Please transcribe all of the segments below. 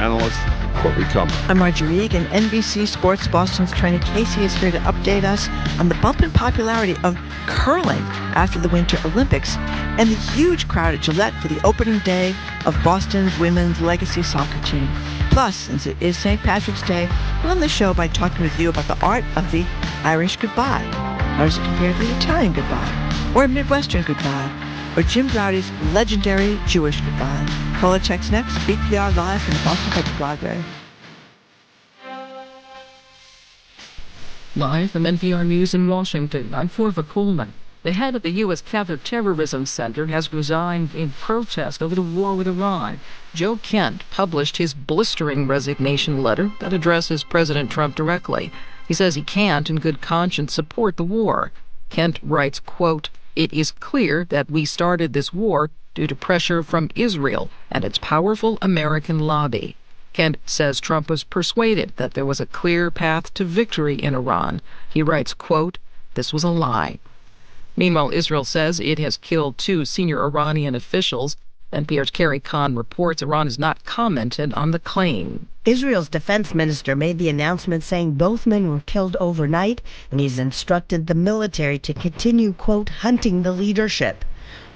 analyst, Corby Kummer. I'm Marjorie Egan. NBC Sports Boston's Trenni Casey is here to update us on the bump in popularity of curling after the Winter Olympics and the huge crowd at Gillette for the opening day of Boston's women's legacy soccer team. Plus, since it is St. Patrick's Day, we'll end the show by talking with you about the art of the Irish goodbye. How does it compare to the Italian goodbye? Or a Midwestern goodbye? Or Jim Braude's legendary Jewish goodbye? Politics next, BPR Live from Boston Public Library. Live from NPR News in Washington, I'm Forva Coleman. The head of the U.S. Counterterrorism Center has resigned in protest over the war with Iran. Joe Kent published his blistering resignation letter that addresses President Trump directly. He says he can't, in good conscience, support the war. Kent writes, quote, "It is clear that we started this war due to pressure from Israel and its powerful American lobby." Kent says Trump was persuaded that there was a clear path to victory in Iran. He writes, quote, "This was a lie." Meanwhile, Israel says it has killed 2 senior Iranian officials. NPR's Carrie Kahn reports Iran has not commented on the claim. Israel's defense minister made the announcement saying both men were killed overnight, and he's instructed the military to continue, quote, hunting the leadership.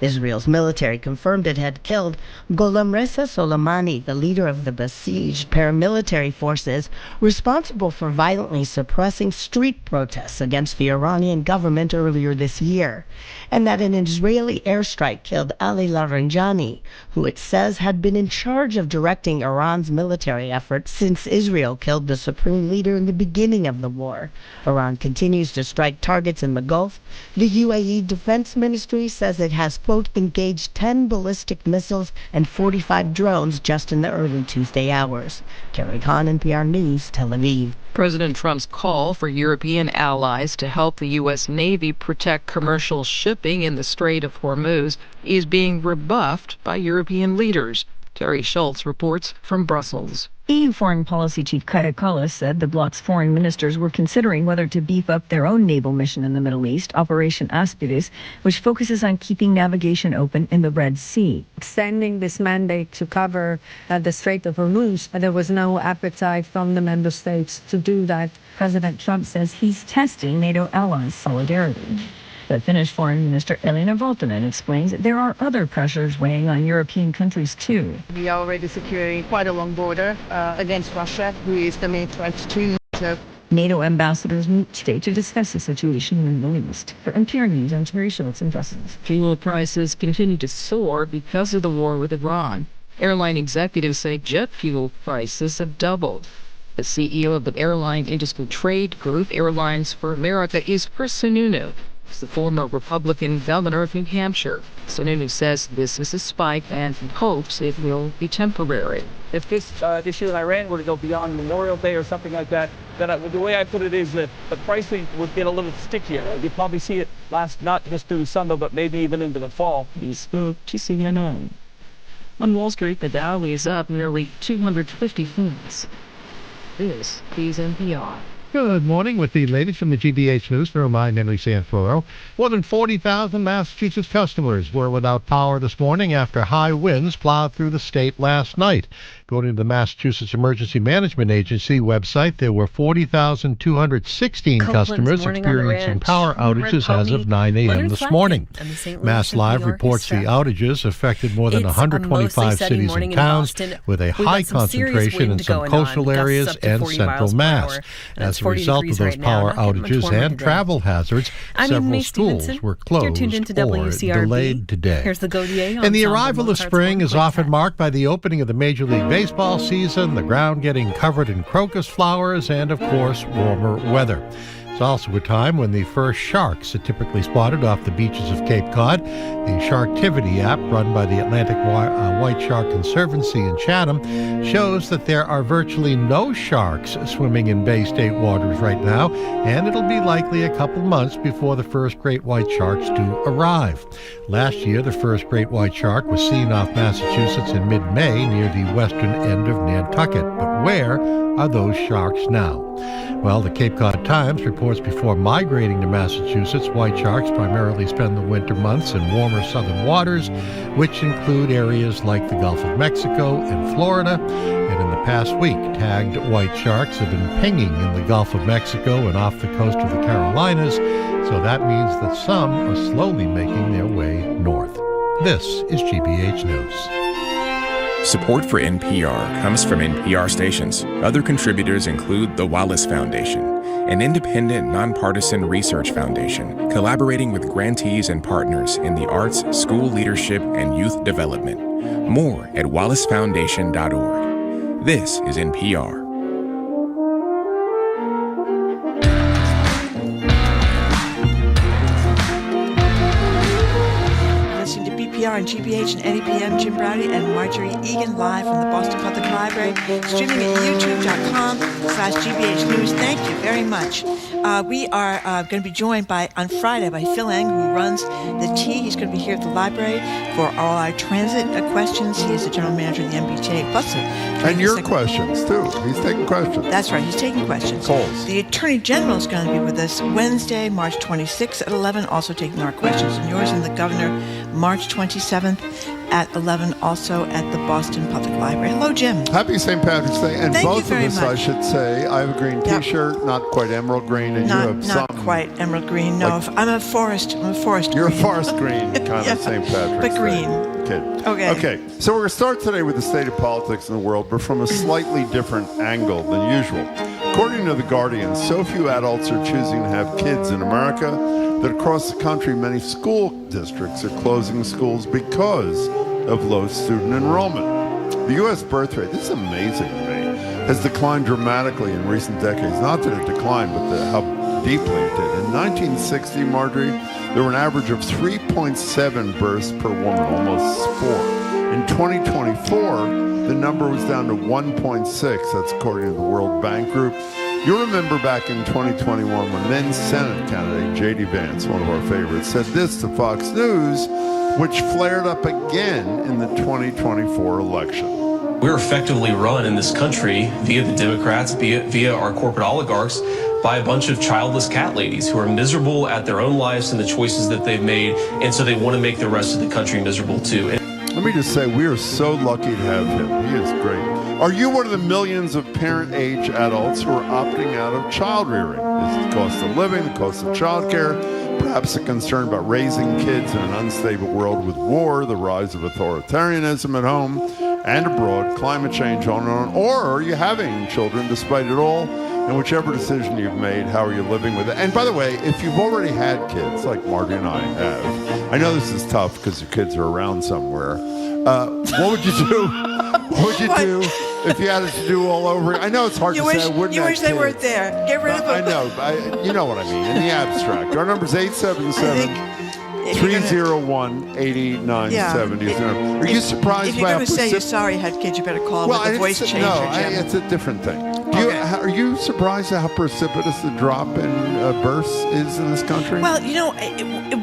Israel's military confirmed it had killed Gholam Reza Soleimani, the leader of the besieged paramilitary forces responsible for violently suppressing street protests against the Iranian government earlier this year, and that an Israeli airstrike killed Ali Laranjani, who it says had been in charge of directing Iran's military efforts since Israel killed the supreme leader in the beginning of the war. Iran continues to strike targets in the Gulf. The UAE Defense Ministry says it has, quote, engaged 10 ballistic missiles and 45 drones just in the early Tuesday hours. Carrie Kahn, NPR News, Tel Aviv. President Trump's call for European allies to help the U.S. Navy protect commercial shipping in the Strait of Hormuz is being rebuffed by European leaders. Terry Schultz reports from Brussels. EU Foreign Policy Chief Kaja Kallas said the bloc's foreign ministers were considering whether to beef up their own naval mission in the Middle East, Operation Aspides, which focuses on keeping navigation open in the Red Sea. Extending this mandate to cover the Strait of Hormuz, there was no appetite from the member states to do that. President Trump says he's testing NATO allies' solidarity. The Finnish Foreign Minister Elina Valtonen explains that there are other pressures weighing on European countries too. We are already securing quite a long border against Russia, who is the main threat to NATO. NATO ambassadors meet today to discuss the situation in the Middle East. For NPR News, I'm Terry Schultz in Brussels. Fuel prices continue to soar because of the war with Iran. Airline executives say jet fuel prices have doubled. The CEO of the airline industry trade group, Airlines for America, is Chris Sununu, the former Republican governor of New Hampshire. Sununu says this is a spike and hopes it will be temporary. If this issue in Iran were to go beyond Memorial Day or something like that, then the way I put it is that the pricing would get a little stickier. You'd probably see it last not just through summer, but maybe even into the fall. He spoke to CNN. On Wall Street, the Dow is up nearly 250 points. This is NPR. Good morning with the latest from the GBH Newsroom. I'm Henry Sanforo. More than 40,000 Massachusetts customers were without power this morning after high winds plowed through the state last night. According to the Massachusetts Emergency Management Agency website, there were 40,216 customers experiencing power outages as of 9 a.m. this morning. Mass Live reports the outages affected more than 125 cities and towns, with a high concentration in some coastal areas and central Mass. As a result of those power outages and travel hazards, several schools were closed or delayed today. And the arrival of spring is often marked by the opening of the Major League Baseball season, the ground getting covered in crocus flowers, and, of course, warmer weather. It's also a time when the first sharks are typically spotted off the beaches of Cape Cod. The Sharktivity app, run by the Atlantic White Shark Conservancy in Chatham, shows that there are virtually no sharks swimming in Bay State waters right now, and it'll be likely a couple months before the first great white sharks do arrive. Last year, the first great white shark was seen off Massachusetts in mid-May near the western end of Nantucket. But where are those sharks now? Well, the Cape Cod Times reports before migrating to Massachusetts, white sharks primarily spend the winter months in warmer southern waters, which include areas like the Gulf of Mexico and Florida. and in the past week, tagged white sharks have been pinging in the Gulf of Mexico and off the coast of the Carolinas, so that means that some are slowly making their way north. This is GBH News. Support for NPR comes from NPR stations. Other contributors include the Weiss Foundation, an independent, nonpartisan research foundation collaborating with grantees and partners in the arts, school leadership, and youth development. More at wallacefoundation.org. This is NPR. On GBH and NEPM, Jim Browdy and Marjorie Egan live from the Boston Public Library, streaming at youtube.com/GBH News. Thank you very much. We are going to be joined on Friday by Phil Eng, who runs the T. He's going to be here at the library for all our transit questions. He is the general manager of the MBTA. Plus, and your questions, too. He's taking questions. That's right. He's taking questions. Calls. The Attorney General is going to be with us Wednesday, March 26th at 11, also taking our questions and yours, and the Governor, March 27th at 11, also at the Boston Public Library. Hello, Jim. Happy St. Patrick's Day. And Thank both you of very us, much. I should say, I have a green T-shirt, not quite emerald green, and you have not some. quite emerald green. No, like, I'm a forest You're green. a forest green kind of St. Patrick's but green. Day kid. Okay. So we're going to start today with the state of politics in the world, but from a slightly different angle than usual. According to The Guardian, so few adults are choosing to have kids in America that across the country, many school districts are closing schools because of low student enrollment. The U.S. birth rate, this is amazing to me, has declined dramatically in recent decades. Not that it declined, but how deeply it did. In 1960, Marjorie, there were an average of 3.7 births per woman, almost 4. In 2024, the number was down to 1.6. That's according to the World Bank Group. You remember back in 2021 when then Senate candidate J.D. Vance, one of our favorites, said this to Fox News, which flared up again in the 2024 election. We're effectively run in this country via the Democrats, via our corporate oligarchs, by a bunch of childless cat ladies who are miserable at their own lives and the choices that they've made, and so they want to make the rest of the country miserable too. Let me just say, we are so lucky to have him. He is great. Are you one of the millions of parent-age adults who are opting out of child rearing? Is it the cost of living, the cost of childcare, perhaps a concern about raising kids in an unstable world with war, the rise of authoritarianism at home and abroad, climate change, on and on? Or are you having children despite it all? And whichever decision you've made, how are you living with it? And by the way, if you've already had kids, like Marty and I have, I know this is tough because your kids are around somewhere. What would you do? What would you do if you had it to do all over? I know it's hard to say. I wouldn't. You wish they weren't there. Get rid of them. I know. You know what I mean. In the abstract. Our number's 877-301-8970. Are you surprised if you're by going to say you're sorry you had kids, you better call with the voice changer, Jim. It's a different thing. Are you surprised at how precipitous the drop in births is in this country? Well,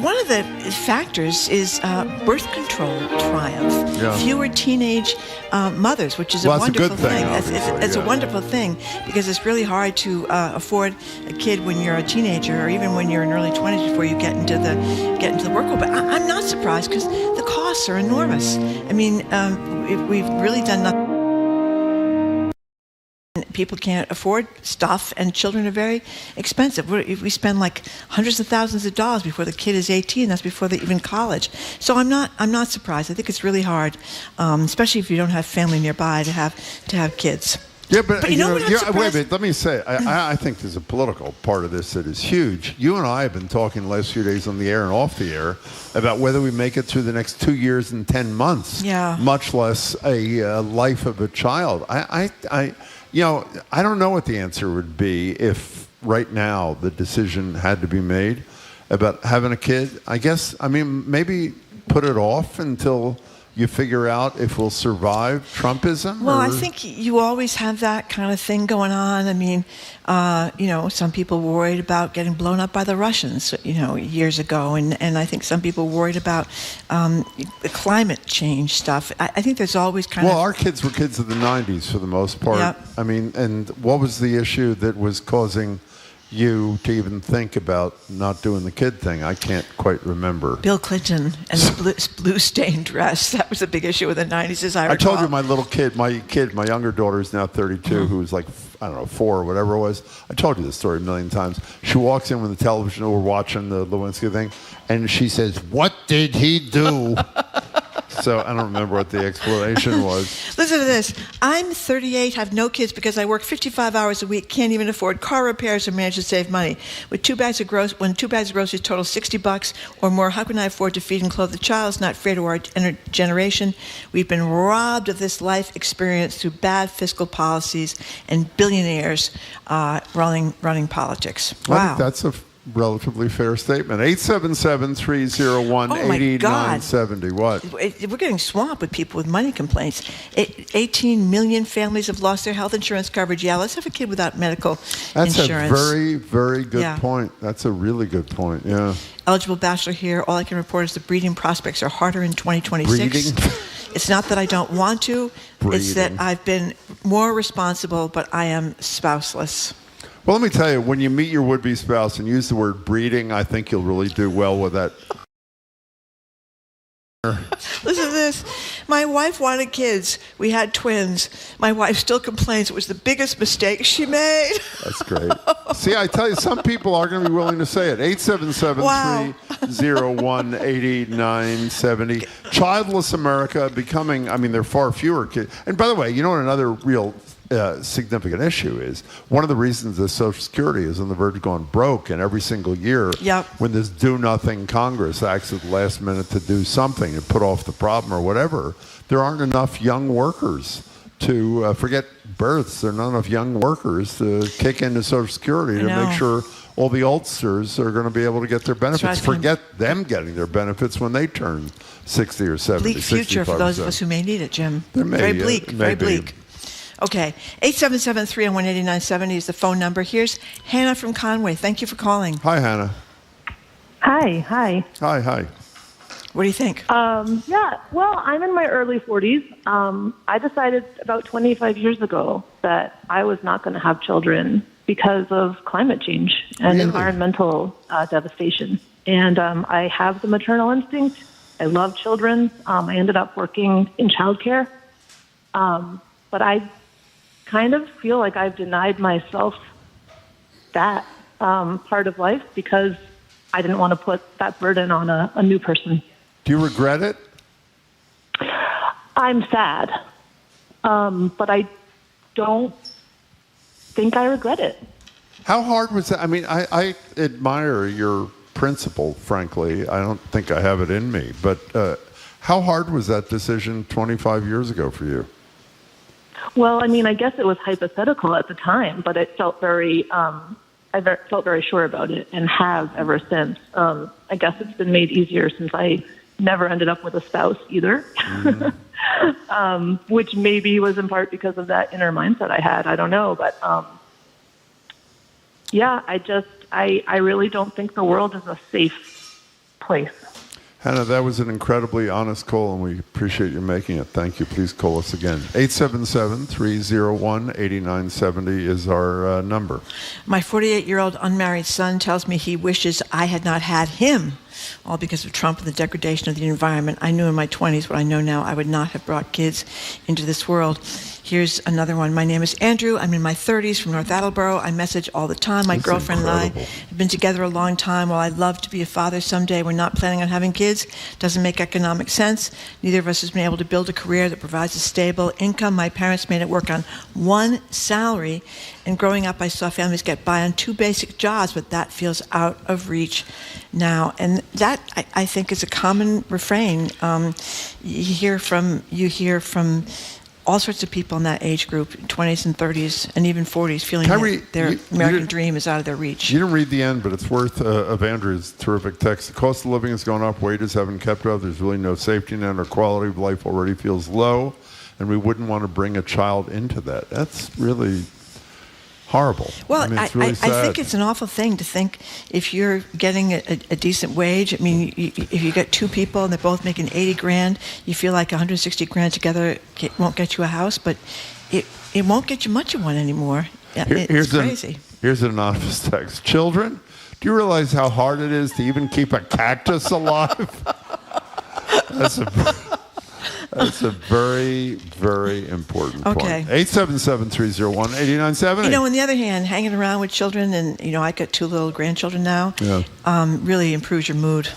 one of the factors is birth control triumph. Yeah. Fewer teenage mothers, which is a wonderful good thing. It's a wonderful thing because it's really hard to afford a kid when you're a teenager or even when you're in early 20s before you get into the work world. But I'm not surprised because the costs are enormous. I mean, we've really done nothing. People can't afford stuff, and children are very expensive. We spend like hundreds of thousands of dollars before the kid is 18. That's before they're even college. So I'm not surprised. I think it's really hard, especially if you don't have family nearby to have kids. Yeah, but you know what I'm wait a surprised? minute. Let me say, I think there's a political part of this that is huge. You and I have been talking the last few days on the air and off the air about whether we make it through the next 2 years and 10 months, much less a life of a child. I don't know what the answer would be if right now the decision had to be made about having a kid. Maybe put it off until you figure out if we'll survive Trumpism? Well, I think you always have that kind of thing going on. I mean, some people worried about getting blown up by the Russians, years ago. And I think some people worried about the climate change stuff. I think there's always Well, our kids were kids of the 90s for the most part. Yep. I mean, and what was the issue that was causing you to even think about not doing the kid thing? I can't quite remember. Bill Clinton and the blue stained dress. That was a big issue in the 90s, as I recall. I told you my little kid, my younger daughter is now 32, who was like, I don't know, 4 or whatever it was. I told you this story a million times. She walks in with the television, we're watching the Lewinsky thing, and she says, "What did he do?" So I don't remember what the explanation was. Listen to this. I'm 38, have no kids because I work 55 hours a week, can't even afford car repairs or manage to save money. When 2 bags of groceries total $60 or more, how can I afford to feed and clothe the child? It's not fair to our generation. We've been robbed of this life experience through bad fiscal policies and billionaires running politics. Wow. I think that's a relatively fair statement. 877-301-8970. What? We're getting swamped with people with money complaints. 18 million families have lost their health insurance coverage. Yeah, let's have a kid without medical That's insurance. That's a very, very good point. That's a really good point, yeah. Eligible bachelor here. All I can report is the breeding prospects are harder in 2026. Breeding? It's not that I don't want to. Breeding. It's that I've been more responsible, but I am spouseless. Well, let me tell you, when you meet your would-be spouse and use the word breeding, I think you'll really do well with that. Listen to this. My wife wanted kids. We had twins. My wife still complains it was the biggest mistake she made. That's great. See, I tell you, some people are going to be willing to say it. 877-301-8970. Childless America becoming, there are far fewer kids. And by the way, you know what another real significant issue is? One of the reasons that Social Security is on the verge of going broke, and every single year when this do-nothing Congress acts at the last minute to do something and put off the problem or whatever, there aren't enough young workers to, forget births, there are not enough young workers to kick into Social Security to make sure all the oldsters are going to be able to get their benefits. Right. Forget them getting their benefits when they turn 60 or 70, bleak future for those of us who may need it, Jim. Very bleak, very bleak. Okay, 877-301-8970 is the phone number. Here's Hannah from Conway. Thank you for calling. Hi, Hannah. Hi. Hi. What do you think? Well, I'm in my early 40s. I decided about 25 years ago that I was not going to have children because of climate change and environmental devastation. And I have the maternal instinct. I love children. I ended up working in childcare. But I kind of feel like I've denied myself that part of life because I didn't want to put that burden on a new person. Do you regret it? I'm sad, but I don't think I regret it. How hard was that? I admire your principle, frankly. I don't think I have it in me. But how hard was that decision 25 years ago for you? Well, I guess it was hypothetical at the time, but it felt very, I felt very sure about it and have ever since. I guess it's been made easier since I never ended up with a spouse either, which maybe was in part because of that inner mindset I had. I don't know, but I really don't think the world is a safe place. Hannah, that was an incredibly honest call, and we appreciate you making it. Thank you. Please call us again. 877-301-8970 is our number. My 48-year-old unmarried son tells me he wishes I had not had him, all because of Trump and the degradation of the environment. I knew in my 20s what I know now. I would not have brought kids into this world. Here's another one. My name is Andrew. I'm in my 30s from North Attleboro. I message all the time. My girlfriend and I have been together a long time. While I'd love to be a father someday, we're not planning on having kids. Doesn't make economic sense. Neither of us has been able to build a career that provides a stable income. My parents made it work on one salary. And growing up, I saw families get by on 2 basic jobs, but that feels out of reach now. And that, I think, is a common refrain. You hear from all sorts of people in that age group, 20s and 30s and even 40s, feeling that their American dream is out of their reach. You didn't read the end, but it's worth of Andrew's terrific text. The cost of living has gone up, wages haven't kept up, there's really no safety net, our quality of life already feels low, and we wouldn't want to bring a child into that. That's really horrible. Well, it's really sad. I think it's an awful thing to think if you're getting a decent wage. If you get 2 people and they're both making $80,000, you feel like $160,000 together won't get you a house, but it won't get you much of one anymore. It's crazy. Here's an anonymous text. Children, do you realize how hard it is to even keep a cactus alive? That's a very, very important point. 877-301-8970. On the other hand, hanging around with children, and, I got 2 little grandchildren now, really improves your mood.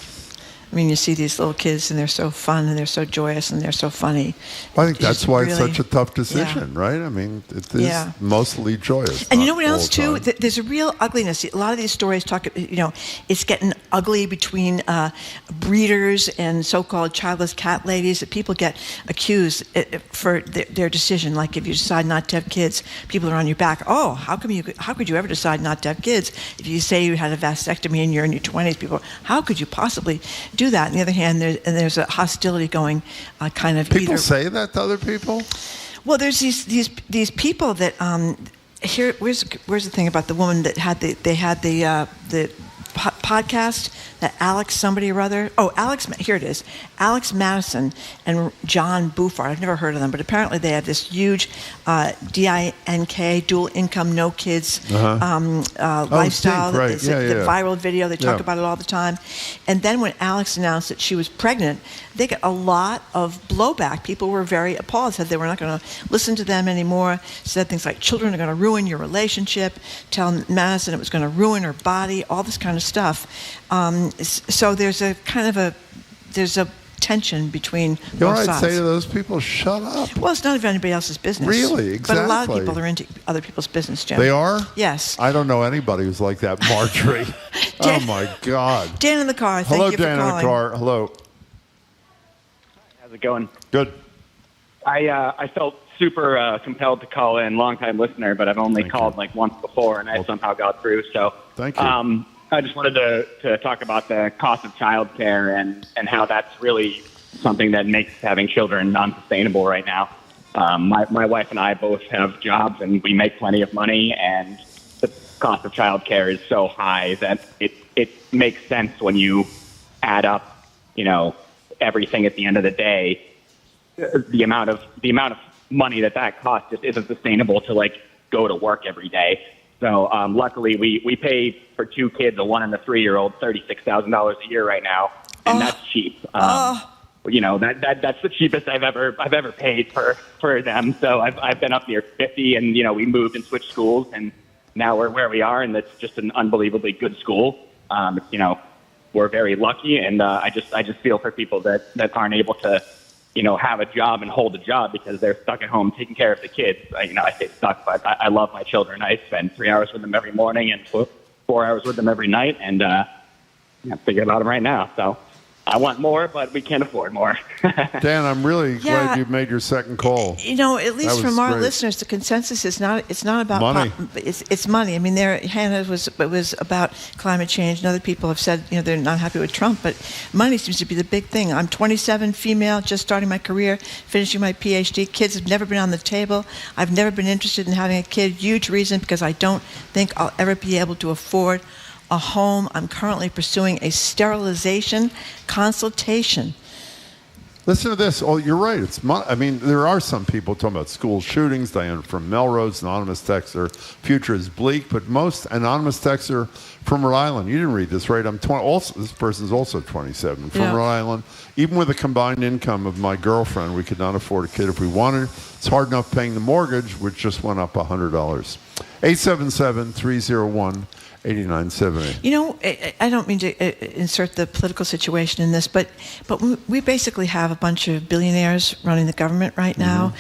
I mean, you see these little kids, and they're so fun, and they're so joyous, and they're so funny. I think that's why it's such a tough decision, right? I mean, it is mostly joyous. And you know what else, too? There's a real ugliness. A lot of these stories talk, it's getting ugly between breeders and so-called childless cat ladies, that people get accused for their decision. Like, if you decide not to have kids, people are on your back. Oh, how could you ever decide not to have kids? If you say you had a vasectomy and you're in your 20s, people, how could you possibly do that? On the other hand, there's a hostility going, kind of. People say that to other people. Well, there's these people that here. Where's the thing about the woman that had the podcast, that Alex somebody or other. Oh, here it is. Alex Madison and John Buford. I've never heard of them, but apparently they have this huge DINK, dual income, no kids lifestyle. Right. The viral video. They talk about it all the time. And then when Alex announced that she was pregnant, they got a lot of blowback. People were very appalled, said they were not going to listen to them anymore, said things like children are going to ruin your relationship, tell Madison it was going to ruin her body, all this kind of stuff. So there's a tension between both sides. I'd say to those people, shut up. Well, it's none of anybody else's business. Really? Exactly. But a lot of people are into other people's business, Jim. They are? Yes. I don't know anybody who's like that, Marjorie. Oh, my God. Dan in the car, thank you for calling. Hello, Dan in the car. Hello. How's it going? Good. I felt super compelled to call in, long-time listener, but I've only called like once before, and I somehow got through. So thank you. I just wanted to talk about the cost of childcare and how that's really something that makes having children unsustainable right now. My wife and I both have jobs, and we make plenty of money, and the cost of childcare is so high that it makes sense when you add up, everything at the end of the day. The amount of money that costs just isn't sustainable to go to work every day. So luckily we pay for 2 kids, a 1 and a 3-year-old, $36,000 a year right now, and that's cheap. That's the cheapest I've ever paid for them. So I've been up near 50, and we moved and switched schools, and now we're where we are, and it's just an unbelievably good school. We're very lucky, and I just feel for people that aren't able to have a job and hold a job because they're stuck at home taking care of the kids. I say stuck, but I love my children. I spend 3 hours with them every morning and 4 hours with them every night, and I'm thinking about them right now. So I want more, but we can't afford more. Dan, I'm really glad you made your second call. At least from our listeners, the consensus is it's not about money. It's money. I mean, Hannah was about climate change, and other people have said they're not happy with Trump, but money seems to be the big thing. I'm 27, female, just starting my career, finishing my PhD. Kids have never been on the table. I've never been interested in having a kid. Huge reason, because I don't think I'll ever be able to afford a home. I'm currently pursuing a sterilization consultation. Listen to this. Oh, you're right. There are some people talking about school shootings. Diane from Melrose, anonymous texter. Future is bleak, but most anonymous texter from Rhode Island. You didn't read this, right? I'm 20. Also, this person's also 27 from Rhode Island. Even with the combined income of my girlfriend, we could not afford a kid if we wanted. It's hard enough paying the mortgage, which just went up $100. 877-301-8970. I don't mean to insert the political situation in this, but we basically have a bunch of billionaires running the government right now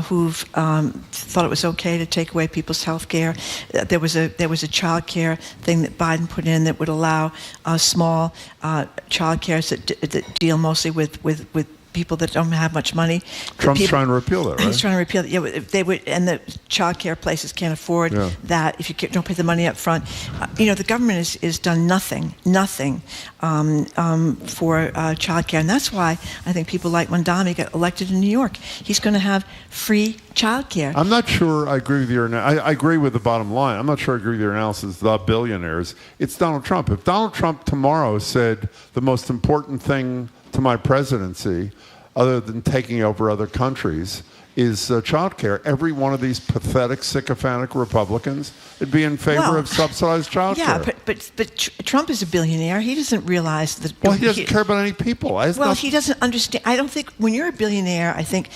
who've thought it was okay to take away people's health care. There was a child care thing that Biden put in that would allow small child cares that deal mostly with people that don't have much money. Trump's trying to repeal that, right? He's trying to repeal it. Yeah, they would, and the child care places can't afford that if you don't pay the money up front. The government is done nothing for child care, and that's why I think people like Mondami got elected in New York. He's going to have free child care. I'm not sure I agree with your. I agree with the bottom line. I'm not sure I agree with your analysis. The billionaires. It's Donald Trump. If Donald Trump tomorrow said the most important thing to my presidency, other than taking over other countries, is child care. Every one of these pathetic, sycophantic Republicans would be in favor of subsidized child care. Yeah, but Trump is a billionaire. He doesn't realize that. Well, he doesn't care about any people. He doesn't understand. I don't think when you're a billionaire, I think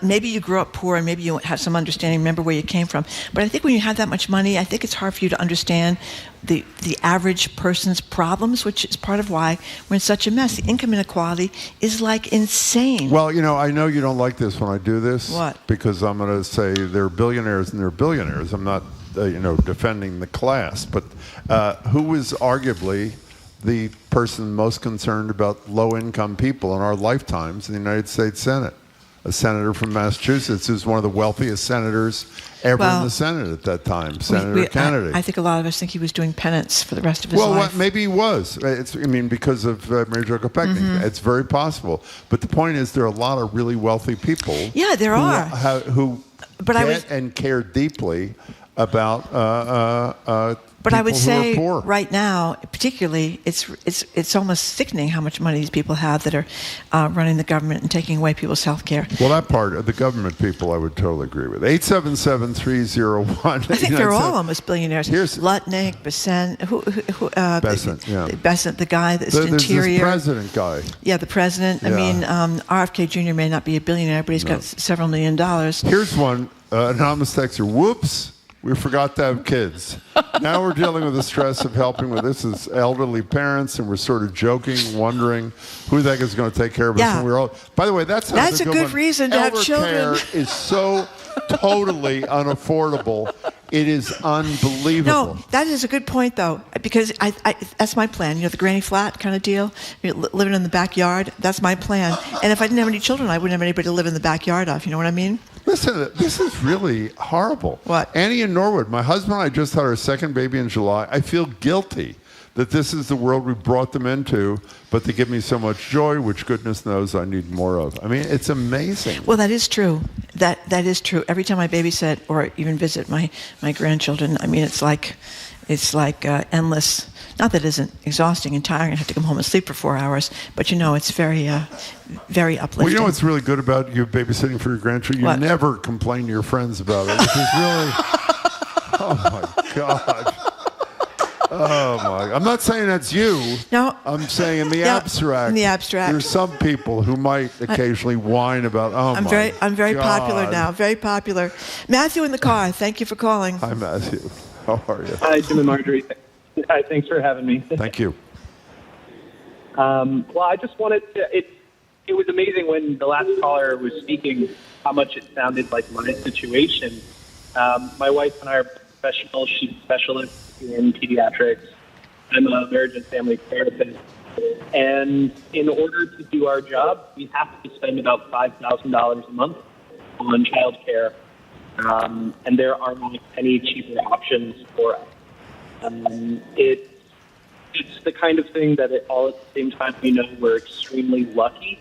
maybe you grew up poor and maybe you have some understanding, remember where you came from. But I think when you have that much money, I think it's hard for you to understand the average person's problems, which is part of why we're in such a mess. The income inequality is like insane. Well, I know you don't like this when I do this. What? Because I'm going to say they're billionaires and they're billionaires. I'm not, defending the class. But who is arguably the person most concerned about low-income people in our lifetimes in the United States Senate? A senator from Massachusetts who's one of the wealthiest senators ever in the Senate at that time, Senator Kennedy. I think a lot of us think he was doing penance for the rest of his life. Well, maybe he was. Because of Mary Jo Kopechne. Mm-hmm. It's very possible. But the point is there are a lot of really wealthy people. Yeah, there are. Who and care deeply about But I would say poor. Right now, particularly, it's almost sickening how much money these people have that are running the government and taking away people's health care. Well, that part of the government people I would totally agree with. 877-301. I think they're all almost billionaires. Here's Lutnick, Besant, Besant, the guy that's interior. There's this president guy. Yeah, the president. Yeah. RFK Jr. may not be a billionaire, but he's got several $1 million. Here's one, anonymous texter. Whoops. We forgot to have kids. Now we're dealing with the stress of helping with this as elderly parents, and we're sort of joking, wondering who the heck is going to take care of us. Yeah. And we're all. By the way, that's a good reason to have children. Elder care is so totally unaffordable. It is unbelievable. No, that is a good point, though, because I that's my plan. The granny flat kind of deal, living in the backyard. That's my plan. And if I didn't have any children, I wouldn't have anybody to live in the backyard of. You know what I mean? Listen, this is really horrible. What? Annie in Norwood, my husband and I just had our second baby in July. I feel guilty that this is the world we brought them into, but they give me so much joy, which goodness knows I need more of. I mean, it's amazing. Well, that is true. That is true. Every time I babysit or even visit my grandchildren, I mean, it's like endless. Not that it isn't exhausting and tiring. I have to come home and sleep for 4 hours, but it's very, very uplifting. Well, you know what's really good about you babysitting for your grandchildren? You never complain to your friends about it, which is really. Oh my God. Oh my! I'm not saying that's you. No. I'm saying in the abstract. In the abstract. There's some people who might occasionally whine about. I'm very popular now. Very popular. Matthew in the car. Thank you for calling. Hi, Matthew. How are you? Hi, Jim and Marjorie. Hi, thanks for having me. Thank you. Well, I just wanted to. It was amazing when the last caller was speaking how much it sounded like my situation. My wife and I are professionals. She's a specialist in pediatrics. I'm a marriage and family therapist. And in order to do our job, we have to spend about $5,000 a month on childcare. And there are not any cheaper options for us. It's the kind of thing that all at the same time we know we're extremely lucky.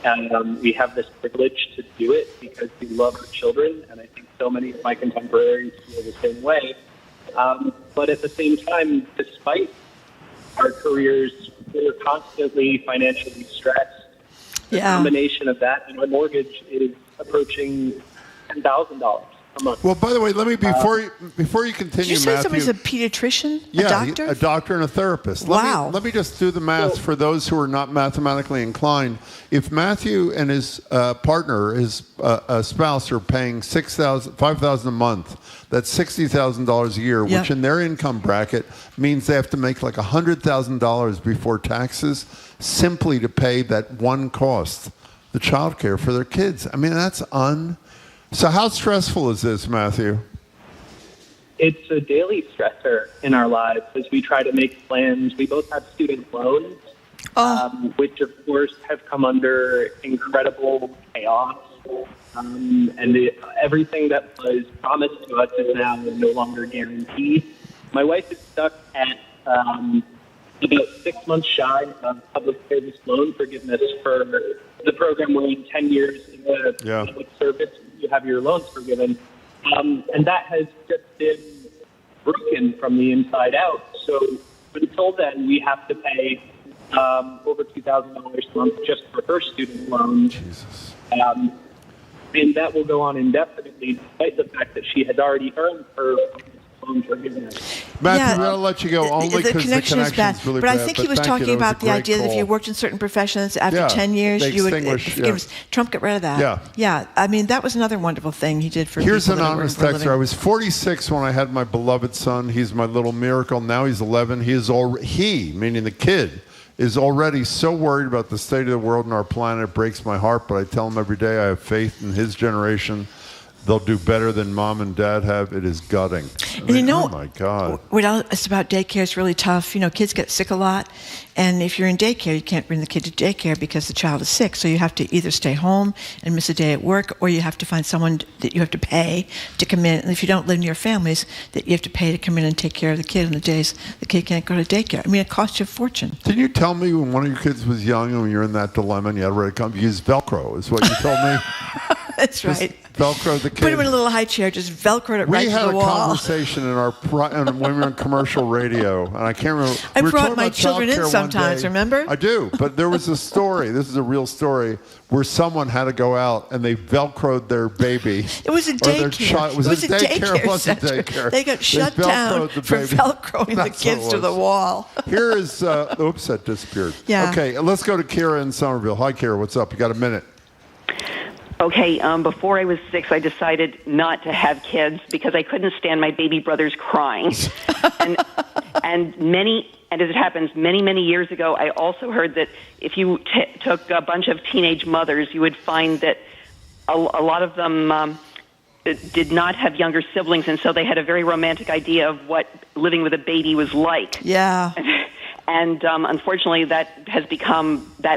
And we have this privilege to do it because we love our children. And I think so many of my contemporaries feel the same way. But at the same time, despite our careers, we're constantly financially stressed. The combination of that and our mortgage is approaching $10,000 a month. Well, by the way, let me before you continue, Did you say Matthew, somebody's a pediatrician? Yeah, a doctor? A doctor and a therapist. Wow. Let me just do the math for those who are not mathematically inclined. If Matthew and his partner, his spouse, are paying $5,000 a month, that's $60,000 a year, which in their income bracket means they have to make like $100,000 before taxes simply to pay that one cost, the child care for their kids. I mean, that's So how stressful is this, Matthew? It's a daily stressor in our lives as we try to make plans. We both have student loans, which of course have come under incredible chaos. Everything that was promised to us is now no longer guaranteed. My wife is stuck at about 6 months shy of public service loan forgiveness for the program where in 10 years in the public service you have your loans forgiven. And that has just been broken from the inside out. So until then, we have to pay over $2,000 a month just for her student loan. Jesus. mean, that will go on indefinitely, despite the fact that she has already earned her own forgiveness. Matthew, I'll let you go only the because connection is bad. really but bad. I think he was talking about the idea that if you worked in certain professions, after 10 years, you would Trump get rid of that. Yeah. I mean, that was another wonderful thing he did for Here's people an that honest were texter. I was 46 when I had my beloved son. He's my little miracle. Now he's 11. He, meaning the kid, is already so worried about the state of the world and our planet. It breaks my heart, but I tell him every day I have faith in his generation. They'll do better than mom and dad have. It is gutting. Oh my God. What else it's about daycare is really tough. Kids get sick a lot. And if you're in daycare, you can't bring the kid to daycare because the child is sick. So you have to either stay home and miss a day at work, or you have to find someone that you have to pay to come in. And if you don't live near families, that you have to pay to come in and take care of the kid on the days the kid can't go to daycare. I mean, it costs you a fortune. Didn't you tell me when one of your kids was young and when you're in that dilemma and you had to use Velcro, is what you told me? That's right. Velcro the kid. Put him in a little high chair, just Velcro it right to the wall. We had a conversation when we were in commercial radio, and I can't remember. I brought my children in sometimes, remember? I do, but there was a story, this is a real story, where someone had to go out and they Velcroed their baby. It was a daycare. It was a daycare. It wasn't daycare. They got shut down for Velcroing the kids to the wall. Here is, oops, that disappeared. Yeah. Okay, let's go to Kira in Somerville. Hi, Kira, what's up? You got a minute. Okay, before I was 6, I decided not to have kids because I couldn't stand my baby brothers crying. and as it happens, many years ago, I also heard that if you took a bunch of teenage mothers, you would find that a lot of them did not have younger siblings, and so they had a very romantic idea of what living with a baby was like. Yeah. And unfortunately, that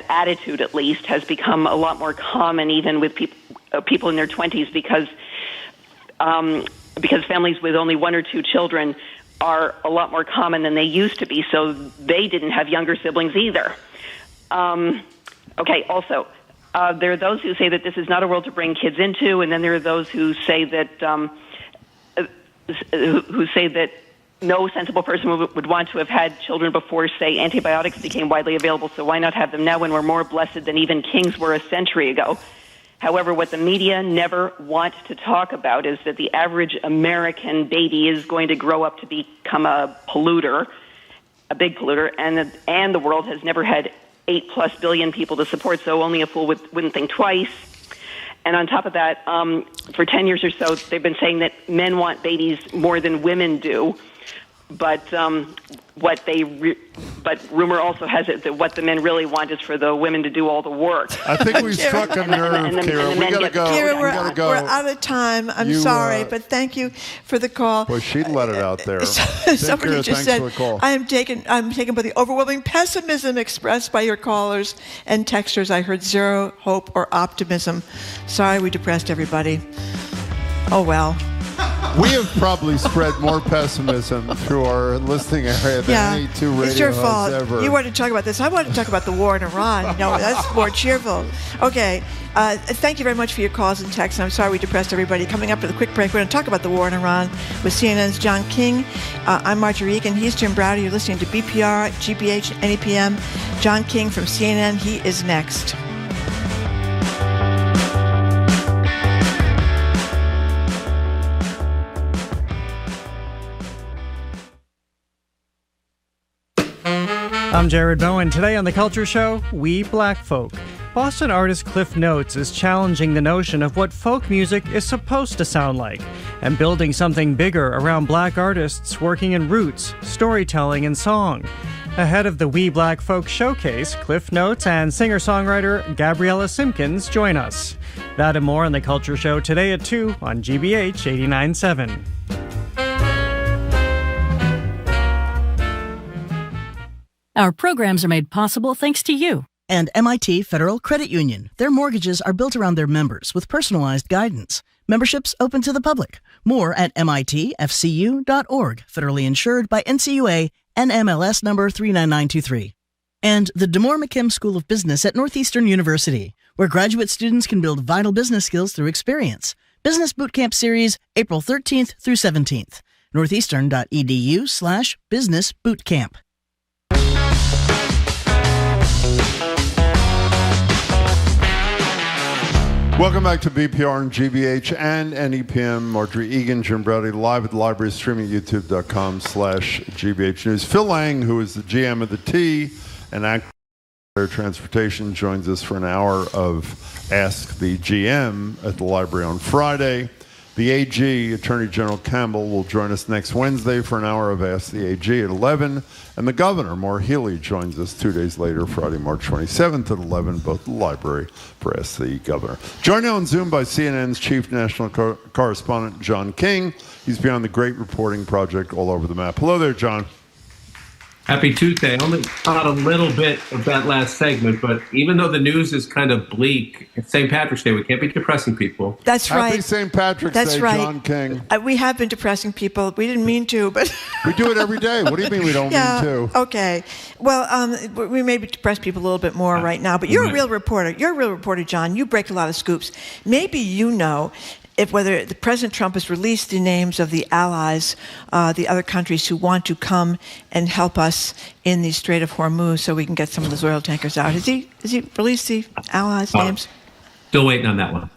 attitude, at least, has become a lot more common even with people in their 20s because families with only 1 or 2 children are a lot more common than they used to be, so they didn't have younger siblings either. Also, there are those who say that this is not a world to bring kids into, and then there are those who say that no sensible person would want to have had children before, say, antibiotics became widely available, so why not have them now when we're more blessed than even kings were a century ago? However, what the media never want to talk about is that the average American baby is going to grow up to become a polluter, a big polluter, and the world has never had 8+ billion people to support, so only a fool wouldn't think twice. And on top of that, for 10 years or so, they've been saying that men want babies more than women do. But rumor also has it that what the men really want is for the women to do all the work. I think we struck a nerve, Kira. We gotta go. Kira, we're out of time. I'm sorry, but thank you for the call. Boy, she let it out there. Somebody just said, I'm taken by the overwhelming pessimism expressed by your callers and texters. I heard zero hope or optimism. Sorry, we depressed everybody. Oh well. We have probably spread more pessimism through our listening area than any two radio it's your fault. ever. You wanted to talk about this. I wanted to talk about the war in Iran. No, that's more cheerful. Okay. Thank you very much for your calls and texts. I'm sorry we depressed everybody. Coming up with a quick break, we're going to talk about the war in Iran with CNN's John King. I'm Marjorie Egan. He's Jim Browder. You're listening to BPR, GBH, NEPM. John King from CNN. He is next. I'm Jared Bowen. Today on The Culture Show, We Black Folk. Boston artist Cliff Notes is challenging the notion of what folk music is supposed to sound like and building something bigger around black artists working in roots, storytelling, and song. Ahead of the We Black Folk Showcase, Cliff Notes and singer-songwriter Gabriella Simpkins join us. That and more on The Culture Show today at 2 on GBH 89.7. Our programs are made possible thanks to you. And MIT Federal Credit Union. Their mortgages are built around their members with personalized guidance. Memberships open to the public. More at mitfcu.org. Federally insured by NCUA, NMLS number 39923. And the DeMoore McKim School of Business at Northeastern University, where graduate students can build vital business skills through experience. Business Bootcamp Series, April 13th through 17th. northeastern.edu/businessbootcamp. Welcome back to BPR and GBH and NEPM. Marjorie Egan, Jim Browdy, live at the library, streaming youtube.com/GBH News. Phil Lang, who is the GM of the T and actor of Transportation, joins us for an hour of Ask the GM at the library on Friday. The AG, Attorney General Campbell, will join us next Wednesday for an hour of Ask the AG at 11. And the Governor, Maura Healey, joins us 2 days later, Friday, March 27th at 11, both at the library for Ask the Governor. Joined now on Zoom by CNN's Chief National Correspondent, John King. He's been on the great reporting project all over the map. Hello there, John. Happy Tuesday. I only caught a little bit of that last segment, but even though the news is kind of bleak, it's St. Patrick's Day. We can't be depressing people. That's right. Happy St. Patrick's Day, right. John King. We have been depressing people. We didn't mean to, but... We do it every day. What do you mean we don't mean to? Okay. Well, we maybe depress people a little bit more right now, but you're a real reporter. You're a real reporter, John. You break a lot of scoops. Maybe you know if whether the President Trump has released the names of the allies, the other countries who want to come and help us in the Strait of Hormuz so we can get some of those oil tankers out. Has he released the allies' names? Still waiting on that one.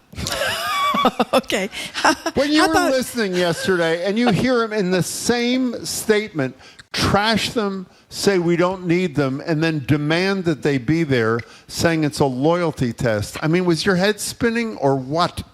Okay. When you were listening yesterday and you hear him in the same statement, trash them, say we don't need them, and then demand that they be there, saying it's a loyalty test. I mean, was your head spinning or what?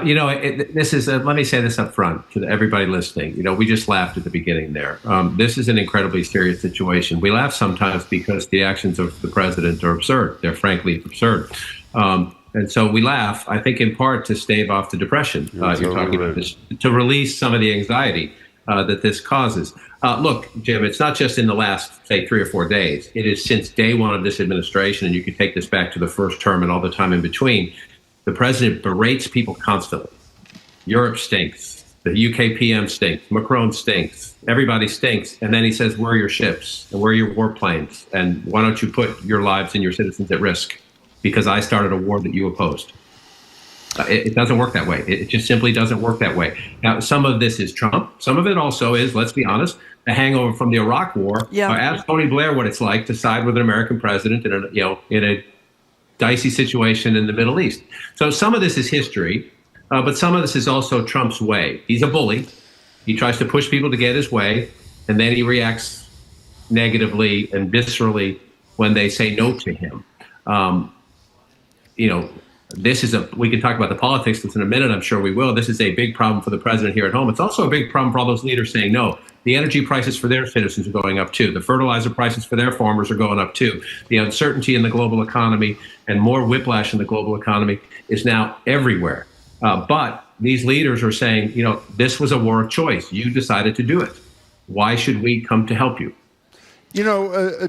This is, let me say this up front to everybody listening. We just laughed at the beginning there. This is an incredibly serious situation. We laugh sometimes because the actions of the president are absurd. They're frankly absurd. And so we laugh, I think, in part to stave off the depression you're talking about this, to release some of the anxiety that this causes. Look, Jim, it's not just in the last, say, 3 or 4 days. It is since day one of this administration, and you can take this back to the first term and all the time in between. The president berates people constantly. Europe stinks. The UK PM stinks. Macron stinks. Everybody stinks. And then he says, where are your ships? And where are your warplanes? And why don't you put your lives and your citizens at risk? Because I started a war that you opposed. It doesn't work that way. It just simply doesn't work that way. Now, some of this is Trump. Some of it also is, let's be honest, the hangover from the Iraq War. Yeah. Ask Tony Blair what it's like to side with an American president in a dicey situation in the Middle East. So some of this is history, but some of this is also Trump's way. He's a bully. He tries to push people to get his way, and then he reacts negatively and viscerally when they say no to him. This is we can talk about the politics in a minute. I'm sure we will. This is a big problem for the president here at home. It's also a big problem for all those leaders saying no. The energy prices for their citizens are going up too. The fertilizer prices for their farmers are going up too. The uncertainty in the global economy and more whiplash in the global economy is now everywhere. But these leaders are saying, this was a war of choice. You decided to do it. Why should we come to help you?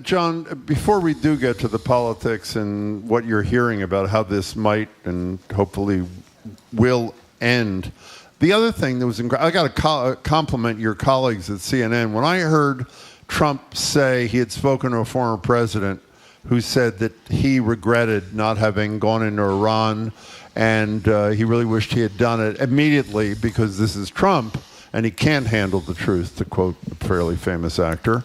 John, before we do get to the politics and what you're hearing about how this might and hopefully will end, the other thing that was I got to compliment your colleagues at CNN. When I heard Trump say he had spoken to a former president who said that he regretted not having gone into Iran and he really wished he had done it immediately because this is Trump and he can't handle the truth, to quote a fairly famous actor.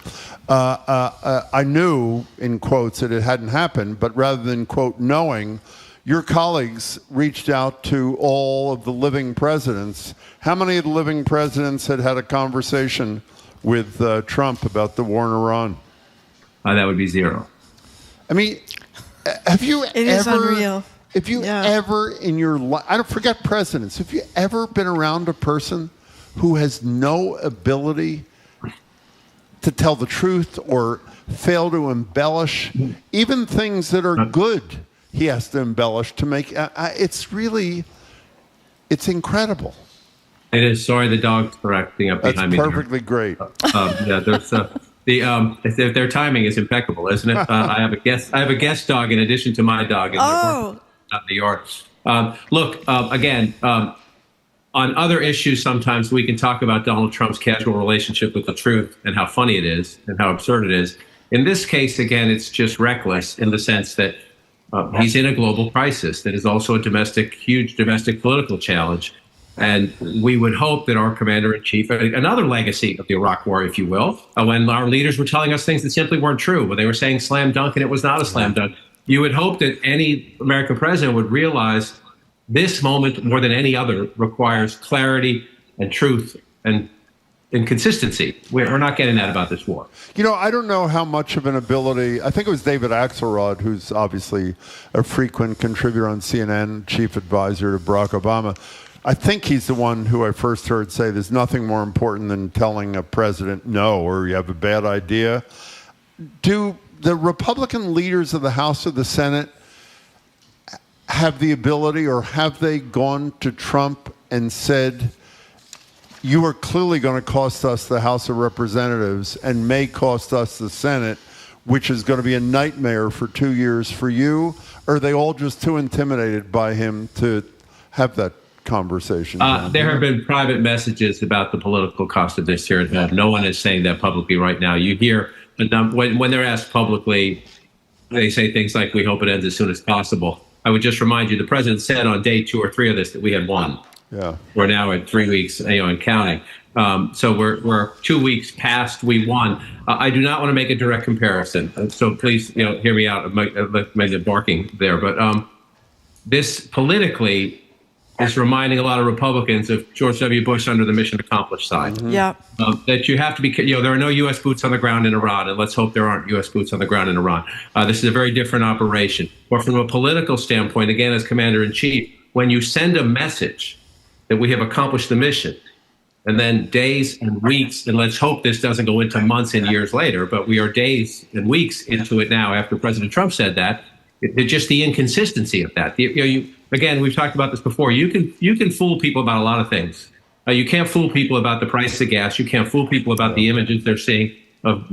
I knew, in quotes, that it hadn't happened, but rather than, quote, knowing, your colleagues reached out to all of the living presidents. How many of the living presidents had a conversation with Trump about the war in Iran? That would be 0. I mean, have you It is unreal. If you ever in your life, I don't forget presidents, have you ever been around a person who has no ability to tell the truth or fail to embellish even things that are good? He has to embellish to make it's incredible. It is. Sorry, the dog's acting up behind me. That's perfectly great. Their timing is impeccable, isn't it? I have a guest dog in addition to my dog in New York. Look, again, on other issues, sometimes we can talk about Donald Trump's casual relationship with the truth and how funny it is and how absurd it is. In this case, again, it's just reckless in the sense that he's in a global crisis that is also a huge domestic political challenge. And we would hope that our commander-in-chief, another legacy of the Iraq War, if you will, when our leaders were telling us things that simply weren't true, when they were saying slam dunk and it was not a slam dunk, you would hope that any American president would realize This moment, more than any other, requires clarity and truth and consistency. We're not getting that about this war. You know, I don't know how much of an ability, I think it was David Axelrod, who's obviously a frequent contributor on CNN, chief advisor to Barack Obama. I think he's the one who I first heard say there's nothing more important than telling a president no, or you have a bad idea. Do the Republican leaders of the House or the Senate have the ability, or have they gone to Trump and said, you are clearly going to cost us the House of Representatives and may cost us the Senate, which is going to be a nightmare for 2 years for you? Or are they all just too intimidated by him to have that conversation? There have been private messages about the political cost of this here at home. No one is saying that publicly right now. You hear, when they're asked publicly, they say things like, we hope it ends as soon as possible. I would just remind you, the president said on day 2 or 3 of this that we had won. Yeah. We're now at 3 weeks, and counting. So we're 2 weeks past we won. I do not want to make a direct comparison. So please, hear me out. Maybe barking there, but this politically is reminding a lot of Republicans of George W. Bush under the mission accomplished side. Mm-hmm. Yeah. That you have to be, there are no U.S. boots on the ground in Iran, and let's hope there aren't U.S. boots on the ground in Iran. This is a very different operation. But from a political standpoint, again, as commander-in-chief, when you send a message that we have accomplished the mission, and then days and weeks, and let's hope this doesn't go into months and years later, but we are days and weeks into it now after President Trump said that, just the inconsistency of that. Again, we've talked about this before. You can fool people about a lot of things. You can't fool people about the price of gas. You can't fool people about the images they're seeing of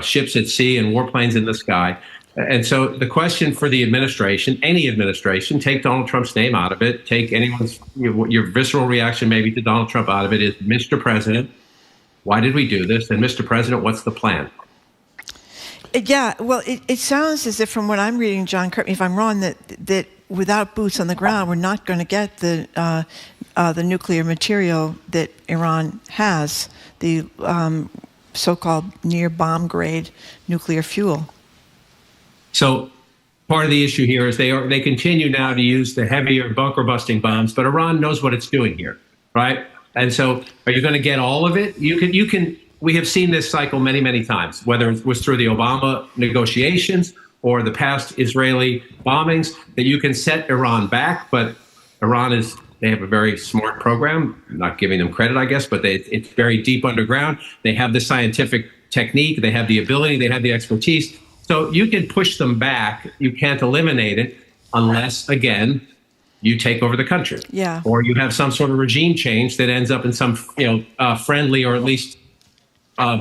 ships at sea and warplanes in the sky. And so the question for the administration, any administration, take Donald Trump's name out of it, take anyone's, your visceral reaction maybe to Donald Trump out of it, is, Mr. President, why did we do this? And Mr. President, what's the plan? Yeah, well, it sounds as if, from what I'm reading, John, correct me if I'm wrong, that without boots on the ground, we're not going to get the nuclear material that Iran has, the so-called near bomb-grade nuclear fuel. So part of the issue here is they continue now to use the heavier bunker-busting bombs, but Iran knows what it's doing here, right? And so are you going to get all of it? You can. We have seen this cycle many, many times, whether it was through the Obama negotiations or the past Israeli bombings, that you can set Iran back. But Iran they have a very smart program. I'm not giving them credit, I guess, but it's very deep underground. They have the scientific technique. They have the ability. They have the expertise. So you can push them back. You can't eliminate it unless, again, you take over the country. Yeah. Or you have some sort of regime change that ends up in some friendly or at least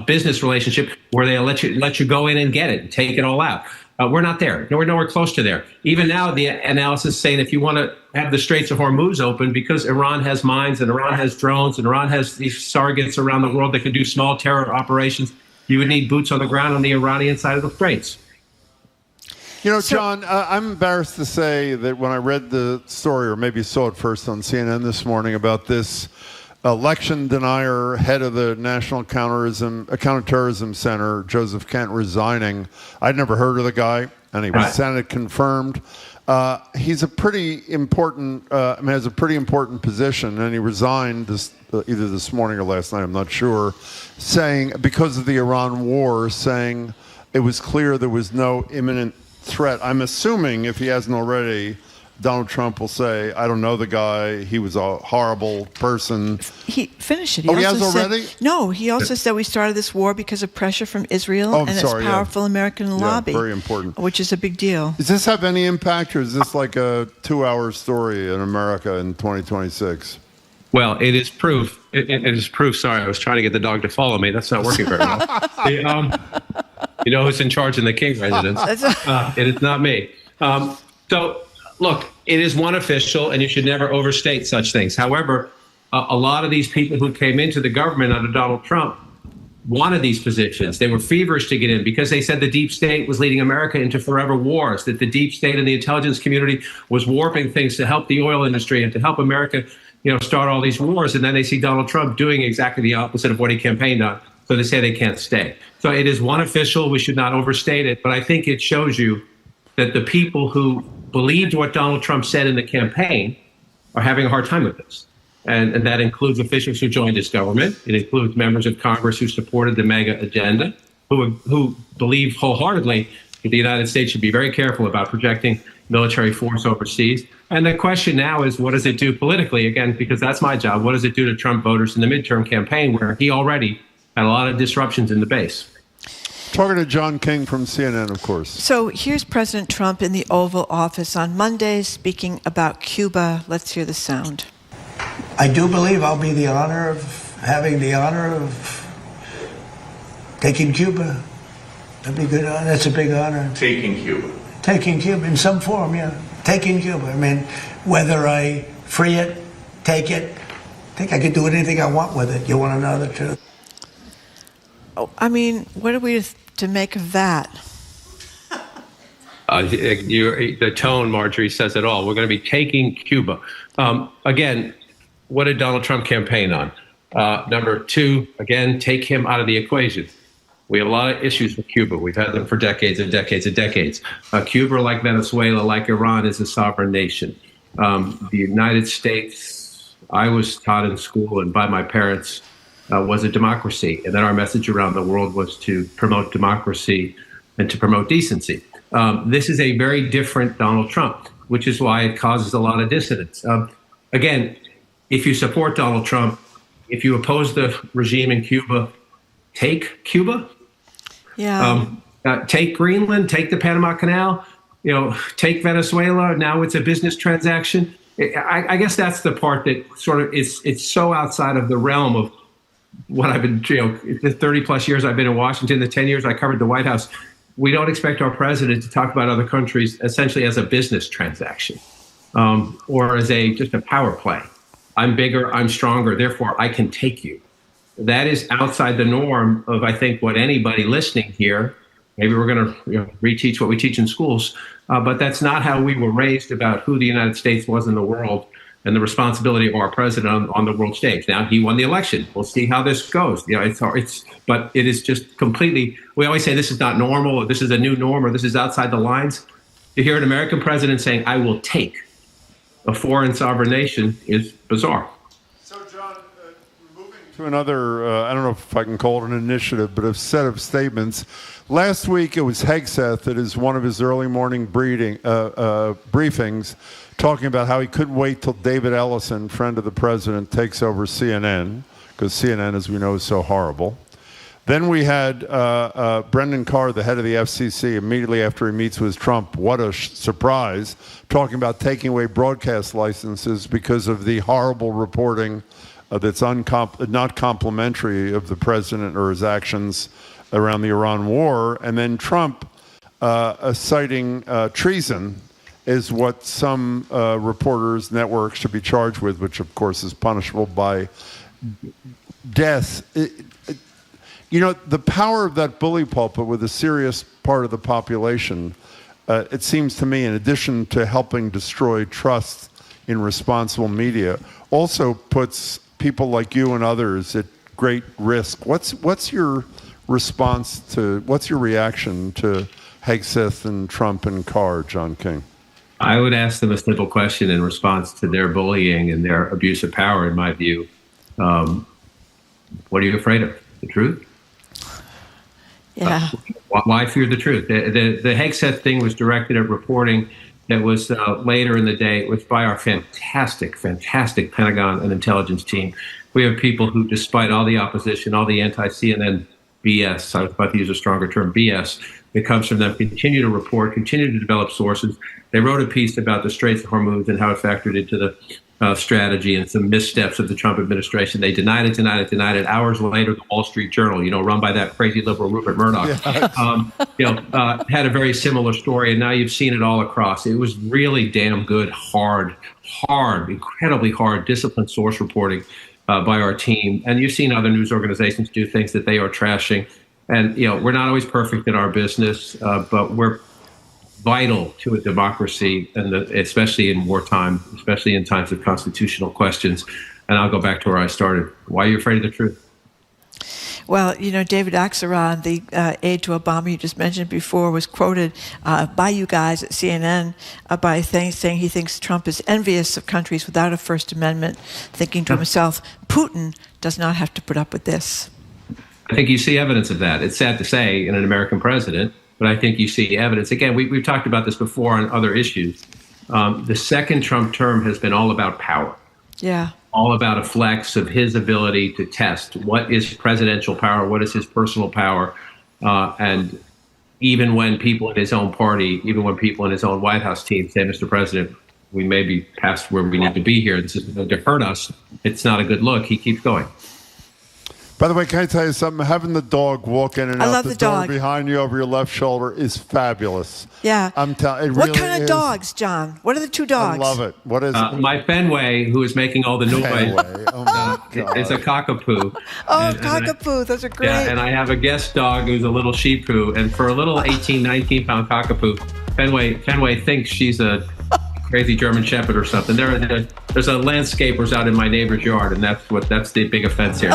business relationship where they'll let you go in and get it and take it all out. We're not there. We're nowhere close to there. Even now, the analysis is saying if you want to have the Straits of Hormuz open, because Iran has mines and Iran has drones and Iran has these targets around the world that can do small terror operations, you would need boots on the ground on the Iranian side of the Straits. John, I'm embarrassed to say that when I read the story, or maybe saw it first on CNN this morning, about this election denier, head of the National Counterterrorism Center, Joseph Kent, resigning. I'd never heard of the guy, and he was Senate confirmed. He's a pretty important, has a pretty important position, and he resigned either this morning or last night, I'm not sure, saying, because of the Iran war, saying it was clear there was no imminent threat. I'm assuming, if he hasn't already, Donald Trump will say, I don't know the guy, he was a horrible person. He finished it. He has already? No, he also said we started this war because of pressure from Israel and its powerful American lobby. Very important. Which is a big deal. Does this have any impact, or is this like a 2-hour story in America in 2026? Well, it is proof. It is proof. Sorry, I was trying to get the dog to follow me. That's not working very well. You know who's in charge in the King residence? It is not me. So, look, it is one official, and you should never overstate such things. However, a lot of these people who came into the government under Donald Trump wanted these positions. They were feverish to get in because they said the deep state was leading America into forever wars, that the deep state and the intelligence community was warping things to help the oil industry and to help America, start all these wars. And then they see Donald Trump doing exactly the opposite of what he campaigned on. So they say they can't stay. So it is one official. We should not overstate it. But I think it shows you that the people who believed what Donald Trump said in the campaign are having a hard time with this. And that includes officials who joined his government. It includes members of Congress who supported the MAGA agenda, who believe wholeheartedly that the United States should be very careful about projecting military force overseas. And the question now is, what does it do politically? Again, because that's my job. What does it do to Trump voters in the midterm campaign, where he already had a lot of disruptions in the base? Talking to John King from CNN, of course. So here's President Trump in the Oval Office on Monday speaking about Cuba. Let's hear the sound. I do believe I'll be having the honor of taking Cuba. That'd be good. That's a big honor. Taking Cuba. Taking Cuba in some form, yeah. Taking Cuba. I mean, whether I free it, take it, I think I could do anything I want with it. You want to know the truth? Oh, I mean, what are we to make of that? The tone, Marjorie, says it all. We're going to be taking Cuba. Again, what did Donald Trump campaign on? Number two, again, take him out of the equation. We have a lot of issues with Cuba. We've had them for decades and decades and decades. Cuba, like Venezuela, like Iran, is a sovereign nation. The United States, I was taught in school and by my parents, was a democracy. And then our message around the world was to promote democracy and to promote decency. This is a very different Donald Trump, which is why it causes a lot of dissonance. Again, if you support Donald Trump, if you oppose the regime in Cuba, take Cuba. Yeah. Take Greenland, take the Panama Canal, take Venezuela. Now it's a business transaction. I guess that's the part that sort of it's so outside of the realm of what I've been, the 30 plus years I've been in Washington, the 10 years I covered the White House. We don't expect our president to talk about other countries essentially as a business transaction or as just a power play. I'm bigger, I'm stronger, therefore I can take you. That is outside the norm of, I think, what anybody listening here, maybe we're going to reteach what we teach in schools, but that's not how we were raised about who the United States was in the world and the responsibility of our president on the world stage. Now, he won the election. We'll see how this goes. But it is just completely, we always say this is not normal, or this is a new norm, or this is outside the lines. To hear an American president saying, I will take a foreign sovereign nation is bizarre. To another, I don't know if I can call it an initiative, but a set of statements. Last week it was Hegseth at one of his early morning briefings, talking about how he couldn't wait till David Ellison, friend of the president, takes over CNN, because CNN, as we know, is so horrible. Then we had Brendan Carr, the head of the FCC, immediately after he meets with Trump, what a surprise, talking about taking away broadcast licenses because of the horrible reporting that's not complimentary of the president or his actions around the Iran war. And then Trump citing treason is what some reporters, networks should be charged with, which of course is punishable by death. The power of that bully pulpit with a serious part of the population, it seems to me, in addition to helping destroy trust in responsible media, also puts people like you and others at great risk. What's your response to, what's your reaction to Hegseth and Trump and Carr, John King? I would ask them a simple question in response to their bullying and their abuse of power, in my view. What are you afraid of? The truth? Yeah. Why fear the truth? The Hegseth thing was directed at reporting that was later in the day. It was by our fantastic Pentagon and intelligence team. We have people who, despite all the opposition, all the anti-CNN BS, I was about to use a stronger term, BS, that comes from them, continue to report, continue to develop sources. They wrote a piece about the Straits of Hormuz and how it factored into the strategy and some missteps of the Trump administration. They denied it. Hours later, the Wall Street Journal, run by that crazy liberal Rupert Murdoch, had a very similar story, and now you've seen it all across. It was really damn good, hard, incredibly hard, disciplined source reporting by our team. And you've seen other news organizations do things that they are trashing. And, we're not always perfect in our business, but we're vital to a democracy, and especially in wartime, especially in times of constitutional questions. And I'll go back to where I started. Why are you afraid of the truth? Well, David Axelrod, the aide to Obama you just mentioned before, was quoted by you guys at CNN by saying he thinks Trump is envious of countries without a First Amendment, thinking to himself, Putin does not have to put up with this. I think you see evidence of that. It's sad to say in an American president, but I think you see evidence. Again, we've talked about this before on other issues. The second Trump term has been all about power. Yeah. All about a flex of his ability to test what is presidential power, what is his personal power. And even when people in his own party, even when people in his own White House team say, Mr. President, we may be past where we need to be here. This is going to hurt us. It's not a good look. He keeps going. By the way, can I tell you something? Having the dog walk in and out the door dog. behind you over your left shoulder is fabulous. Yeah. I'm telling. What kind of dogs, John? What are the two dogs? I love it. What is it? My Fenway, who is making all the noise, Oh my God. is a cockapoo. Oh, cockapoo. Those are great. Yeah, and I have a guest dog who's a little shih tzu. And for a little 18, 19-pound cockapoo, Fenway thinks she's a crazy German Shepherd or something. There's a landscapers out in my neighbor's yard, and that's the big offense here.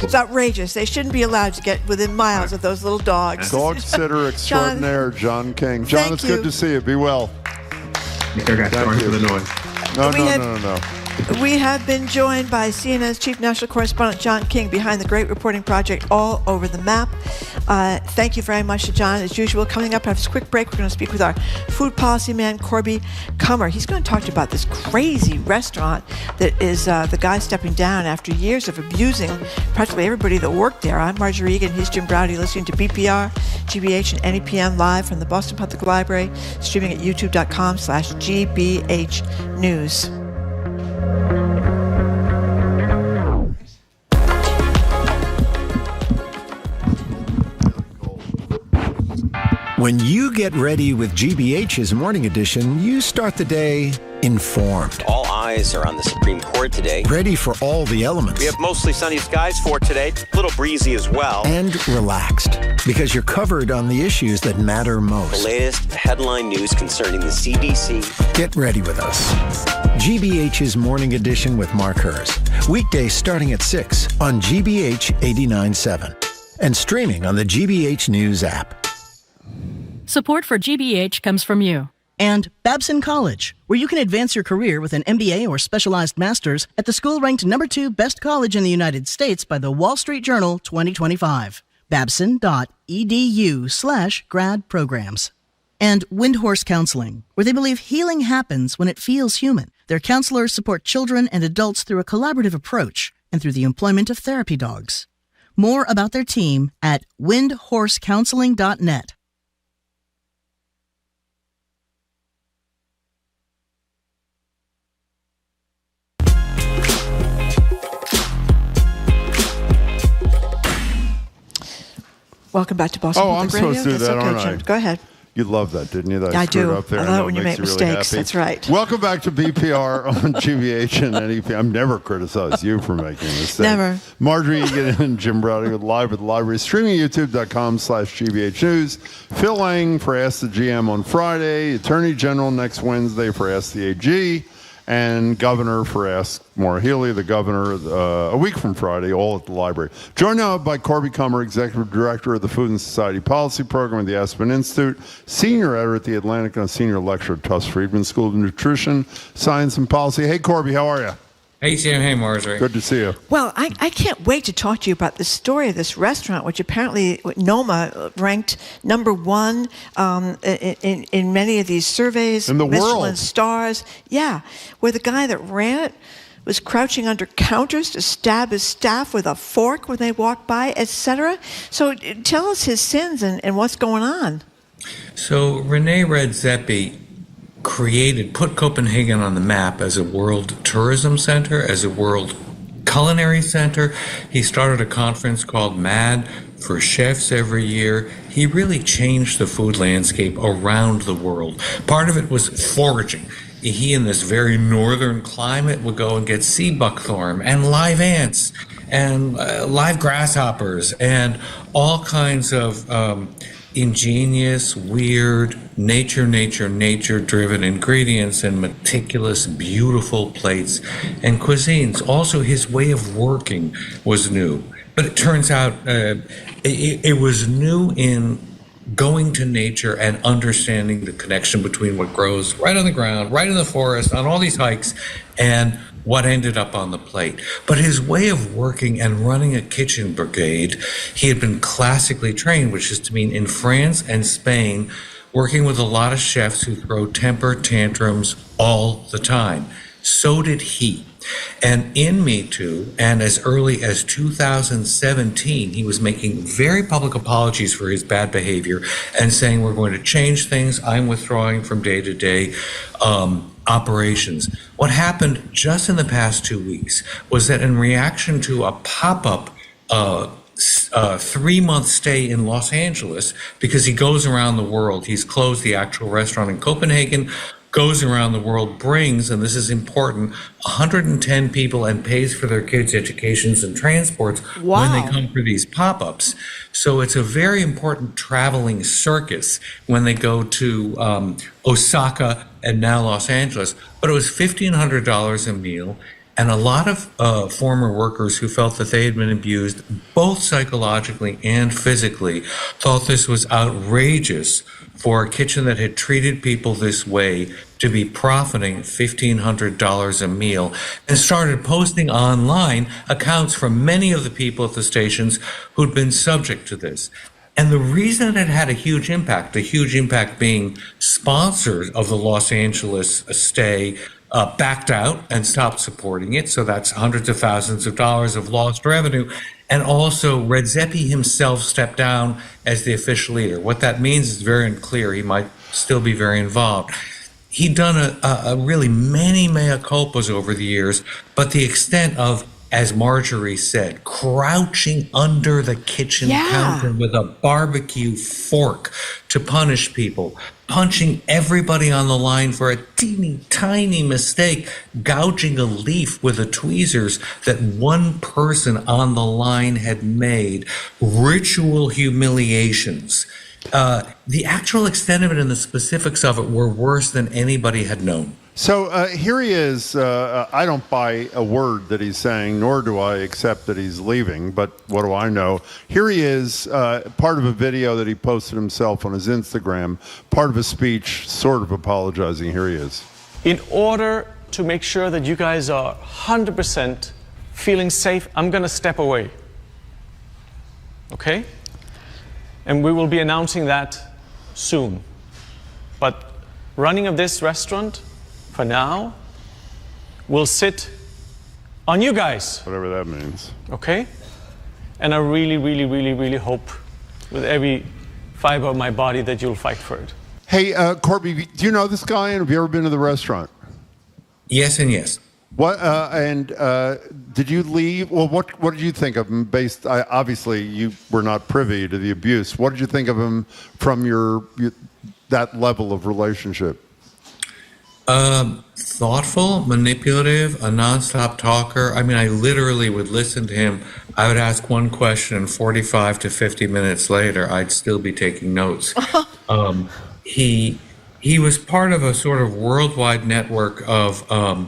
It's outrageous. They shouldn't be allowed to get within miles of those little dogs. Dog sitter extraordinaire, John King. John, it's good to see you. Be well. Thank you. Sorry for the noise. No. We have been joined by CNN's chief national correspondent, John King, behind the great reporting project All Over the Map. Thank you very much to John. As usual, coming up after this quick break, we're going to speak with our food policy man, Corby Kummer. He's going to talk to you about this crazy restaurant that is the guy stepping down after years of abusing practically everybody that worked there. I'm Marjorie Egan. He's Jim Browdy, listening to BPR, GBH, and NEPM live from the Boston Public Library, streaming at youtube.com/GBH News. When you get ready with GBH's Morning Edition, you start the day informed. All eyes are on the Supreme Court today. Ready for all the elements. We have mostly sunny skies for today, a little breezy as well. And relaxed, because you're covered on the issues that matter most. The latest headline news concerning the CDC. Get ready with us. GBH's Morning Edition with Mark Hers. Weekdays starting at 6 on GBH 89.7. And streaming on the GBH News app. Support for GBH comes from you. And Babson College, where you can advance your career with an MBA or specialized master's at the school ranked #2 best college in the United States by the Wall Street Journal 2025. Babson.edu/grad programs. And Windhorse Counseling, where they believe healing happens when it feels human. Their counselors support children and adults through a collaborative approach and through the employment of therapy dogs. More about their team at windhorsecounseling.net. Welcome back to Boston Public Radio. I'm supposed to do that, okay, aren't Jim. I? Go ahead. You love that, didn't you? That I screwed do. Up there. I love it when you make mistakes. That's right. Welcome back to BPR on GBH and NEP. I'm never criticized you for making a mistake. Never. Marjorie Egan and Jim Browdy with Live at the Library, streaming youtube.com/GBH News. Phil Lang for Ask the GM on Friday. Attorney General next Wednesday for Ask the AG. And Governor for Ask Maura Healey, the Governor, a week from Friday, all at the library. Joined now by Corby Kummer, Executive Director of the Food and Society Policy Program at the Aspen Institute, Senior Editor at the Atlantic, and Senior Lecturer at Tufts Friedman School of Nutrition, Science, and Policy. Hey, Corby, how are you? Hey, Sam. Hey, Marjorie. Good to see you. Well, I can't wait to talk to you about the story of this restaurant, which apparently NOMA ranked #1 in many of these surveys. In the Michelin world. stars. Yeah, where the guy that ran it was crouching under counters to stab his staff with a fork when they walked by, etc. So tell us his sins and what's going on. So Rene Redzepi put Copenhagen on the map as a world tourism center, as a world culinary center. He started a conference called MAD for chefs every year. He really changed the food landscape around the world. Part of it was foraging. He, in this very northern climate, would go and get sea buckthorn and live ants and live grasshoppers and all kinds of ingenious, weird, nature-driven ingredients and meticulous, beautiful plates and cuisines. Also, his way of working was new. But it turns out it was new in going to nature and understanding the connection between what grows right on the ground, right in the forest, on all these hikes, and what ended up on the plate. But his way of working and running a kitchen brigade, he had been classically trained, which is to mean in France and Spain, working with a lot of chefs who throw temper tantrums all the time. So did he. And in Me Too, and as early as 2017, he was making very public apologies for his bad behavior and saying, we're going to change things. I'm withdrawing from day-to-day operations. What happened just in the past 2 weeks was that in reaction to a pop-up 3-month stay in Los Angeles, because he goes around the world, he's closed the actual restaurant in Copenhagen, goes around the world, brings, and this is important, 110 people and pays for their kids' educations and transports when they come for these pop-ups. So it's a very important traveling circus when they go to Osaka and now Los Angeles. But it was $1,500 a meal. And a lot of former workers who felt that they had been abused, both psychologically and physically, thought this was outrageous for a kitchen that had treated people this way to be profiting $1,500 a meal, and started posting online accounts from many of the people at the stations who'd been subject to this. And the reason it had a huge impact being sponsors of the Los Angeles stay, backed out and stopped supporting it. So that's hundreds of thousands of dollars of lost revenue. And also Redzepi himself stepped down as the official leader. What that means is very unclear. He might still be very involved. He'd done a really many mea culpas over the years, but the extent of, as Marjorie said, crouching under the kitchen counter with a barbecue fork to punish people, punching everybody on the line for a teeny tiny mistake, gouging a leaf with the tweezers that one person on the line had made, ritual humiliations. The actual extent of it and the specifics of it were worse than anybody had known. So here he is. I don't buy a word that he's saying, nor do I accept that he's leaving, but what do I know? Here he is, part of a video that he posted himself on his Instagram, part of a speech, sort of apologizing. Here he is. In order to make sure that you guys are 100% feeling safe, I'm going to step away. Okay? And we will be announcing that soon. But running of this restaurant, for now, will sit on you guys. Whatever that means. Okay? And I really, really, really, really hope with every fiber of my body that you'll fight for it. Hey, Corby, do you know this guy, and have you ever been to the restaurant? Yes and yes. What did you leave? Well, what did you think of him? Obviously, you were not privy to the abuse. What did you think of him from that level of relationship? Thoughtful, manipulative, a nonstop talker. I mean, I literally would listen to him. I would ask one question, and 45 to 50 minutes later, I'd still be taking notes. He was part of a sort of worldwide network of a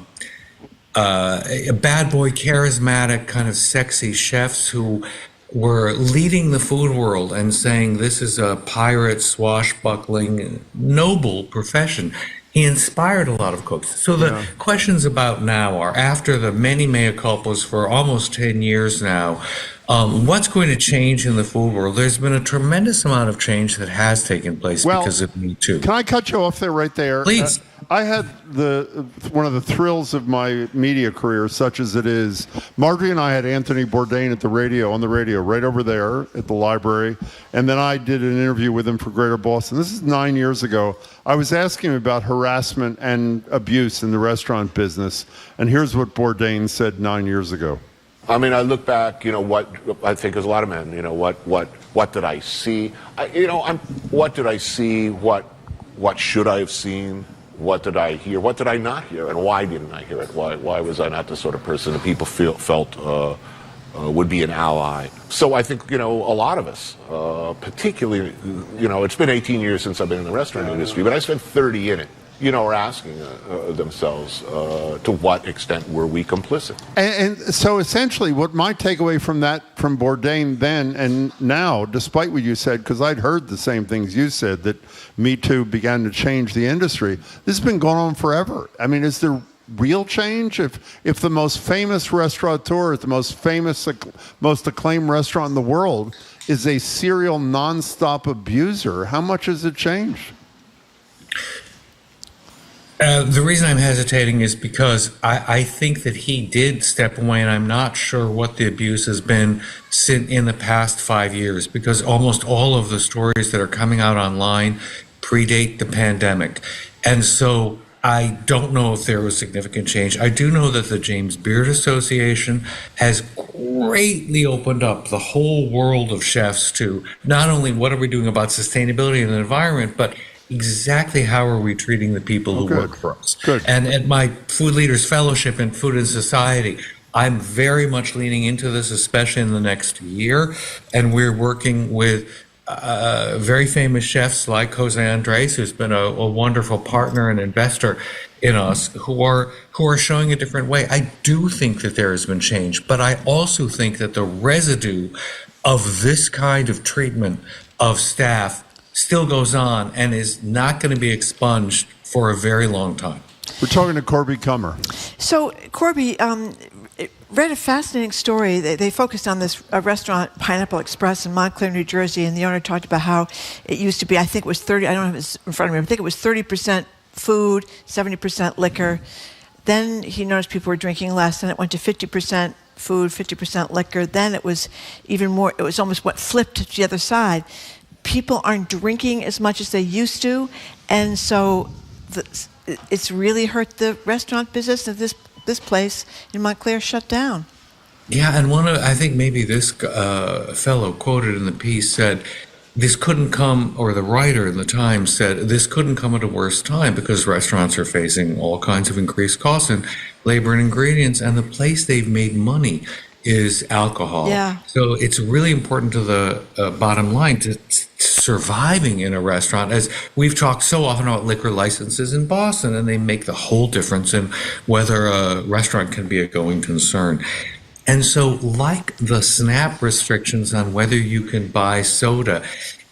bad boy, charismatic, kind of sexy chefs who were leading the food world and saying this is a pirate, swashbuckling, noble profession. He inspired a lot of cooks. So the questions about now are, after the many mea culpas for almost 10 years now, what's going to change in the food world? There's been a tremendous amount of change that has taken place because of Me Too. Can I cut you off there right there? Please. I had one of the thrills of my media career, such as it is. Marjorie and I had Anthony Bourdain on the radio, right over there at the library. And then I did an interview with him for Greater Boston. This is 9 years ago. I was asking him about harassment and abuse in the restaurant business. And here's what Bourdain said 9 years ago. I mean, I look back, what I think as a lot of men, what did I see? What did I see? What should I have seen? What did I hear? What did I not hear? And why didn't I hear it? Why was I not the sort of person that people felt would be an ally? So I think, a lot of us, particularly, it's been 18 years since I've been in the restaurant industry, but I spent 30 in it. are asking themselves, to what extent were we complicit? And so essentially what my takeaway from Bourdain then and now, despite what you said, because I'd heard the same things you said, that Me Too began to change the industry, this has been going on forever. I mean, is there real change? If the most famous restaurateur at the most famous, most acclaimed restaurant in the world is a serial nonstop abuser, how much has it changed? The reason I'm hesitating is because I think that he did step away, and I'm not sure what the abuse has been in the past 5 years, because almost all of the stories that are coming out online predate the pandemic. And so I don't know if there was significant change. I do know that the James Beard Association has greatly opened up the whole world of chefs to not only what are we doing about sustainability and the environment, but exactly how are we treating the people who work for us. Good. And at my Food Leaders Fellowship in Food and Society, I'm very much leaning into this, especially in the next year. And we're working with very famous chefs like Jose Andres, who's been a wonderful partner and investor in us, who are showing a different way. I do think that there has been change, but I also think that the residue of this kind of treatment of staff still goes on and is not going to be expunged for a very long time. We're talking to Corby Kummer. So, Corby, read a fascinating story. They focused on this restaurant, Pineapple Express in Montclair, New Jersey, and the owner talked about how it used to be, I think it was 30, I don't have it in front of me, I think it was 30% food, 70% liquor. Then he noticed people were drinking less, and it went to 50% food, 50% liquor. Then it was even more, it was almost what flipped to the other side. People aren't drinking as much as they used to, and so it's really hurt the restaurant business, and this place in Montclair shut down. Yeah, and I think maybe this fellow quoted in the piece said, this couldn't come, or the writer in the Times said, this couldn't come at a worse time because restaurants are facing all kinds of increased costs in labor and ingredients, and the place they've made money is alcohol. Yeah. So it's really important to the bottom line to surviving in a restaurant, as we've talked so often about liquor licenses in Boston, and they make the whole difference in whether a restaurant can be a going concern. And so, like the SNAP restrictions on whether you can buy soda,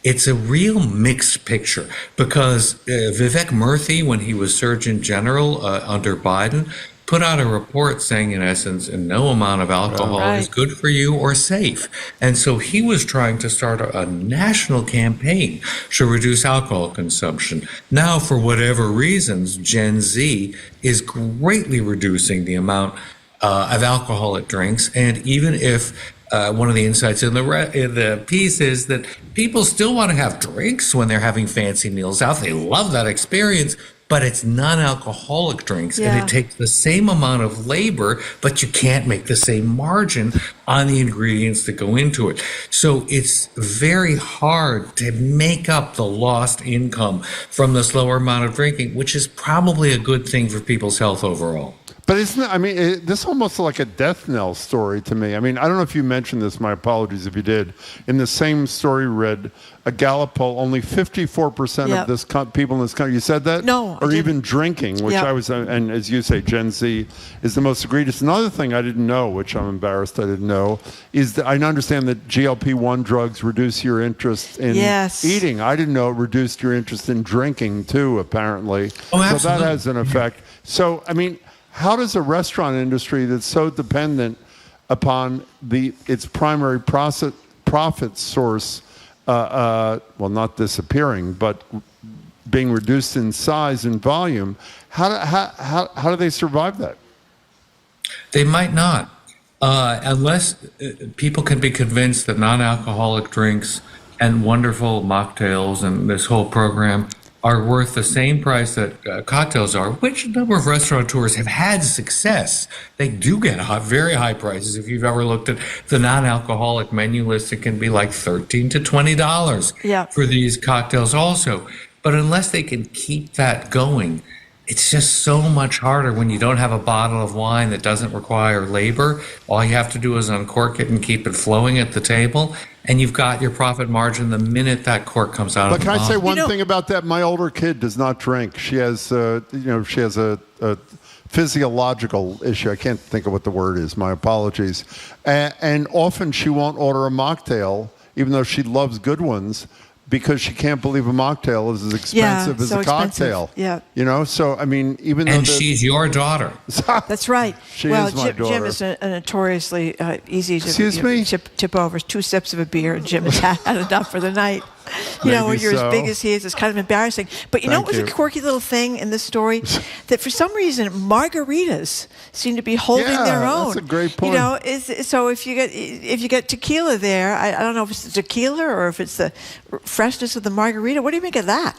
it's a real mixed picture, because Vivek Murthy, when he was Surgeon General under Biden, put out a report saying, in essence, no amount of alcohol is good for you or safe. And so he was trying to start a national campaign to reduce alcohol consumption. Now, for whatever reasons, Gen Z is greatly reducing the amount of alcohol it drinks. And even if one of the insights in the piece is that people still want to have drinks when they're having fancy meals out, they love that experience, but it's non-alcoholic drinks, and it takes the same amount of labor, but you can't make the same margin on the ingredients that go into it. So it's very hard to make up the lost income from this lower amount of drinking, which is probably a good thing for people's health overall. But isn't it, I mean, this almost like a death knell story to me. I mean, I don't know if you mentioned this, my apologies if you did. In the same story read, a Gallup poll, only 54% of this people in this country, you said that? No. Or even drinking, which I was, and as you say, Gen Z is the most egregious. Another thing I didn't know, which I'm embarrassed I didn't know, is that I understand that GLP-1 drugs reduce your interest in eating. I didn't know it reduced your interest in drinking too, apparently. Oh, absolutely. So that has an effect. So, I mean, how does a restaurant industry that's so dependent upon its primary profit source, well, not disappearing, but being reduced in size and volume, how do they survive that? They might not, unless people can be convinced that non-alcoholic drinks and wonderful mocktails and this whole program are worth the same price that cocktails are, which a number of restaurateurs have had success. They do get very high prices. If you've ever looked at the non-alcoholic menu list, it can be like $13 to $20 for these cocktails also. But unless they can keep that going, it's just so much harder when you don't have a bottle of wine that doesn't require labor. All you have to do is uncork it and keep it flowing at the table, and you've got your profit margin the minute that cork comes out of the bottle. But can I say one thing about that? My older kid does not drink. She has, she has a physiological issue. I can't think of what the word is. My apologies. And often she won't order a mocktail, even though she loves good ones, because she can't believe a mocktail is as expensive as a cocktail. Yeah. You know, so, I mean, even though... And she's your daughter. That's right. She is my daughter. Jim is a notoriously easy to Excuse me? tip over. 2 sips of a beer, and Jim has had enough for the night. You know, when you're as big as he is, it's kind of embarrassing. But you know what was a quirky little thing in this story? That for some reason, margaritas seem to be holding their own. That's a great point. You know, so if you get tequila there, I don't know if it's the tequila or if it's the freshness of the margarita. What do you make of that?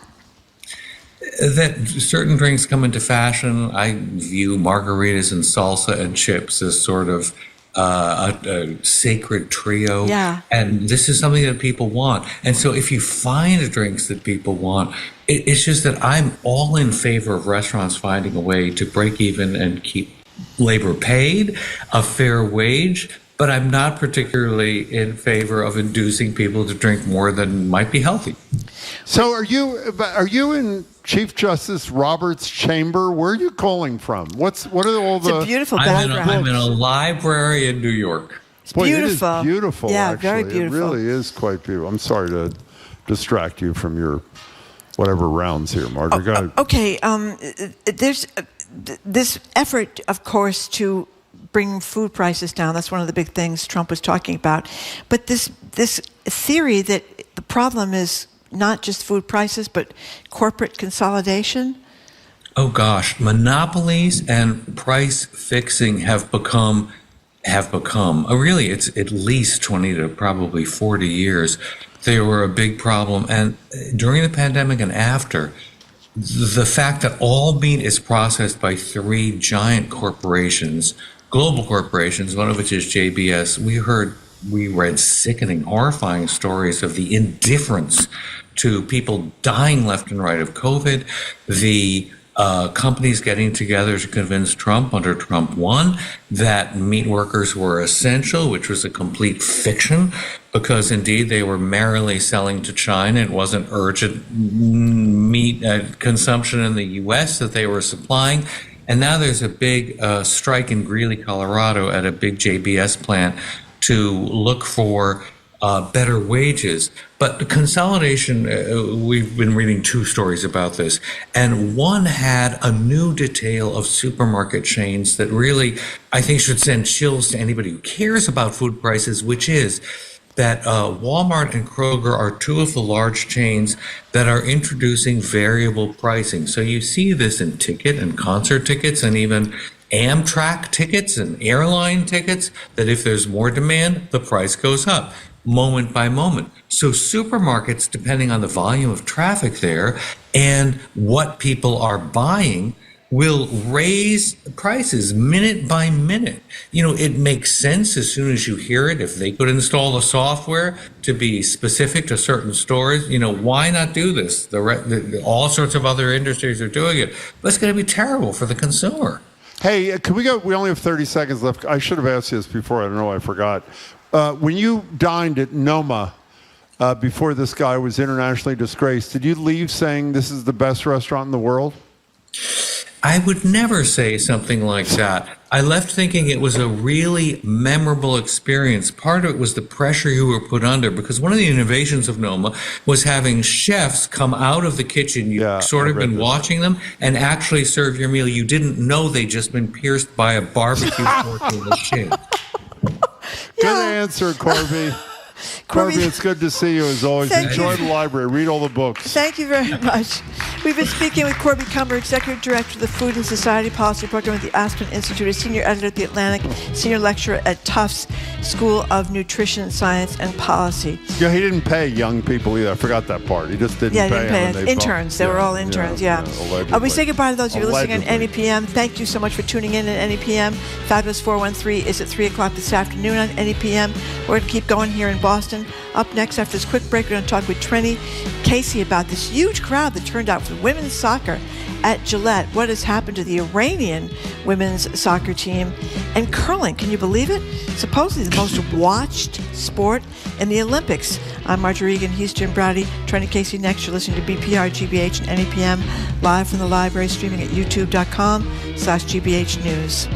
That certain drinks come into fashion. I view margaritas and salsa and chips as sort of a sacred trio. Yeah. And this is something that people want. And so if you find drinks that people want, it's just that I'm all in favor of restaurants finding a way to break even and keep labor paid, a fair wage, but I'm not particularly in favor of inducing people to drink more than might be healthy. So are you in Chief Justice Roberts' chamber? Where are you calling from? What are all the... It's a beautiful background. I'm in a library in New York. It's beautiful. It is beautiful, yeah, actually. very beautiful. It really is quite beautiful. I'm sorry to distract you from your whatever rounds here, Margaret. Go ahead. Okay, there's this effort, of course, to bring food prices down. That's one of the big things Trump was talking about. But this theory that the problem is not just food prices, but corporate consolidation. Oh gosh, monopolies and price fixing have become really, it's at least 20 to probably 40 years. They were a big problem. And during the pandemic and after, the fact that all meat is processed by 3 giant corporations, global corporations, one of which is JBS, we read sickening, horrifying stories of the indifference to people dying left and right of COVID, the companies getting together to convince Trump under Trump 1 that meat workers were essential, which was a complete fiction, because indeed they were merrily selling to China. It wasn't urgent meat consumption in the U.S. that they were supplying. And now there's a big strike in Greeley, Colorado at a big JBS plant to look for better wages. But the consolidation, we've been reading 2 stories about this, and one had a new detail of supermarket chains that really, I think, should send chills to anybody who cares about food prices, which is that Walmart and Kroger are 2 of the large chains that are introducing variable pricing. So you see this in ticket and concert tickets and even Amtrak tickets and airline tickets, that if there's more demand, the price goes up moment by moment. So supermarkets, depending on the volume of traffic there and what people are buying, will raise prices minute by minute. You know, it makes sense as soon as you hear it. If they could install the software to be specific to certain stores, you know, why not do this? All sorts of other industries are doing it. But it's going to be terrible for the consumer. Hey, can we go? We only have 30 seconds left. I should have asked you this before. I don't know. I forgot. When you dined at Noma before this guy was internationally disgraced, did you leave saying this is the best restaurant in the world? I would never say something like that. I left thinking it was a really memorable experience. Part of it was the pressure you were put under, because one of the innovations of Noma was having chefs come out of the kitchen. You've sort of been watching them and actually serve your meal. You didn't know they'd just been pierced by a barbecue fork in the chin. Good answer, Corby. Corby, it's good to see you as always. Enjoy the library. Read all the books. Thank you very much. We've been speaking with Corby Kummer, Executive Director of the Food and Society Policy Program at the Aspen Institute, a Senior Editor at The Atlantic, Senior Lecturer at Tufts School of Nutrition, Science, and Policy. Yeah, he didn't pay young people either. I forgot that part. He just didn't pay them. Interns. They were all interns, we say goddbye to those of you listening on NEPM. Thank you so much for tuning in at NEPM. Fabulous 413 is at 3 o'clock this afternoon on NEPM. We're going to keep going here in Boston. Up next, after this quick break, we're going to talk with Trenni Casey about this huge crowd that turned out for women's soccer at Gillette. What has happened to the Iranian women's soccer team? And curling, can you believe it? Supposedly the most watched sport in the Olympics. I'm Marjorie Egan. He's Jim Browdy. Trenni Casey next. You're listening to BPR, GBH, and NEPM live from the library, streaming at youtube.com/GBH News.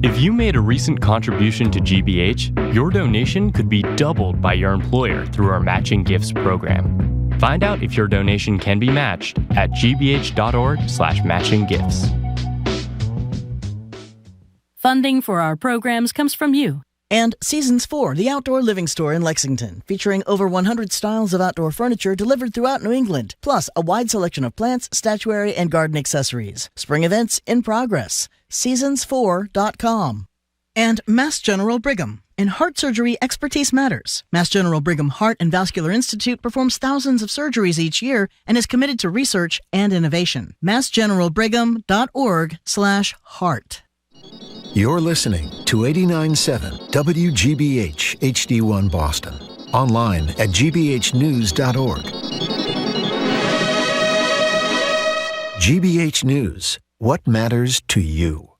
If you made a recent contribution to GBH, your donation could be doubled by your employer through our Matching Gifts program. Find out if your donation can be matched at gbh.org/matchinggifts. Funding for our programs comes from you. And Seasons 4, the outdoor living store in Lexington, featuring over 100 styles of outdoor furniture delivered throughout New England, plus a wide selection of plants, statuary, and garden accessories. Spring events in progress. Seasons4.com. And Mass General Brigham. In heart surgery, expertise matters. Mass General Brigham Heart and Vascular Institute performs thousands of surgeries each year and is committed to research and innovation. massgeneralbrigham.org/heart. You're listening to 89.7 WGBH HD1 Boston. Online at gbhnews.org. GBH News. What matters to you?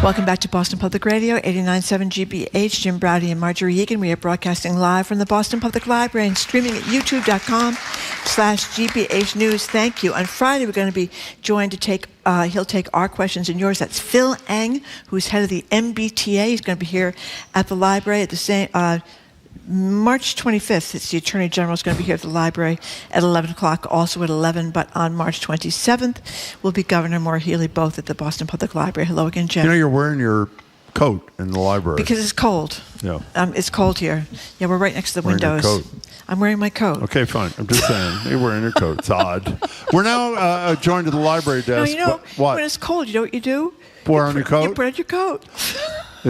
Welcome back to Boston Public Radio, 89.7 GBH. Jim Browdy and Marjorie Egan. We are broadcasting live from the Boston Public Library and streaming at youtube.com/GBH News. Thank you. On Friday, we're going to be joined to take, he'll take our questions and yours. That's Phil Eng, who's head of the MBTA. He's going to be here at the library at the same, March 25th, it's the Attorney General is going to be here at the library at 11 o'clock, also at 11, but on March 27th will be Governor Maura Healey, both at the Boston Public Library. Hello again, Jim. You know, you're wearing your coat in the library. Because it's cold. Yeah. It's cold here. Yeah, we're right next to the wearing windows. Your coat. I'm wearing my coat. Okay, fine. I'm just saying. You're wearing your coat. It's odd. We're now joined to the library desk. No, you know, what? when it's cold, you know what you do? Pour on your coat? You put on your coat.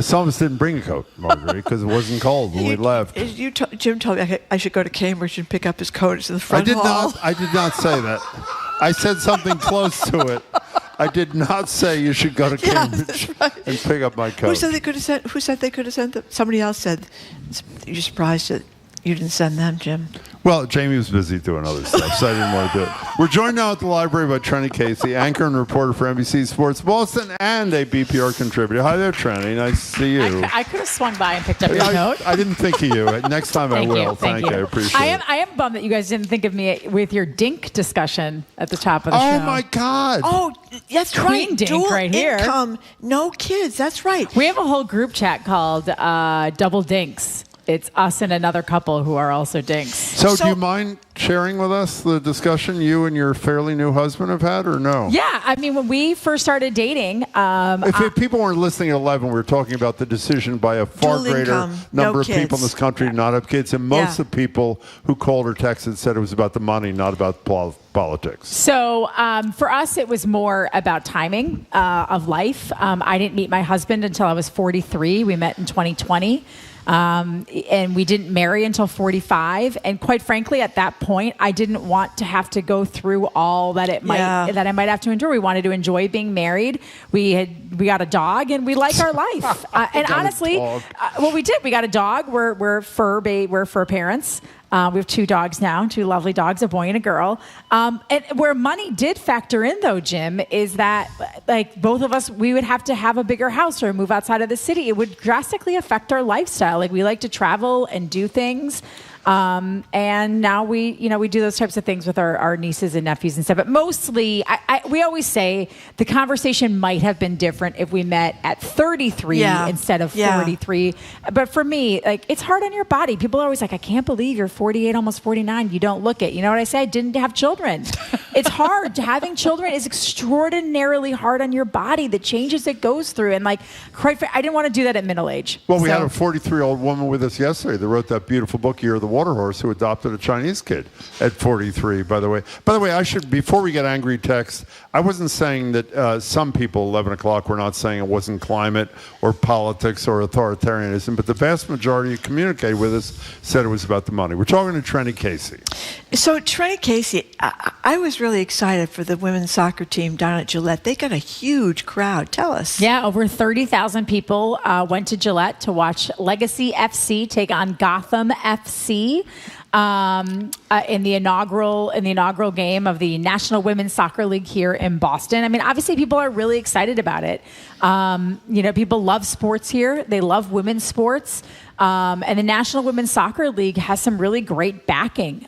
Some of us didn't bring a coat, Marjorie, because it wasn't cold when we left. Jim told me I should go to Cambridge and pick up his coat. It's in the front hall. I did not say that. I said something close to it. I did not say you should go to Cambridge and pick up my coat. Who said they could have sent them? Somebody else said. You're surprised that you didn't send them, Jim. Well, Jamie was busy doing other stuff, so I didn't want to do it. We're joined now at the library by Trenni Casey, anchor and reporter for NBC Sports Boston and a BPR contributor. Hi there, Trenni. Nice to see you. I could have swung by and picked up your note. I didn't think of you. Next time I will. Thank you. I appreciate it. I am bummed that you guys didn't think of me with your dink discussion at the top of the show. Oh, my God. Oh, that's Queen right. Dink Dual right here. income, no kids. That's right. We have a whole group chat called Double Dinks. It's us and another couple who are also dinks. So do you mind sharing with us the discussion you and your fairly new husband have had, or no? Yeah, I mean, when we first started dating... if people weren't listening at 11, we were talking about the decision by a far greater number of people in this country to not have kids. And most of the people who called or texted said it was about the money, not about politics. So for us, it was more about timing of life. I didn't meet my husband until I was 43. We met in 2020. And we didn't marry until 45. And quite frankly, at that point, I didn't want to have to go through all that I might have to endure. We wanted to enjoy being married. We got a dog, and we like our life. And honestly, well, we did. We got a dog. We're fur parents. We have 2 dogs now, 2 lovely dogs, a boy and a girl. And where money did factor in, though, Jim, is that like both of us, we would have to have a bigger house or move outside of the city. It would drastically affect our lifestyle. Like we like to travel and do things. And now we do those types of things with our nieces and nephews and stuff. But mostly, we always say the conversation might have been different if we met at 33 instead of 43. But for me, like it's hard on your body. People are always like, I can't believe you're 48, almost 49. You don't look it. You know what I say? I didn't have children. It's hard. Having children is extraordinarily hard on your body. The changes it goes through. And like, I didn't want to do that at middle age. Well, we had a 43-year-old woman with us yesterday that wrote that beautiful book, Year of the Water Horse, who adopted a Chinese kid at 43, by the way. By the way, before we get angry texts, I wasn't saying that some people, 11 o'clock, were not saying it wasn't climate or politics or authoritarianism, but the vast majority who communicated with us said it was about the money. We're talking to Trenni Casey. So, Trenni Casey, I was really excited for the women's soccer team down at Gillette. They got a huge crowd. Tell us. Yeah, over 30,000 people went to Gillette to watch Legacy FC take on Gotham FC. In the inaugural game of the National Women's Soccer League here in Boston. I mean, obviously people are really excited about it. People love sports here. They love women's sports. And the National Women's Soccer League has some really great backing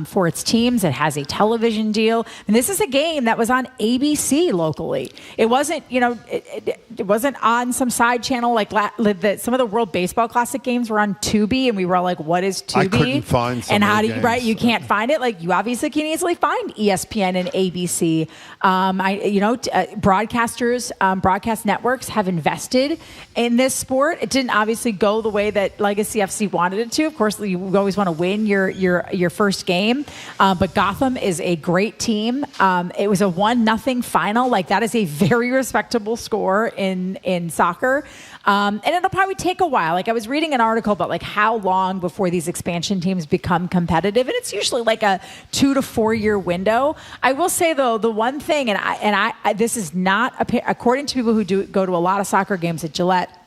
for its teams. It has a television deal. And this is a game that was on ABC locally. It wasn't, it wasn't on some side channel like some of the World Baseball Classic games were on Tubi, and we were all like, what is Tubi? I couldn't find some and how of the do you, games. right? You can't find it. Like, you obviously can easily find ESPN and ABC. Broadcasters, broadcast networks have invested in this sport. It didn't obviously go the way that Legacy FC wanted it to. Of course, you always want to win your first game, but Gotham is a great team. It was a 1-0 final. Like, that is a very respectable score in soccer. And it'll probably take a while. Like, I was reading an article about like how long before these expansion teams become competitive, and it's usually like a 2 to 4 year window. I will say though, the one thing, and I this is not according to people who go to a lot of soccer games at Gillette.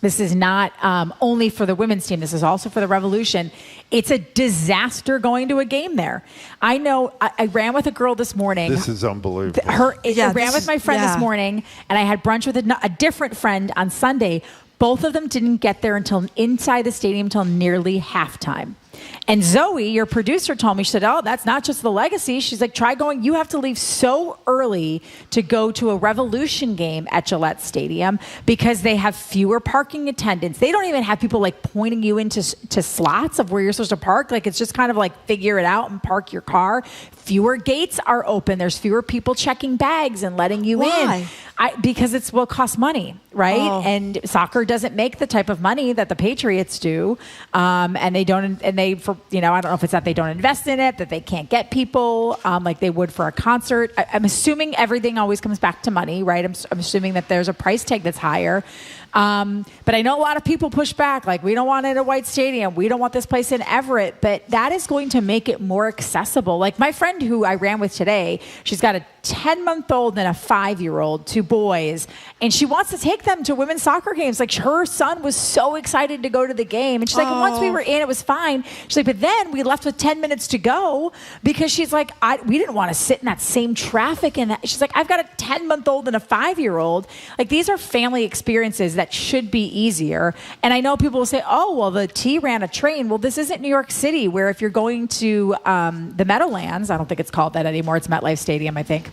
This is not only for the women's team. This is also for the Revolution. It's a disaster going to a game there. I know. I ran with a girl this morning. This is unbelievable. I ran with my friend this morning, and I had brunch with a different friend on Sunday. Both of them didn't get there until inside the stadium until nearly halftime. And Zoe, your producer, told me, she said, oh, that's not just the Legacy. She's like, try going. You have to leave so early to go to a Revolution game at Gillette Stadium because they have fewer parking attendants. They don't even have people like pointing you into slots of where you're supposed to park. Like, it's just kind of like figure it out and park your car. Fewer gates are open. There's fewer people checking bags and letting you in. Because it costs money, right? Oh. And soccer doesn't make the type of money that the Patriots do, and they don't. And they, I don't know if it's that they don't invest in it, that they can't get people like they would for a concert. I'm assuming everything always comes back to money, right? I'm assuming that there's a price tag that's higher. But I know a lot of people push back, like, we don't want it at White Stadium. We don't want this place in Everett. But that is going to make it more accessible. Like, my friend who I ran with today, she's got a 10-month-old and a 5-year-old, 2 boys, and she wants to take them to women's soccer games. Like, her son was so excited to go to the game, and she's like, once we were in, it was fine. She's like, but then we left with 10 minutes to go because she's like, we didn't want to sit in that same traffic. And she's like, I've got a 10-month-old and a 5-year-old. Like, these are family experiences that should be easier. And I know people will say, oh, well, the T ran a train. Well, this isn't New York City, where if you're going to the Meadowlands, I don't think it's called that anymore. It's MetLife Stadium, I think.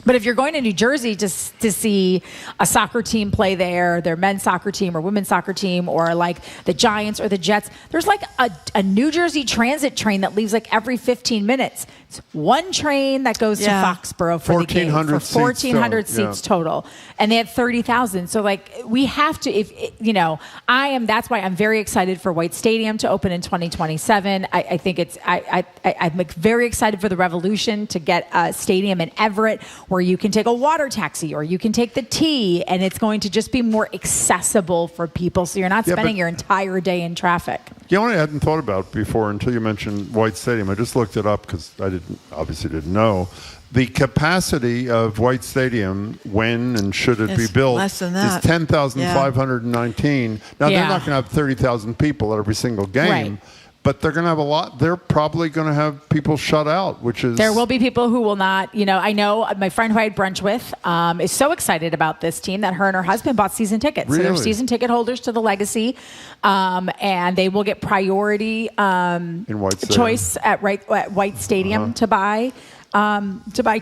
But if you're going to New Jersey to see a soccer team play there, their men's soccer team or women's soccer team, or like the Giants or the Jets, there's like a New Jersey transit train that leaves like every 15 minutes. It's one train that goes to Foxborough for the game for 1,400 seats total. And they had 30,000. So like, we have to, that's why I'm very excited for White Stadium to open in 2027. I think I'm very excited for the Revolution to get a stadium in Everett where you can take a water taxi or you can take the T, and it's going to just be more accessible for people, so you're not spending your entire day in traffic. You know what I hadn't thought about before until you mentioned White Stadium? I just looked it up because I obviously didn't know. The capacity of White Stadium, when and should it be built, is 10,519. Now, they're not going to have 30,000 people at every single game. Right. But they're going to have a lot. They're probably going to have people shut out, which is... There will be people who will not, I know my friend who I had brunch with is so excited about this team that her and her husband bought season tickets. Really? So they're season ticket holders to the Legacy, and they will get priority in choice at White Stadium to buy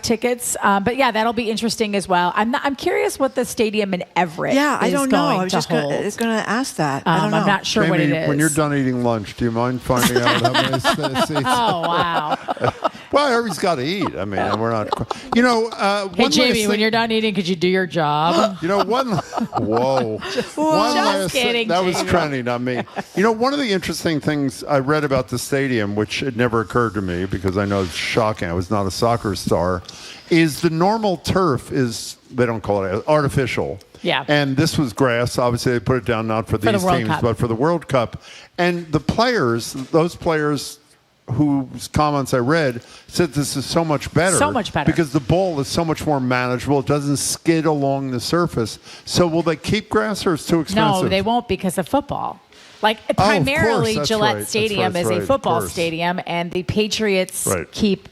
tickets. But yeah, that'll be interesting as well. I'm curious what the stadium in Everett I don't know. I was just going to ask that. I don't know. I'm not sure what it is. When you're done eating lunch, do you mind finding out how many seats? Oh, wow. Well, everybody's got to eat. I mean, we're not... hey, Jamie, when you're done eating, could you do your job? Whoa. One last kidding, that was Trenni, not me. One of the interesting things I read about the stadium, which it never occurred to me because I know it's shocking. I was not a soccer star, is the normal turf is, they don't call it artificial. Yeah. And this was grass. Obviously, they put it down not for these teams, but for the World Cup. And the players, those players whose comments I read said this is so much better. So much better. Because the ball is so much more manageable. It doesn't skid along the surface. So will they keep grass or it's too expensive? No, they won't because of football. Like, primarily Gillette Stadium is a football stadium, and the Patriots keep,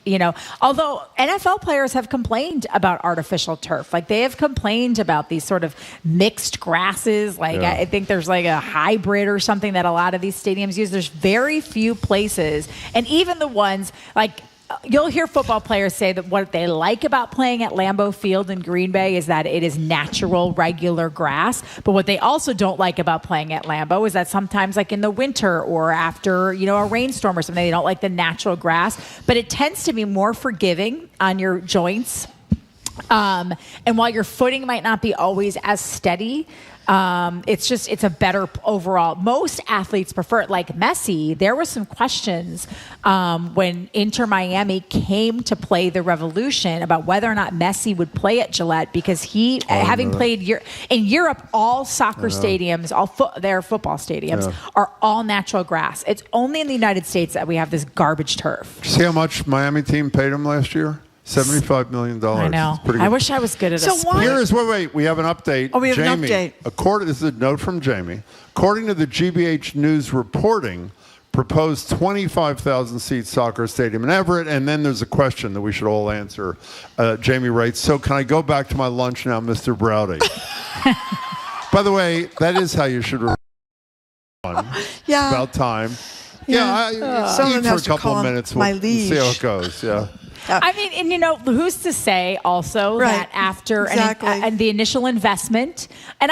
although NFL players have complained about artificial turf. Like, they have complained about these sort of mixed grasses. Like, I think there's like a hybrid or something that a lot of these stadiums use. There's very few places, and even the ones like, you'll hear football players say that what they like about playing at Lambeau Field in Green Bay is that it is natural, regular grass. But what they also don't like about playing at Lambeau is that sometimes, like in the winter or after, a rainstorm or something, they don't like the natural grass. But it tends to be more forgiving on your joints. And while your footing might not be always as steady, it's a better overall. Most athletes prefer it. Like Messi, there were some questions when Inter Miami came to play the Revolution about whether or not Messi would play at Gillette because having played in Europe, all soccer stadiums, their football stadiums are all natural grass. It's only in the United States that we have this garbage turf. See how much Miami team paid him last year? $75 million. I know. I wish I was good at a sport. Here is wait. We have an update. Oh, we have Jamie, an update. This is a note from Jamie. According to the GBH News reporting, proposed 25,000-seat soccer stadium in Everett, and then there's a question that we should all answer. Jamie writes, so can I go back to my lunch now, Mr. Browdy? By the way, that is how you should Yeah. About time. Yeah, eat for a couple of minutes. We'll see how it goes. Yeah. I mean, and who's to say also that after and the initial investment, and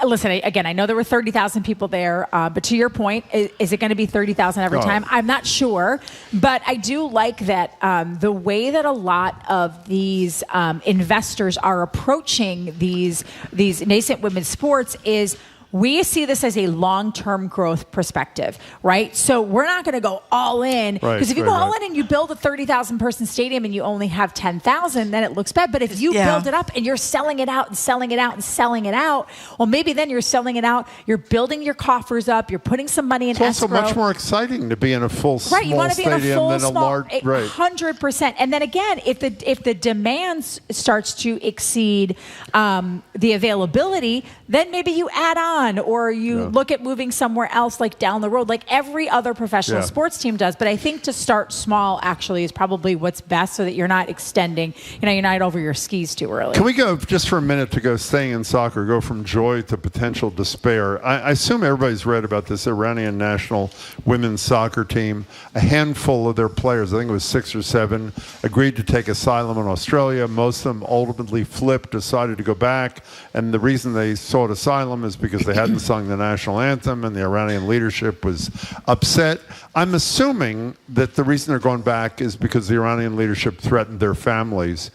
listen, again, I know there were 30,000 people there, but to your point, is it going to be 30,000 every time? I'm not sure, but I do like that the way that a lot of these investors are approaching these nascent women's sports is, we see this as a long-term growth perspective, right? So we're not going to go all in, because if you go all in and you build a 30,000-person stadium and you only have 10,000, then it looks bad. But if you build it up and you're selling it out and selling it out and selling it out, well, maybe then you're selling it out, you're building your coffers up, you're putting some money in escrow. It's also much more exciting to be in a full small you want to be in a full than a large. 100%. And then again, if the demand starts to exceed the availability, then maybe you add on, or you look at moving somewhere else, like down the road, like every other professional sports team does. But I think to start small actually is probably what's best, so that you're not extending, you're not over your skis too early. Can we go just for a minute to staying in soccer, go from joy to potential despair? I assume everybody's read about this Iranian national women's soccer team. A handful of their players, I think it was 6 or 7, agreed to take asylum in Australia. Most of them ultimately flipped, decided to go back. And the reason they sought asylum is because they hadn't sung the national anthem, and the Iranian leadership was upset. I'm assuming that the reason they're going back is because the Iranian leadership threatened their families.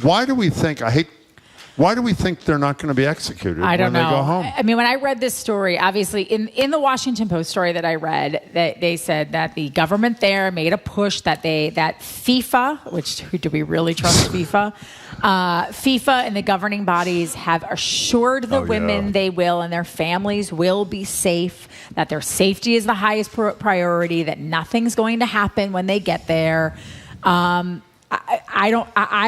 Why do we think they're not going to be executed when they go home? I mean, when I read this story, obviously in the Washington Post story that I read, they said that the government there made a push that FIFA, which do we really trust FIFA? FIFA and the governing bodies have assured the women they will and their families will be safe, that their safety is the highest priority, that nothing's going to happen when they get there. I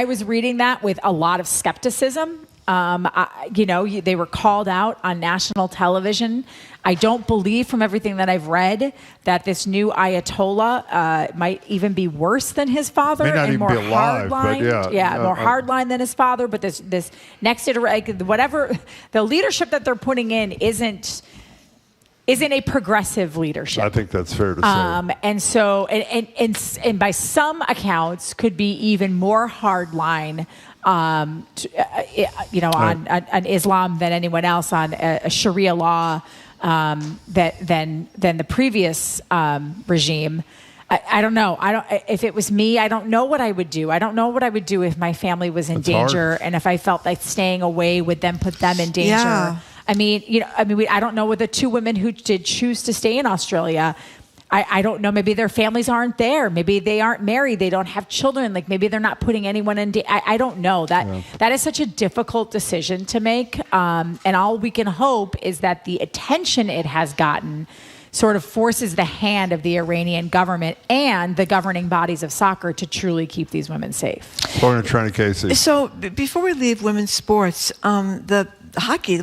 was reading that with a lot of skepticism. They were called out on national television. I don't believe, from everything that I've read, that this new Ayatollah might even be worse than his father and more hardline. More hardline than his father. But this next iteration, whatever the leadership that they're putting in isn't a progressive leadership. I think that's fair to say. And so, and by some accounts, could be even more hardline, on Islam than anyone else, on a Sharia law than the previous regime. I don't know. If it was me, I don't know what I would do. I don't know what I would do if my family was in danger, and if I felt like staying away would then put them in danger. Yeah. I don't know with the 2 women who did choose to stay in Australia. I don't know. Maybe their families aren't there. Maybe they aren't married. They don't have children. Like, maybe they're not putting anyone in. I don't know. That is such a difficult decision to make. And all we can hope is that the attention it has gotten sort of forces the hand of the Iranian government and the governing bodies of soccer to truly keep these women safe. Going to Trenni Casey. So before we leave women's sports, the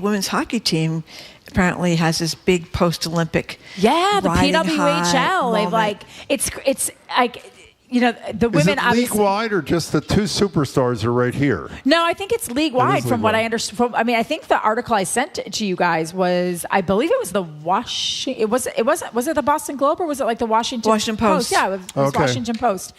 women's hockey team apparently has this big post-Olympic the riding PWHL. They've like it's like. The women Is it league-wide or just the two superstars are right here? No, I think it's league-wide from what I understand. I think the article I sent to you guys was, I believe it was the was it the Boston Globe or was it like the Washington Post? Yeah, it was Washington Post,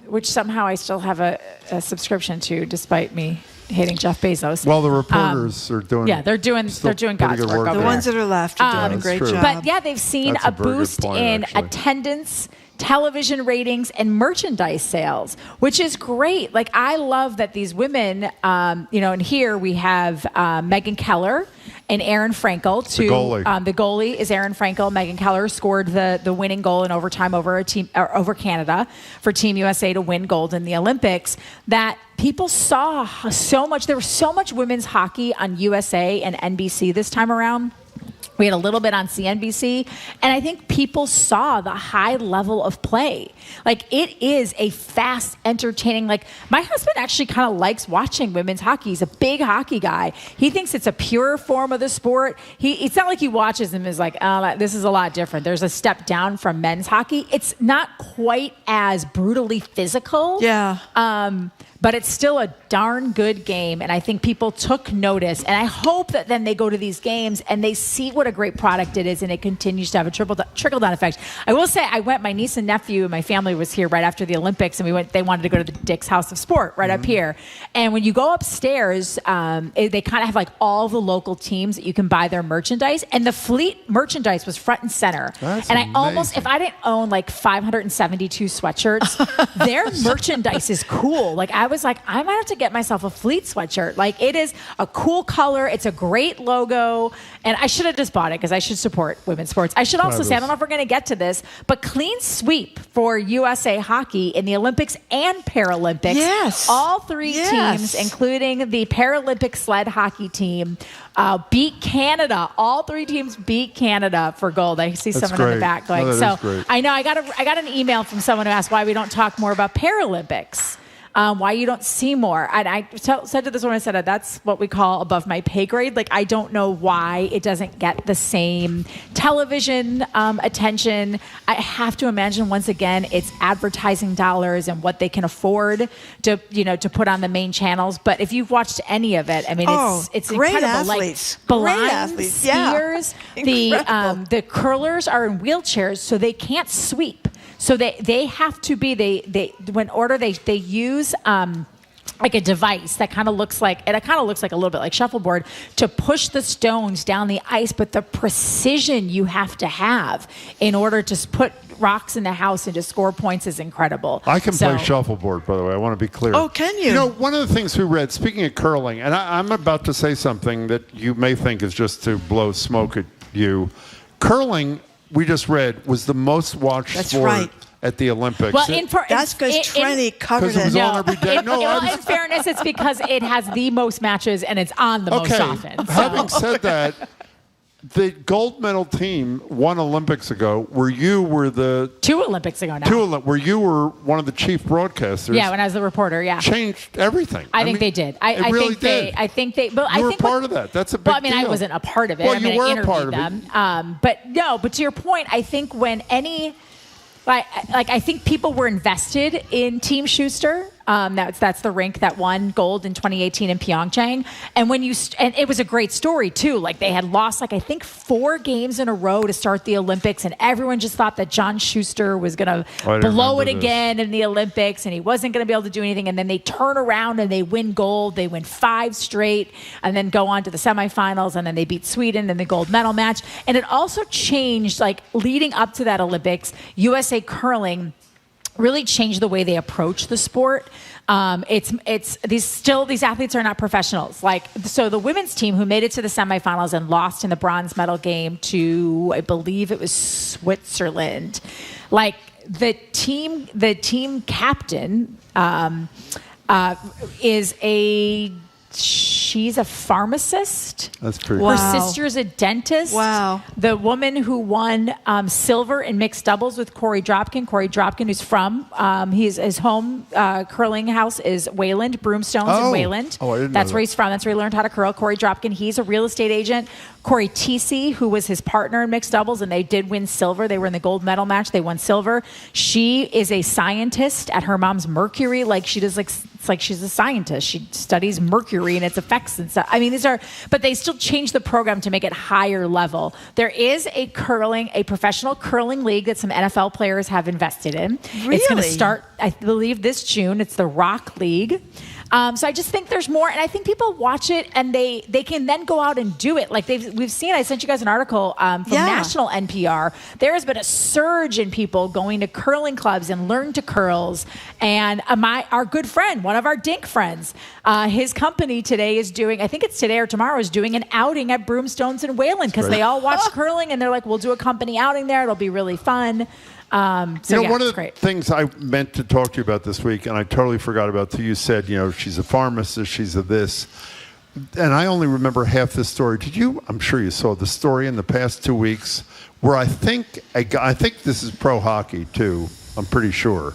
which somehow I still have a subscription to, despite me hating Jeff Bezos. Well, the reporters are doing. Yeah, they're doing God's work. The ones that are left are doing a great job. But yeah, they've seen a boost in attendance, television ratings, and merchandise sales, which is great. Like, I love that these women, and here we have Megan Keller and Erin Frankel. The goalie is Erin Frankel. Megan Keller scored the winning goal in overtime over Canada for Team USA to win gold in the Olympics. That people saw so much. There was so much women's hockey on USA and NBC this time around. We had a little bit on CNBC, and I think people saw the high level of play. Like, it is a fast, entertaining, like, my husband actually kind of likes watching women's hockey. He's a big hockey guy. He thinks it's a pure form of the sport. It's not like he watches them and is like, oh, this is a lot different. There's a step down from men's hockey. It's not quite as brutally physical. Yeah. But it's still a darn good game, and I think people took notice. And I hope that then they go to these games and they see what a great product it is, and it continues to have a trickle-down effect. I will say, my niece and nephew and my family was here right after the Olympics, and they wanted to go to the Dick's House of Sport right up here. And when you go upstairs, they kind of have like all the local teams that you can buy their merchandise, and the Fleet merchandise was front and center. That's and I amazing. almost, if I didn't own like 572 sweatshirts, their merchandise is cool. Like, I was like, I might have to get myself a Fleet sweatshirt. Like, it is a cool color. It's a great logo. And I should have just bought it because I should support women's sports. I should also say, I don't know if we're going to get to this, but clean sweep for USA Hockey in the Olympics and Paralympics. Yes. All three teams, including the Paralympic sled hockey team, beat Canada. All three teams beat Canada for gold. I see someone in the back going, I know I got an email from someone who asked why we don't talk more about Paralympics. Why you don't see more. And I said to this woman, I said, that's what we call above my pay grade. Like, I don't know why it doesn't get the same television attention. I have to imagine, once again, it's advertising dollars and what they can afford to put on the main channels. But if you've watched any of it, I mean, it's incredible. Athletes. Like, blind skiers, the curlers are in wheelchairs, so they can't sweep. So they have to be they use like a device that kind of looks like a little bit like shuffleboard to push the stones down the ice, but the precision you have to have in order to put rocks in the house and to score points is incredible. I can play shuffleboard, by the way. I want to be clear. Oh, can you? You know, one of the things we read, speaking of curling, and I'm about to say something that you may think is just to blow smoke at you. Curling, we just read, was the most watched sport at the Olympics. Well, that's because Trenni covered it. On every day. In fairness, it's because it has the most matches and it's on the most often. So. Having said that, the gold medal team won Olympics ago, where you were the 2 Olympics ago now. Where you were one of the chief broadcasters. Yeah, when I was the reporter. Yeah, changed everything. I think they did. I really think did. I think they. But you I were think part of that. That's a big deal. I wasn't a part of it. Well, you were I a part of them. it. But to your point, I think when I think people were invested in Team Schuster. That's the rink that won gold in 2018 in Pyeongchang. And and it was a great story too. Like, they had lost I think 4 games in a row to start the Olympics, and everyone just thought that John Schuster was going to blow it again in the Olympics, and he wasn't going to be able to do anything. And then they turn around and they win gold. They win 5 straight, and then go on to the semifinals, and then they beat Sweden in the gold medal match. And it also changed, like, leading up to that Olympics, USA curling really changed the way they approach the sport. These athletes are not professionals. Like, so the women's team, who made it to the semifinals and lost in the bronze medal game to, I believe it was Switzerland. Like, the team captain is a she's a pharmacist. That's pretty Her cool. sister's a dentist. Wow. The woman who won silver in mixed doubles with Corey Dropkin. Corey Dropkin, who's from, his home curling house is Wayland, Broomstones in Wayland. Oh, I didn't know That's that. where he's from. That's where he learned how to curl. Corey Dropkin, he's a real estate agent. Corey Tisi, who was his partner in mixed doubles, and they did win silver. They were in the gold medal match. They won silver. She is a scientist at her mom's Mercury. Like she does, it's like she's a scientist. She studies mercury and its effects and stuff. I mean, but they still changed the program to make it higher level. There is a professional curling league that some NFL players have invested in. Really? It's going to start, I believe, this June. It's the Rock League. So I just think there's more, and I think people watch it and they can then go out and do it. Like we've seen. I sent you guys an article from National NPR. There has been a surge in people going to curling clubs and learn to curls. And our good friend, one of our Dink friends, his company today is doing. I think it's today or tomorrow is doing an outing at Broomstones in Wayland because they all watch curling and they're like, we'll do a company outing there. It'll be really fun. One of the things I meant to talk to you about this week, and I totally forgot about, you said, she's a pharmacist, she's a this, and I only remember half the story. I'm sure you saw the story in the past 2 weeks, where I think this is pro hockey too, I'm pretty sure,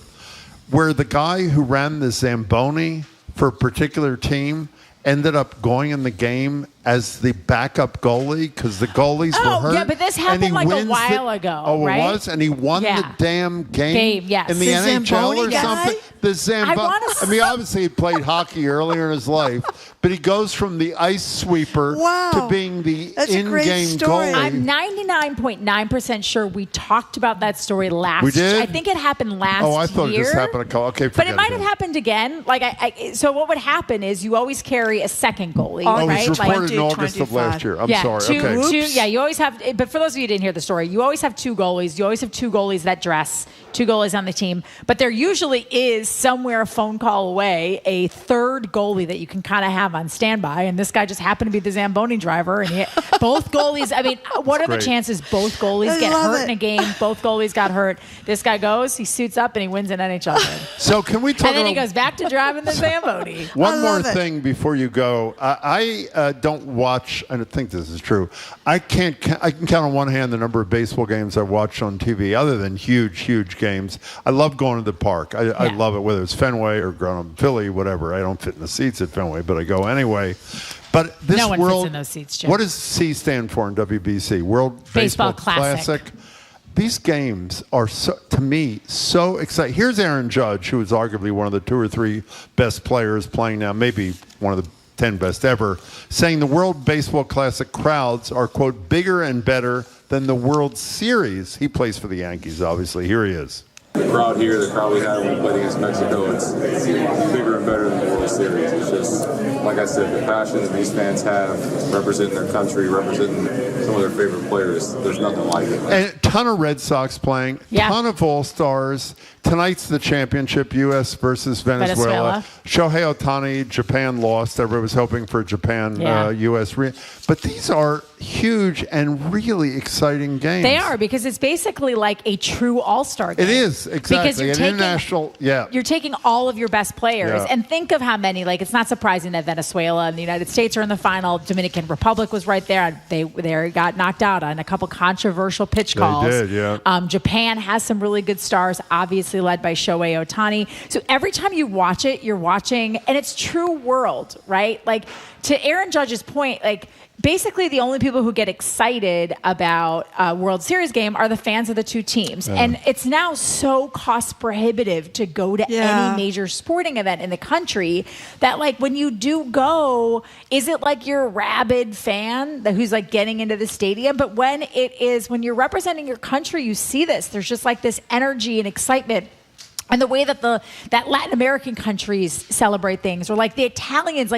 where the guy who ran the Zamboni for a particular team ended up going in the game as the backup goalie because the goalies were hurt. Yeah, but this happened like a while ago. Oh, right? It was? And he won the damn game yes. in the NHL or something? The Zamboni. I mean, obviously he played hockey earlier in his life, but he goes from the ice sweeper to being the in-game goalie. I'm 99.9% sure we talked about that story last We did? year. I think it happened last year. Oh, I thought this happened okay, but it might have happened again. So what would happen is you always carry a second goalie, right? It was reported in August of last year. I'm sorry. You always have, but for those of you who didn't hear the story, you always have two goalies. You always have two goalies that dress, two goalies on the team. But there usually is somewhere a phone call away a third goalie that you can kind of have on standby. And this guy just happened to be the Zamboni driver. And both goalies, I mean, what are the chances both goalies get hurt in a game? Both goalies got hurt. This guy goes, he suits up, and he wins an NHL game. So can we talk And then he goes back to driving the Zamboni. One more thing before you go. I don't watch, I think this is true. I can count on one hand the number of baseball games I watched on TV, other than huge games. I love going to the park. I love it, whether it's Fenway or growing up in Philly, whatever. I don't fit in the seats at Fenway, but I go anyway. But this no one world, fits in those seats, Jim. What does C stand for in WBC? World Baseball Classic. These games are, to me, so exciting. Here's Aaron Judge, who is arguably one of the 2 or 3 best players playing now, maybe one of the 10 best ever, saying the World Baseball Classic crowds are, quote, bigger and better than the World Series. He plays for the Yankees, obviously. Here he is. The crowd here, the crowd we had when we played against Mexico, it's bigger and better than the World Series. It's just, like I said, the passion that these fans have representing their country, representing some of their favorite players, there's nothing like it. And a ton of Red Sox playing, ton of All-Stars. Tonight's the championship, U.S. versus Venezuela. Shohei Ohtani, Japan lost. Everybody was hoping for Japan-U.S. But these are huge and really exciting games. They are, because it's basically like a true all-star game. It is, exactly. You're taking all of your best players. And think of how many, it's not surprising that Venezuela and the United States are in the final. Dominican Republic was right there. They got knocked out on a couple controversial pitch calls. They did, yeah. Japan has some really good stars, obviously led by Shohei Ohtani. So every time you watch it, you're watching, and it's true world, right? To Aaron Judge's point, basically the only people who get excited about a World Series game are the fans of the two teams. Yeah. And it's now so cost prohibitive to go to any major sporting event in the country that when you do go, is it you're a rabid fan who's getting into the stadium? But when you're representing your country, you see this. There's just this energy and excitement. And the way that that Latin American countries celebrate things, or the Italians,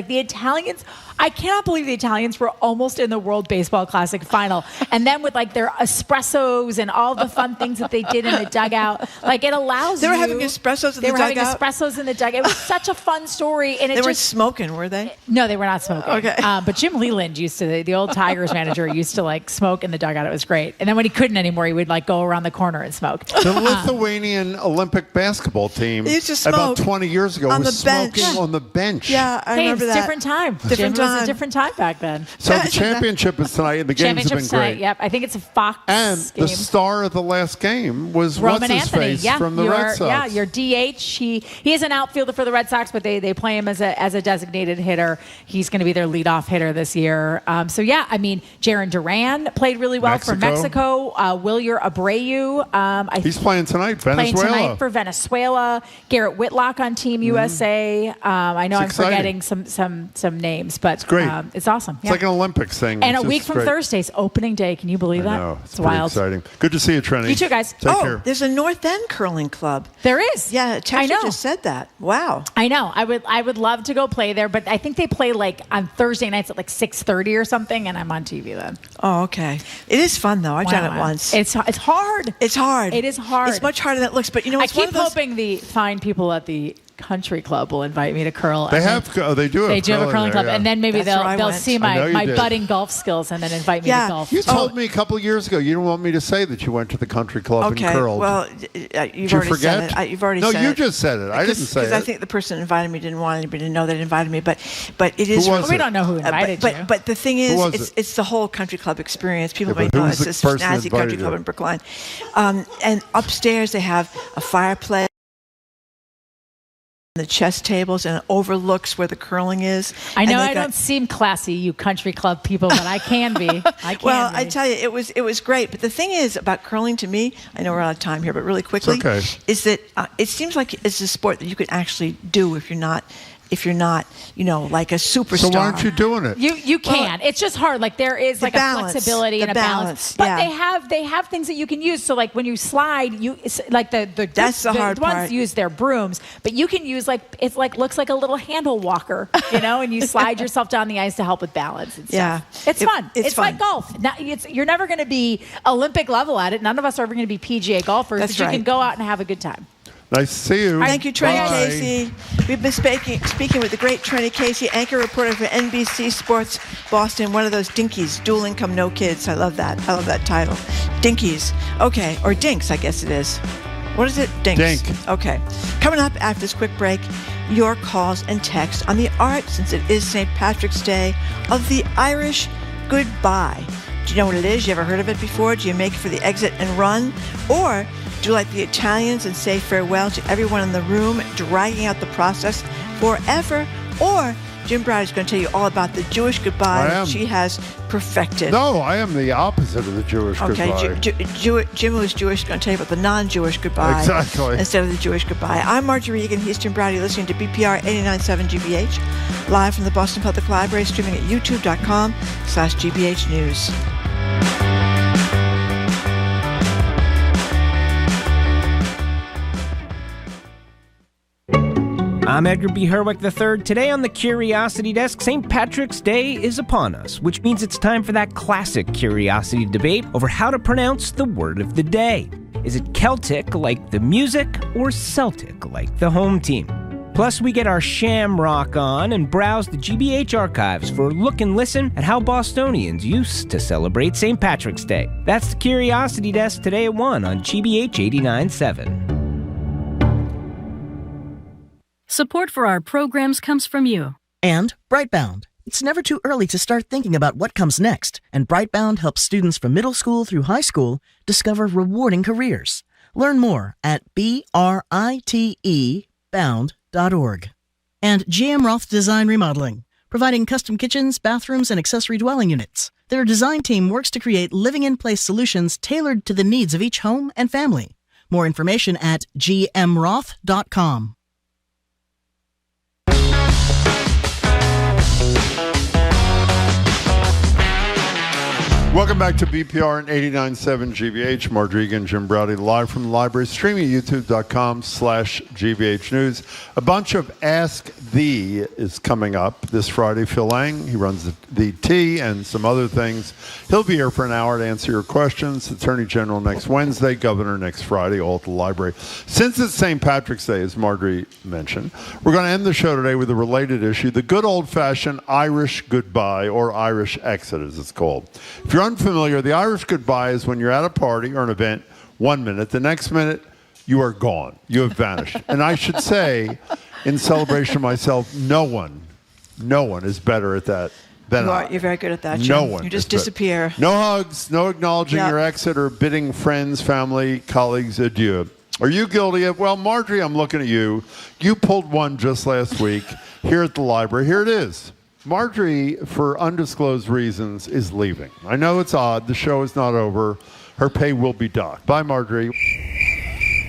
I cannot believe the Italians were almost in the World Baseball Classic final. And then with their espressos and all the fun things that they did in the dugout, it allows They were having espressos in the dugout? They were having espressos in the dugout. It was such a fun story. And they weren't smoking, were they? No, they were not smoking. Okay. But Jim Leland the old Tigers manager, used to smoke in the dugout. It was great. And then when he couldn't anymore, he would go around the corner and smoke. The Lithuanian Olympic basketball team used to smoke about 20 years ago was smoking on the bench. Yeah, I remember that. Different time. Different time. was a different time back then. So the championship is tonight, and the games have been Championship's tonight, great. yep. I think it's a Fox And game. the star of the last game was Roman Anthony, what's-his-face from the Red Sox. Yeah, your DH. He is an outfielder for the Red Sox, but they play him as a designated hitter. He's going to be their leadoff hitter this year. Jaron Duran played really well for Mexico. Wilyer Abreu. He's playing tonight, Venezuela. Playing tonight for Venezuela. Garrett Whitlock on Team USA. I know I'm exciting. forgetting some names, but it's great. It's awesome. It's like an Olympics thing. And It's a week just from great. Thursday's opening day. Can you believe that? I know. It's wild. exciting. Good to see you, Trenni. You too, guys. Take care. There's a North End curling club. There is. Yeah, I Texas know. just said that. Wow. I know. I would love to go play there, but I think they play like on Thursday nights at like 6:30 or something, and I'm on TV then. Oh, okay. It is fun though. I've done it once. It's hard. It's hard. It is hard. It's much harder than it looks. But you know, I it's one keep of those. hoping the fine people at the country club will invite me to curl. They and have. then- They do. They do have a curling club, and then maybe That's where I they'll went. see I know you my did. budding golf skills and then invite me to golf. You told me a couple of years ago you didn't want me to say that you went to the country club Okay. and curled. Well, Did you've you already forget? said it. You've already no, said you it. just said it. I didn't say it. Because I think the person that invited me didn't want anybody to know they invited me. But it is. Who was We it? don't know who invited you. But the thing Who was is, it? it's the whole country club experience. People Yeah, may but who know was it's the this person that snazzy country invited club you? in Brookline. And upstairs they have a fireplace. The chess tables, and it overlooks where the curling is. I know And they I got- don't seem classy, you country club people, but I can be. I can Well, be. I tell you, it was great. But the thing is about curling to me, I know we're out of time here, but really quickly, okay. is that it seems like it's a sport that you could actually do if you're not, like a superstar. So why aren't you doing it? You can. It's just hard. Like there is like balance, a flexibility the and a balance. balance, But yeah. they have things that you can use. So like when you slide, it's like the That's the hard ones part. use their brooms, but you can use looks like a little handle walker, and you slide yourself down the ice to help with balance and stuff. Yeah. It's fun. It's like fun. golf. You're never going to be Olympic level at it. None of us are ever going to be PGA golfers, That's but you right. can go out and have a good time. Nice to see you. Thank you, Trenni Bye. Casey. We've been speaking with the great Trenni Casey, anchor reporter for NBC Sports Boston, one of those dinkies, dual income, no kids. I love that. I love that title. Dinkies. Okay, or dinks, I guess it is. What is it? Dinks. Dink. Okay. Coming up after this quick break, your calls and texts on the art, since it is St. Patrick's Day, of the Irish goodbye. Do you know what it is? You ever heard of it before? Do you make it for the exit and run? Or do you like the Italians and say farewell to everyone in the room, dragging out the process forever? Or Jim Brad is going to tell you all about the Jewish goodbye that she has perfected. No, I am the opposite of the Jewish goodbye. Jim, who's Jewish, is going to tell you about the non-Jewish goodbye Exactly. instead of the Jewish goodbye. I'm Marjorie Egan. He's Jim Brady, listening to BPR 89.7 GBH, live from the Boston Public Library, streaming at youtube.com/GBH News. I'm Edgar B. Herwick III. Today on the Curiosity Desk, St. Patrick's Day is upon us, which means it's time for that classic curiosity debate over how to pronounce the word of the day. Is it Celtic, like the music, or Celtic, like the home team? Plus, we get our shamrock on and browse the GBH archives for a look and listen at how Bostonians used to celebrate St. Patrick's Day. That's the Curiosity Desk today at 1 on GBH 89.7. Support for our programs comes from you. And Brightbound. It's never too early to start thinking about what comes next, and Brightbound helps students from middle school through high school discover rewarding careers. Learn more at BRITE-bound.org. And GM Roth Design Remodeling, providing custom kitchens, bathrooms, and accessory dwelling units. Their design team works to create living-in-place solutions tailored to the needs of each home and family. More information at gmroth.com. Welcome back to BPR and 89.7 GBH. Marjorie and Jim Browdy live from the library, streaming at youtube.com/GBH News. A bunch of Ask Thee is coming up this Friday. Phil Lang, he runs the T and some other things. He'll be here for an hour to answer your questions. Attorney General next Wednesday, Governor next Friday, all at the library. Since it's St. Patrick's Day, as Marjorie mentioned, we're going to end the show today with a related issue, the good old-fashioned Irish goodbye, or Irish exit as it's called. If you're unfamiliar, the Irish goodbye is when you're at a party or an event 1 minute, the next minute you are gone. You have vanished. And I should say, in celebration of myself, no one No one is better at that than I. You're very good at that, Jim. No one. You just is better. disappear. No hugs, no acknowledging Yeah. your exit or bidding friends, family, colleagues adieu. Are you guilty of, well, Marjorie, I'm looking at you. You pulled one just last week here at the library. Here it is. Marjorie, for undisclosed reasons, is leaving. I know it's odd. The show is not over. Her pay will be docked. Bye, Marjorie.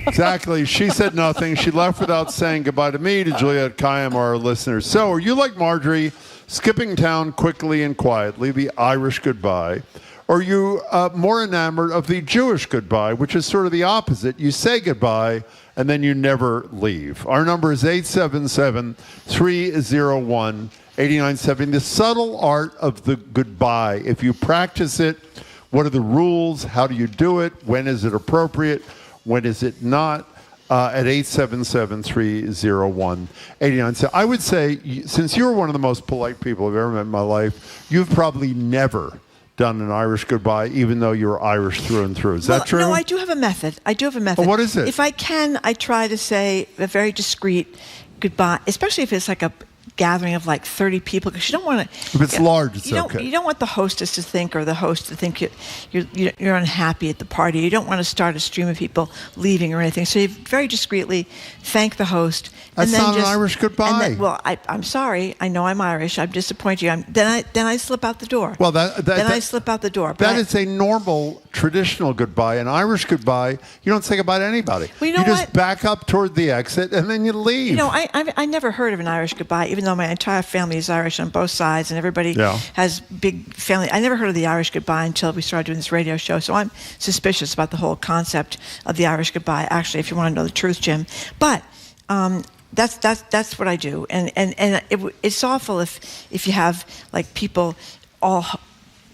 Exactly. She said nothing. She left without saying goodbye to me, to Juliet, Kayam, our listeners. So are you like Marjorie, skipping town quickly and quietly, the Irish goodbye? Or are you more enamored of the Jewish goodbye, which is sort of the opposite? You say goodbye, and then you never leave. Our number is 877-301-8970. The subtle art of the goodbye. If you practice it, what are the rules? How do you do it? When is it appropriate? When is it not? At 877-301-8970. I would say, since you're one of the most polite people I've ever met in my life, you've probably never done an Irish goodbye, even though you're Irish through and through. Is that true? No, I do have a method. Oh, what is it? If I can, I try to say a very discreet goodbye, especially if it's like a gathering of like 30 people, because you don't want to. If it's large, it's okay. You don't want the hostess to think, or the host to think you're unhappy at the party. You don't want to start a stream of people leaving or anything. So you very discreetly thank the host. That's and then not an Irish goodbye. I'm sorry. I know I'm Irish. I'm disappointed. Then I slip out the door. Well, I slip out the door. That is a normal, traditional goodbye. An Irish goodbye, you don't say goodbye to anybody. Well, you know just back up toward the exit, and then you leave. You know, I never heard of an Irish goodbye, even though my entire family is Irish on both sides, and everybody has big family. I never heard of the Irish goodbye until we started doing this radio show. So I'm suspicious about the whole concept of the Irish goodbye. Actually, if you want to know the truth, Jim, but. That's what I do, and it's awful if you have like people all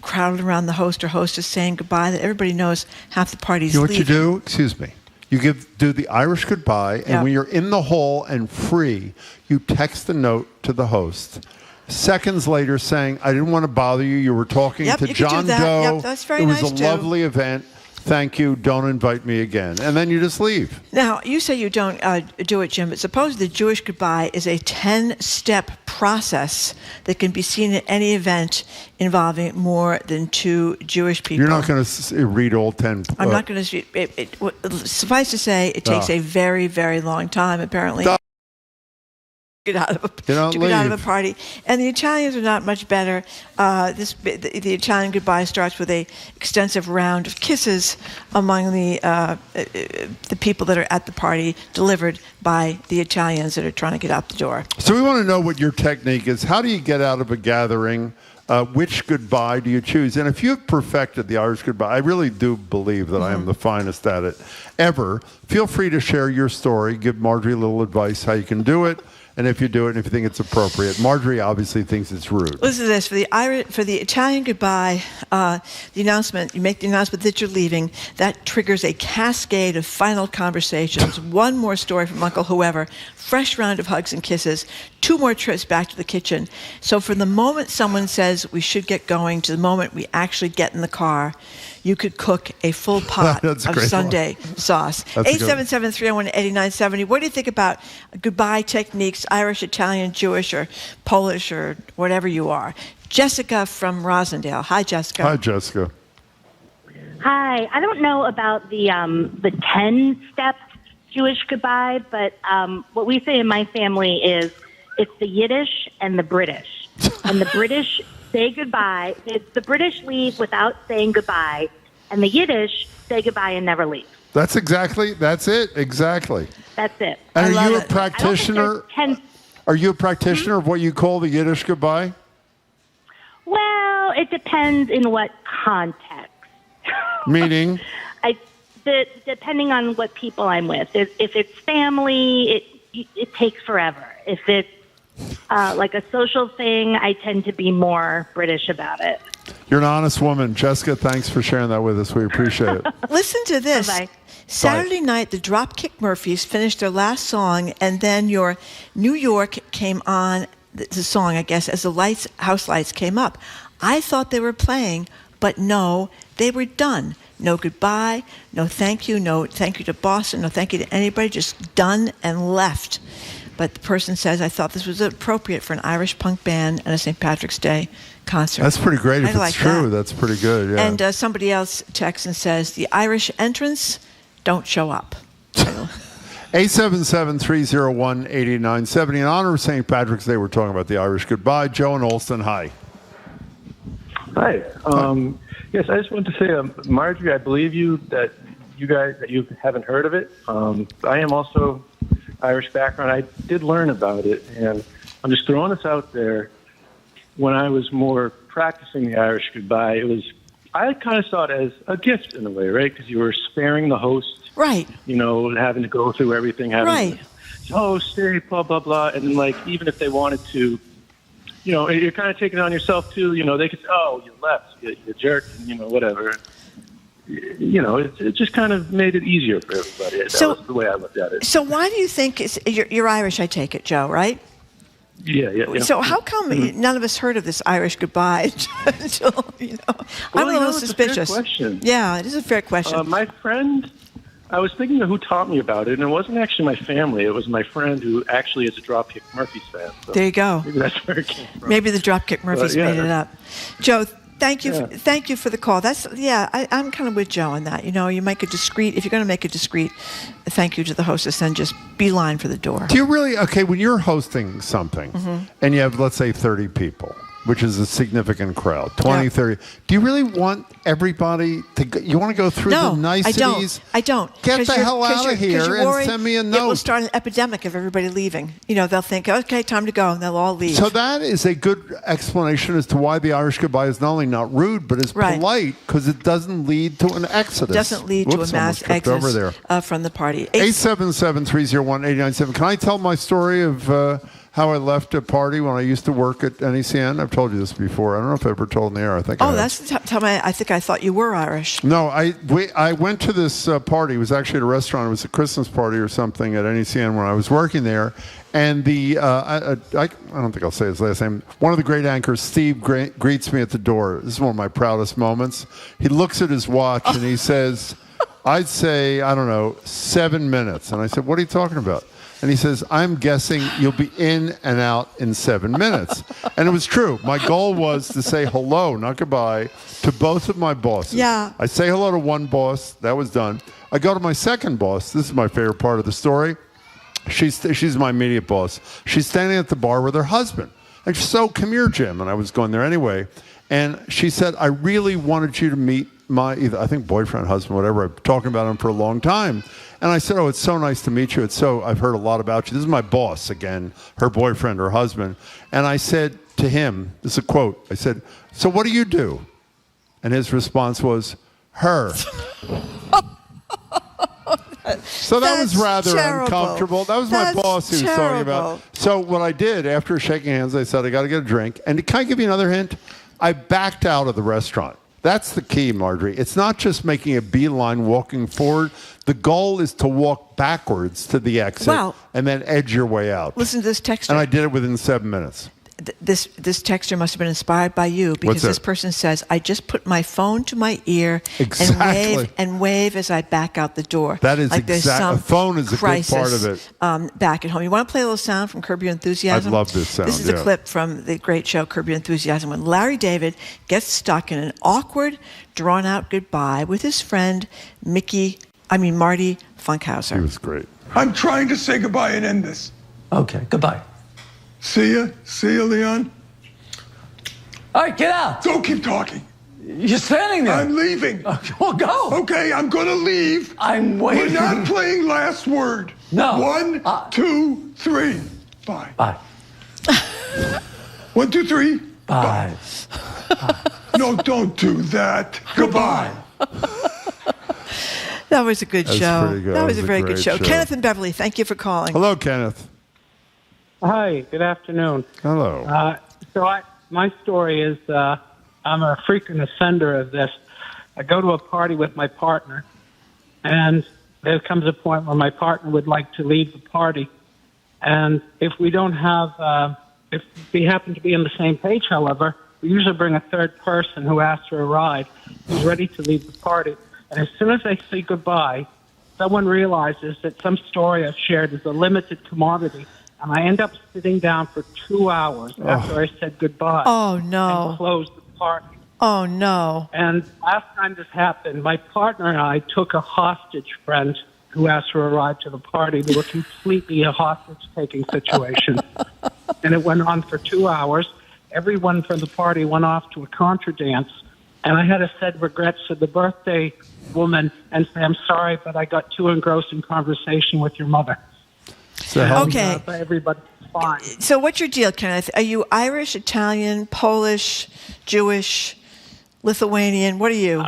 crowded around the host or hostess saying goodbye, that everybody knows half the party's leaving. leaving. What you do? Excuse me. You do the Irish goodbye, and when you're in the hall and free, you text a note to the host. Seconds later, saying, "I didn't want to bother you. You were talking to John Doe. Yep, that's very it was nice a too. lovely event. Thank you. Don't invite me again." And then you just leave. Now, you say you don't do it, Jim, but suppose the Jewish goodbye is a 10-step process that can be seen at any event involving more than 2 Jewish people. You're not going to read all 10. I'm not going to. Suffice to say, it takes a very, very long time, apparently. Get out of a party, and the Italians are not much better. The Italian goodbye starts with a extensive round of kisses among the people that are at the party, delivered by the Italians that are trying to get out the door. So we want to know what your technique is. How do you get out of a gathering? Which goodbye do you choose? And if you've perfected the Irish goodbye, I really do believe that I am the finest at it ever. Feel free to share your story. Give Marjorie a little advice how you can do it. And if you do it, and if you think it's appropriate. Marjorie obviously thinks it's rude. Listen to this. For the Italian goodbye, you make the announcement that you're leaving. That triggers a cascade of final conversations. One more story from Uncle Whoever. Fresh round of hugs and kisses. 2 more trips back to the kitchen. So from the moment someone says we should get going to the moment we actually get in the car, you could cook a full pot of Sunday sauce. 877-301-8970. What do you think about goodbye techniques, Irish, Italian, Jewish, or Polish, or whatever you are? Jessica from Rosendale. Hi, Jessica. Hi, Jessica. Hi. I don't know about the 10-step Jewish goodbye, but what we say in my family is it's the Yiddish and the British. And the British say goodbye. The British leave without saying goodbye, and the Yiddish say goodbye and never leave. That's it. Exactly. That's it. And are you a practitioner? Are you a practitioner of what you call the Yiddish goodbye? Well, it depends in what context. Meaning? Depending on what people I'm with. If it's family, it takes forever. If it's like a social thing, I tend to be more British about it. You're an honest woman. Jessica, thanks for sharing that with us. We appreciate it. Listen to this. Bye-bye. Saturday night, the Dropkick Murphys finished their last song, and then your New York came on, the song, I guess, as the house lights came up. I thought they were playing, but no, they were done. No goodbye, no thank you to Boston, no thank you to anybody, just done and left. But the person says, I thought this was appropriate for an Irish punk band and a St. Patrick's Day concert. That's pretty great. If it's like true, that. That's pretty good, yeah. And somebody else texts and says, the Irish entrants don't show up. 877-301-8970. In honor of St. Patrick's Day, we're talking about the Irish goodbye. Joe and Olston, hi. Hi. Yes, I just wanted to say, Marjorie, I believe you that you haven't heard of it. I am also Irish background. I did learn about it, and I'm just throwing this out there. When I was more practicing the Irish goodbye, I kind of saw it as a gift in a way, right? Because you were sparing the host. Right. Having to go through everything, having to host, blah, blah, blah. And then, even if they wanted to, you're kind of taking it on yourself, too. They could say, oh, you left, you jerk, and, whatever. It just kind of made it easier for everybody. That was the way I looked at it. So why do you think you're Irish, I take it, Joe, right? Yeah. So how come none of us heard of this Irish goodbye until, I'm a little suspicious. It's a fair question. Yeah, it is a fair question. My friend, I was thinking of who taught me about it, and it wasn't actually my family. It was my friend who actually is a Dropkick Murphys fan. So there you go. Maybe that's where it came from. Maybe the Dropkick Murphys made it up. Joe, thank you for the call. I'm kind of with Joe on that. You make if you're going to make a discreet thank you to the hostess, then just beeline for the door. Do you really, when you're hosting something and you have, let's say, 30 people, which is a significant crowd, 20, 30, do you really want everybody you want to go through the niceties? I don't. Get the hell out of here and send me a note. It will start an epidemic of everybody leaving. They'll think, okay, time to go, and they'll all leave. So that is a good explanation as to why the Irish goodbye is not only not rude, but is polite, because it doesn't lead to an exodus. It doesn't lead to a mass exodus from the party. 877-301-897. Can I tell my story of how I left a party when I used to work at NECN? I've told you this before. I don't know if I ever told in the air. I think. Tell me. I think I thought you were Irish. No, I went to this party. It was actually at a restaurant. It was a Christmas party or something at NECN when I was working there. And I don't think I'll say his last name. One of the great anchors, Steve, greets me at the door. This is one of my proudest moments. He looks at his watch and he says, I'd say, 7 minutes. And I said, what are you talking about? And he says, I'm guessing you'll be in and out in 7 minutes. And it was true. My goal was to say hello, not goodbye, to both of my bosses. Yeah. I say hello to one boss. That was done. I go to my second boss. This is my favorite part of the story. She's my immediate boss. She's standing at the bar with her husband. And she's come here, Jim. And I was going there anyway. And she said, I really wanted you to meet my, I think boyfriend, husband, whatever. I've been talking about him for a long time. And I said, it's so nice to meet you. I've heard a lot about you. This is my boss, again, her boyfriend, her husband. And I said to him, this is a quote, I said, so what do you do? And his response was, her. So that was rather uncomfortable. That was my boss who was talking about. So what I did, after shaking hands, I said, I got to get a drink. And can I give you another hint? I backed out of the restaurant. That's the key, Marjorie. It's not just making a beeline, walking forward. The goal is to walk backwards to the exit and then edge your way out. Listen to this texter. And I did it within 7 minutes. This texter must have been inspired by you, because this person says, I just put my phone to my ear and wave as I back out the door. That is exactly. A phone is a good part of it. Back at home. You want to play a little sound from Curb Your Enthusiasm? I love this sound. This is a clip from the great show Curb Your Enthusiasm, when Larry David gets stuck in an awkward, drawn-out goodbye with his friend Marty Funkhauser. He was great. I'm trying to say goodbye and end this. Okay, goodbye. See ya, Leon. All right, get out. Don't keep talking. You're standing there. I'm leaving. Well, go. Okay, I'm gonna leave. I'm waiting. We're not playing last word. No. 1, 2, 3. Bye. Bye. 1, 2, 3. Bye. No, don't do that. Goodbye. That was a good show. Pretty good. That was a very good show. show. Kenneth and Beverly, thank you for calling. Hello, Kenneth. Hi, good afternoon. Hello. My story is I'm a frequent offender of this. I go to a party with my partner, and there comes a point where my partner would like to leave the party. And if we don't have, if we happen to be on the same page, however, we usually bring a third person who asks for a ride, who's ready to leave the party. And as soon as I say goodbye, someone realizes that some story I've shared is a limited commodity, and I end up sitting down for 2 hours after I said goodbye. Oh, no. And closed the party. Oh, no. And last time this happened, my partner and I took a hostage friend who asked for a ride to the party. They were completely a hostage-taking situation. And it went on for 2 hours. Everyone from the party went off to a contra dance, and I had to say regrets to the birthday woman and say, I'm sorry, but I got too engrossed in conversation with your mother. Okay. Everybody's fine. So what's your deal, Kenneth? Are you Irish, Italian, Polish, Jewish, Lithuanian? What are you?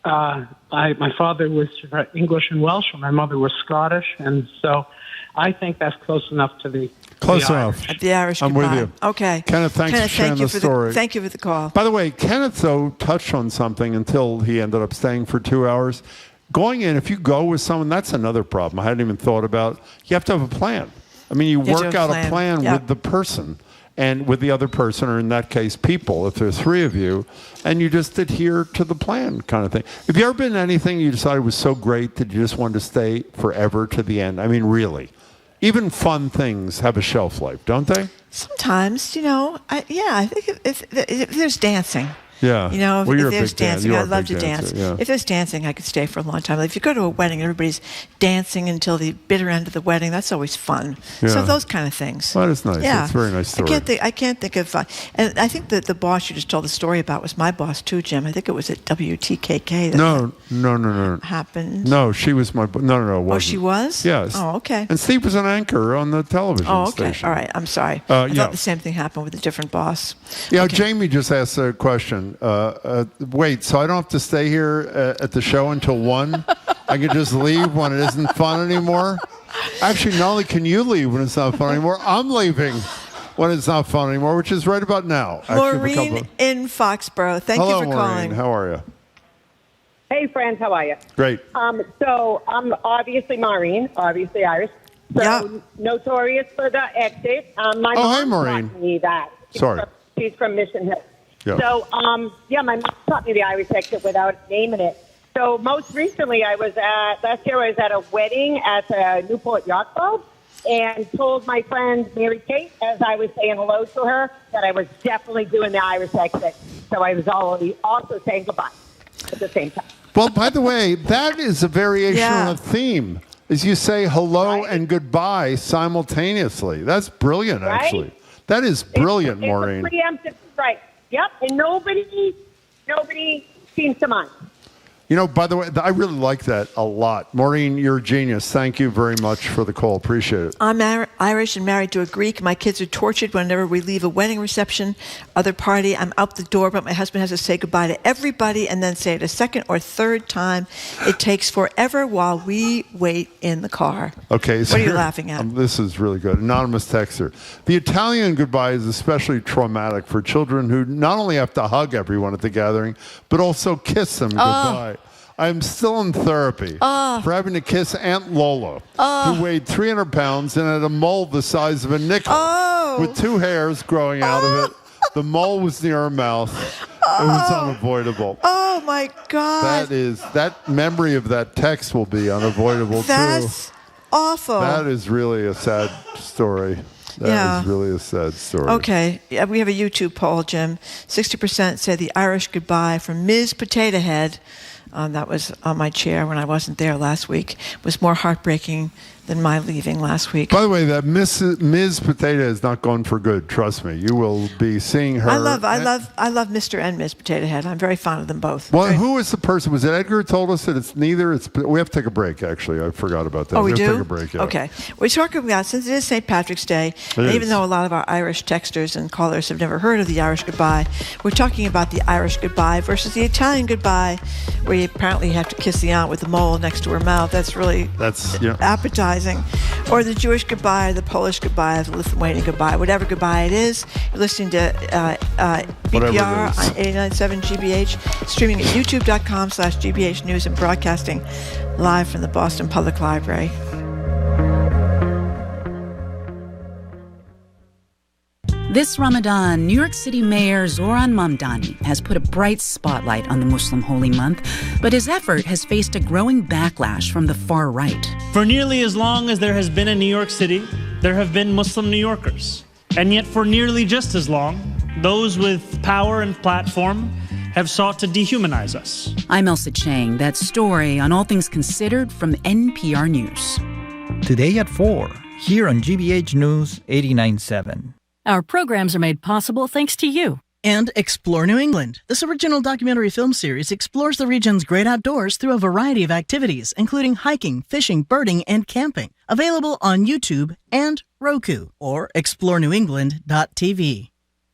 My father was English and Welsh, and my mother was Scottish, and so I think that's close enough to the Close enough. The Irish I'm goodbye. with you. Okay. Kenneth, thanks for sharing the story. Thank you for the call. By the way, Kenneth, though, touched on something until he ended up staying for 2 hours. Going in, if you go with someone, that's another problem I hadn't even thought about. You have to have a plan. I mean, you work out a plan with the person and with the other person, or in that case, people, if there's three of you, and you just adhere to the plan kind of thing. Have you ever been anything you decided was so great that you just wanted to stay forever to the end? I mean, really. Even fun things have a shelf life, don't they? Sometimes, I think if there's dancing. Yeah. If there's dancing, I'd love to dance. Yeah. If there's dancing, I could stay for a long time. If you go to a wedding, everybody's dancing until the bitter end of the wedding. That's always fun. Yeah. So those kind of things. That is nice. Yeah. That's a very nice story. I can't think of, and I think that the boss you just told the story about was my boss too, Jim. I think it was at WTKK. No. Happened. No, she was my. No, it wasn't. Oh, she was? Yes. Oh, okay. And Steve was an anchor on the television okay. station. All right. I'm sorry. I thought the same thing happened with a different boss. Yeah. Okay. Jamie just asked a question. Wait, so I don't have to stay here at the show until 1? I can just leave when it isn't fun anymore? Actually, not only can you leave when it's not fun anymore, I'm leaving when it's not fun anymore, which is right about now. Maureen in Foxborough. Thank you for calling. Maureen. How are you? Hey, friends. How are you? Great. So I'm obviously Maureen, obviously Irish. So notorious for the exit. My mom taught me that. She's from Mission Hill. Yeah. So, my mom taught me the Irish exit without naming it. So most recently, last year I was at a wedding at the Newport Yacht Club and told my friend Mary Kate, as I was saying hello to her, that I was definitely doing the Irish exit. So I was also saying goodbye at the same time. Well, by the way, that is a variation on a theme. Is you say hello and goodbye simultaneously. That's brilliant, actually. That is brilliant, Maureen. It's a preemptive strike. Yep, and nobody seems to mind. By the way, I really like that a lot. Maureen, you're a genius. Thank you very much for the call. Appreciate it. I'm Irish and married to a Greek. My kids are tortured whenever we leave a wedding reception, other party. I'm out the door, but my husband has to say goodbye to everybody and then say it a second or third time. It takes forever while we wait in the car. Okay. So what are you laughing at? This is really good. Anonymous texter. The Italian goodbye is especially traumatic for children who not only have to hug everyone at the gathering, but also kiss them goodbye. I'm still in therapy for having to kiss Aunt Lola, who weighed 300 pounds and had a mole the size of a nickel with 2 hairs growing out of it. The mole was near her mouth. It was unavoidable. Oh, my God. That memory of that text will be unavoidable, That's awful. That is really a sad story. That is really a sad story. Okay. We have a YouTube poll, Jim. 60% say the Irish goodbye from Ms. Potato Head. That was on my chair when I wasn't there last week. Was more heartbreaking than my leaving last week. By the way, that Ms. Potato is not going for good. Trust me, you will be seeing her. I love Mr. and Ms. Potato Head. I'm very fond of them both. Well, who was the person? Was it Edgar who told us that it's neither? We have to take a break. Actually, I forgot about that. Oh, we do? Have to take a break. Yeah. Okay. We're talking about, since it is St. Patrick's Day, and even though a lot of our Irish texters and callers have never heard of the Irish goodbye, we're talking about the Irish goodbye versus the Italian goodbye, where you apparently have to kiss the aunt with the mole next to her mouth. That's appetizing. Or the Jewish goodbye, the Polish goodbye, the Lithuanian goodbye, whatever goodbye it is. You're listening to BPR on 89.7 GBH, streaming at youtube.com/GBH News and broadcasting live from the Boston Public Library. This Ramadan, New York City Mayor Zoran Mamdani has put a bright spotlight on the Muslim holy month, but his effort has faced a growing backlash from the far right. For nearly as long as there has been in New York City, there have been Muslim New Yorkers. And yet for nearly just as long, those with power and platform have sought to dehumanize us. I'm Elsa Chang. That story on All Things Considered from NPR News. Today at 4, here on GBH News 89.7. Our programs are made possible thanks to you. And Explore New England. This original documentary film series explores the region's great outdoors through a variety of activities, including hiking, fishing, birding, and camping. Available on YouTube and Roku or explorenewengland.tv.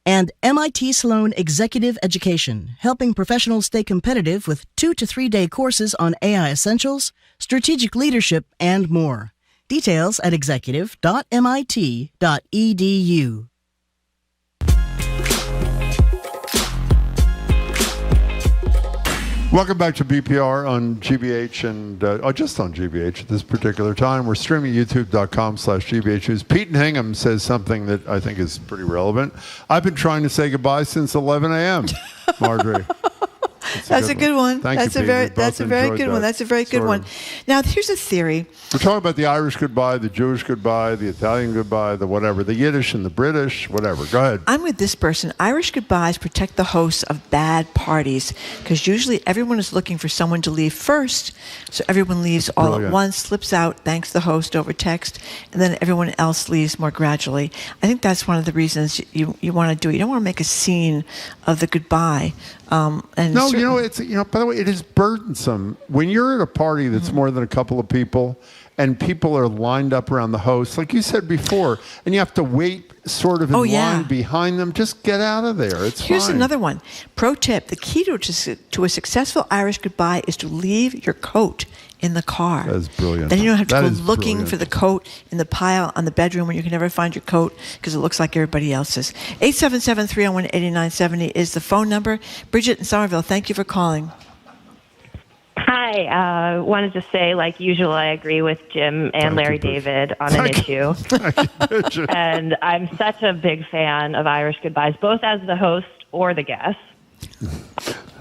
And MIT Sloan Executive Education, helping professionals stay competitive with 2 to 3 day courses on AI essentials, strategic leadership, and more. Details at executive.mit.edu. Welcome back to BPR on GBH and just on GBH at this particular time. We're streaming youtube.com/GBH News. Pete and Hingham says something that I think is pretty relevant. I've been trying to say goodbye since 11 a.m., Marjorie. That's a good one. Thank you, Pete. That's a very good one. That's a very good one. Now, here's a theory. We're talking about the Irish goodbye, the Jewish goodbye, the Italian goodbye, the whatever, the Yiddish and the British, whatever. Go ahead. I'm with this person. Irish goodbyes protect the hosts of bad parties because usually everyone is looking for someone to leave first, so everyone leaves all at once, slips out, thanks the host over text, and then everyone else leaves more gradually. I think that's one of the reasons you want to do it. You don't want to make a scene of the goodbye. And it's by the way, it is burdensome when you're at a party that's more than a couple of people, and people are lined up around the host, like you said before, and you have to wait sort of in line behind them. Just get out of there. Here's another one. Pro tip: the key to a successful Irish goodbye is to leave your coat in the car. That's brilliant. Then you don't have to go looking for the coat in the pile on the bedroom when you can never find your coat because it looks like everybody else's. 877-301-8970 is the phone number. Bridget in Somerville, thank you for calling. Hi. Wanted to say, like usual, I agree with Jim and Larry David on an issue. And I'm such a big fan of Irish goodbyes, both as the host or the guest.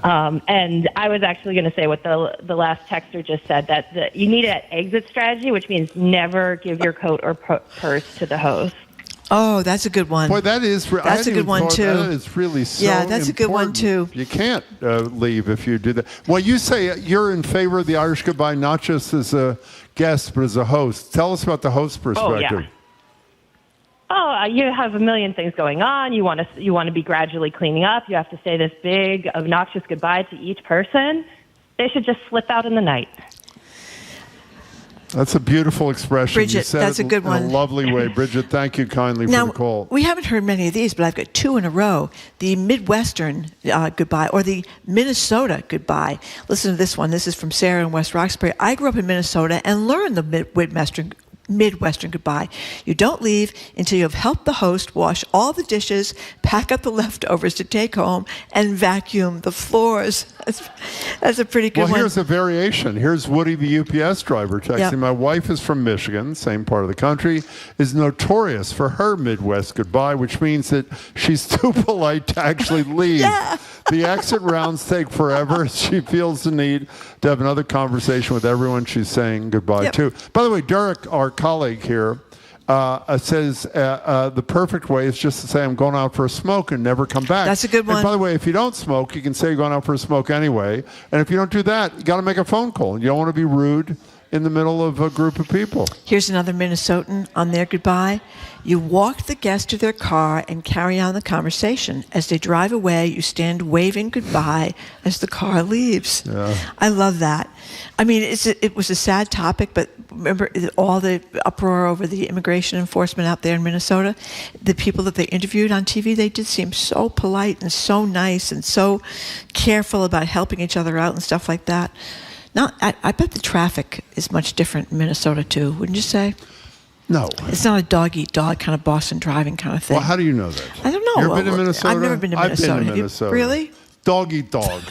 And I was actually going to say what the last texter just said, that you need an exit strategy, which means never give your coat or purse to the host. Oh, that's a good one. Boy, that's a good one too. That is really so that's important. a good one too. You can't leave if you do that. Well, you say you're in favor of the Irish goodbye, not just as a guest, but as a host. Tell us about the host perspective. You have a million things going on. You want to be gradually cleaning up. You have to say this big, obnoxious goodbye to each person. They should just slip out in the night. That's a beautiful expression. Bridget, you said that's a good one. In a lovely way. Bridget, thank you kindly for the call. We haven't heard many of these, but I've got 2 in a row. The Midwestern goodbye or the Minnesota goodbye. Listen to this one. This is from Sarah in West Roxbury. I grew up in Minnesota and learned the Midwestern goodbye. You don't leave until you have helped the host wash all the dishes, pack up the leftovers to take home, and vacuum the floors. That's a pretty good one. Well, here's a variation. Here's Woody, the UPS driver, texting. Yep. My wife is from Michigan, same part of the country, is notorious for her Midwest goodbye, which means that she's too polite to actually leave. The exit rounds take forever. She feels the need to have another conversation with everyone she's saying goodbye to. By the way, Derek, our colleague here, says the perfect way is just to say, I'm going out for a smoke and never come back. That's a good one. And by the way, if you don't smoke, you can say you're going out for a smoke anyway. And if you don't do that, you got to make a phone call. You don't want to be rude in the middle of a group of people. Here's another Minnesotan on their goodbye. You walk the guest to their car and carry on the conversation. As they drive away, you stand waving goodbye as the car leaves. Yeah. I love that. I mean, it was a sad topic, but remember all the uproar over the immigration enforcement out there in Minnesota? The people that they interviewed on TV, they did seem so polite and so nice and so careful about helping each other out and stuff like that. Now, I bet the traffic is much different in Minnesota, too, wouldn't you say? No. It's not a dog-eat-dog kind of Boston driving kind of thing. Well, how do you know that? I don't know. You've been to Minnesota? I've never been to Minnesota. I've been to Minnesota. Really? Dog-eat-dog.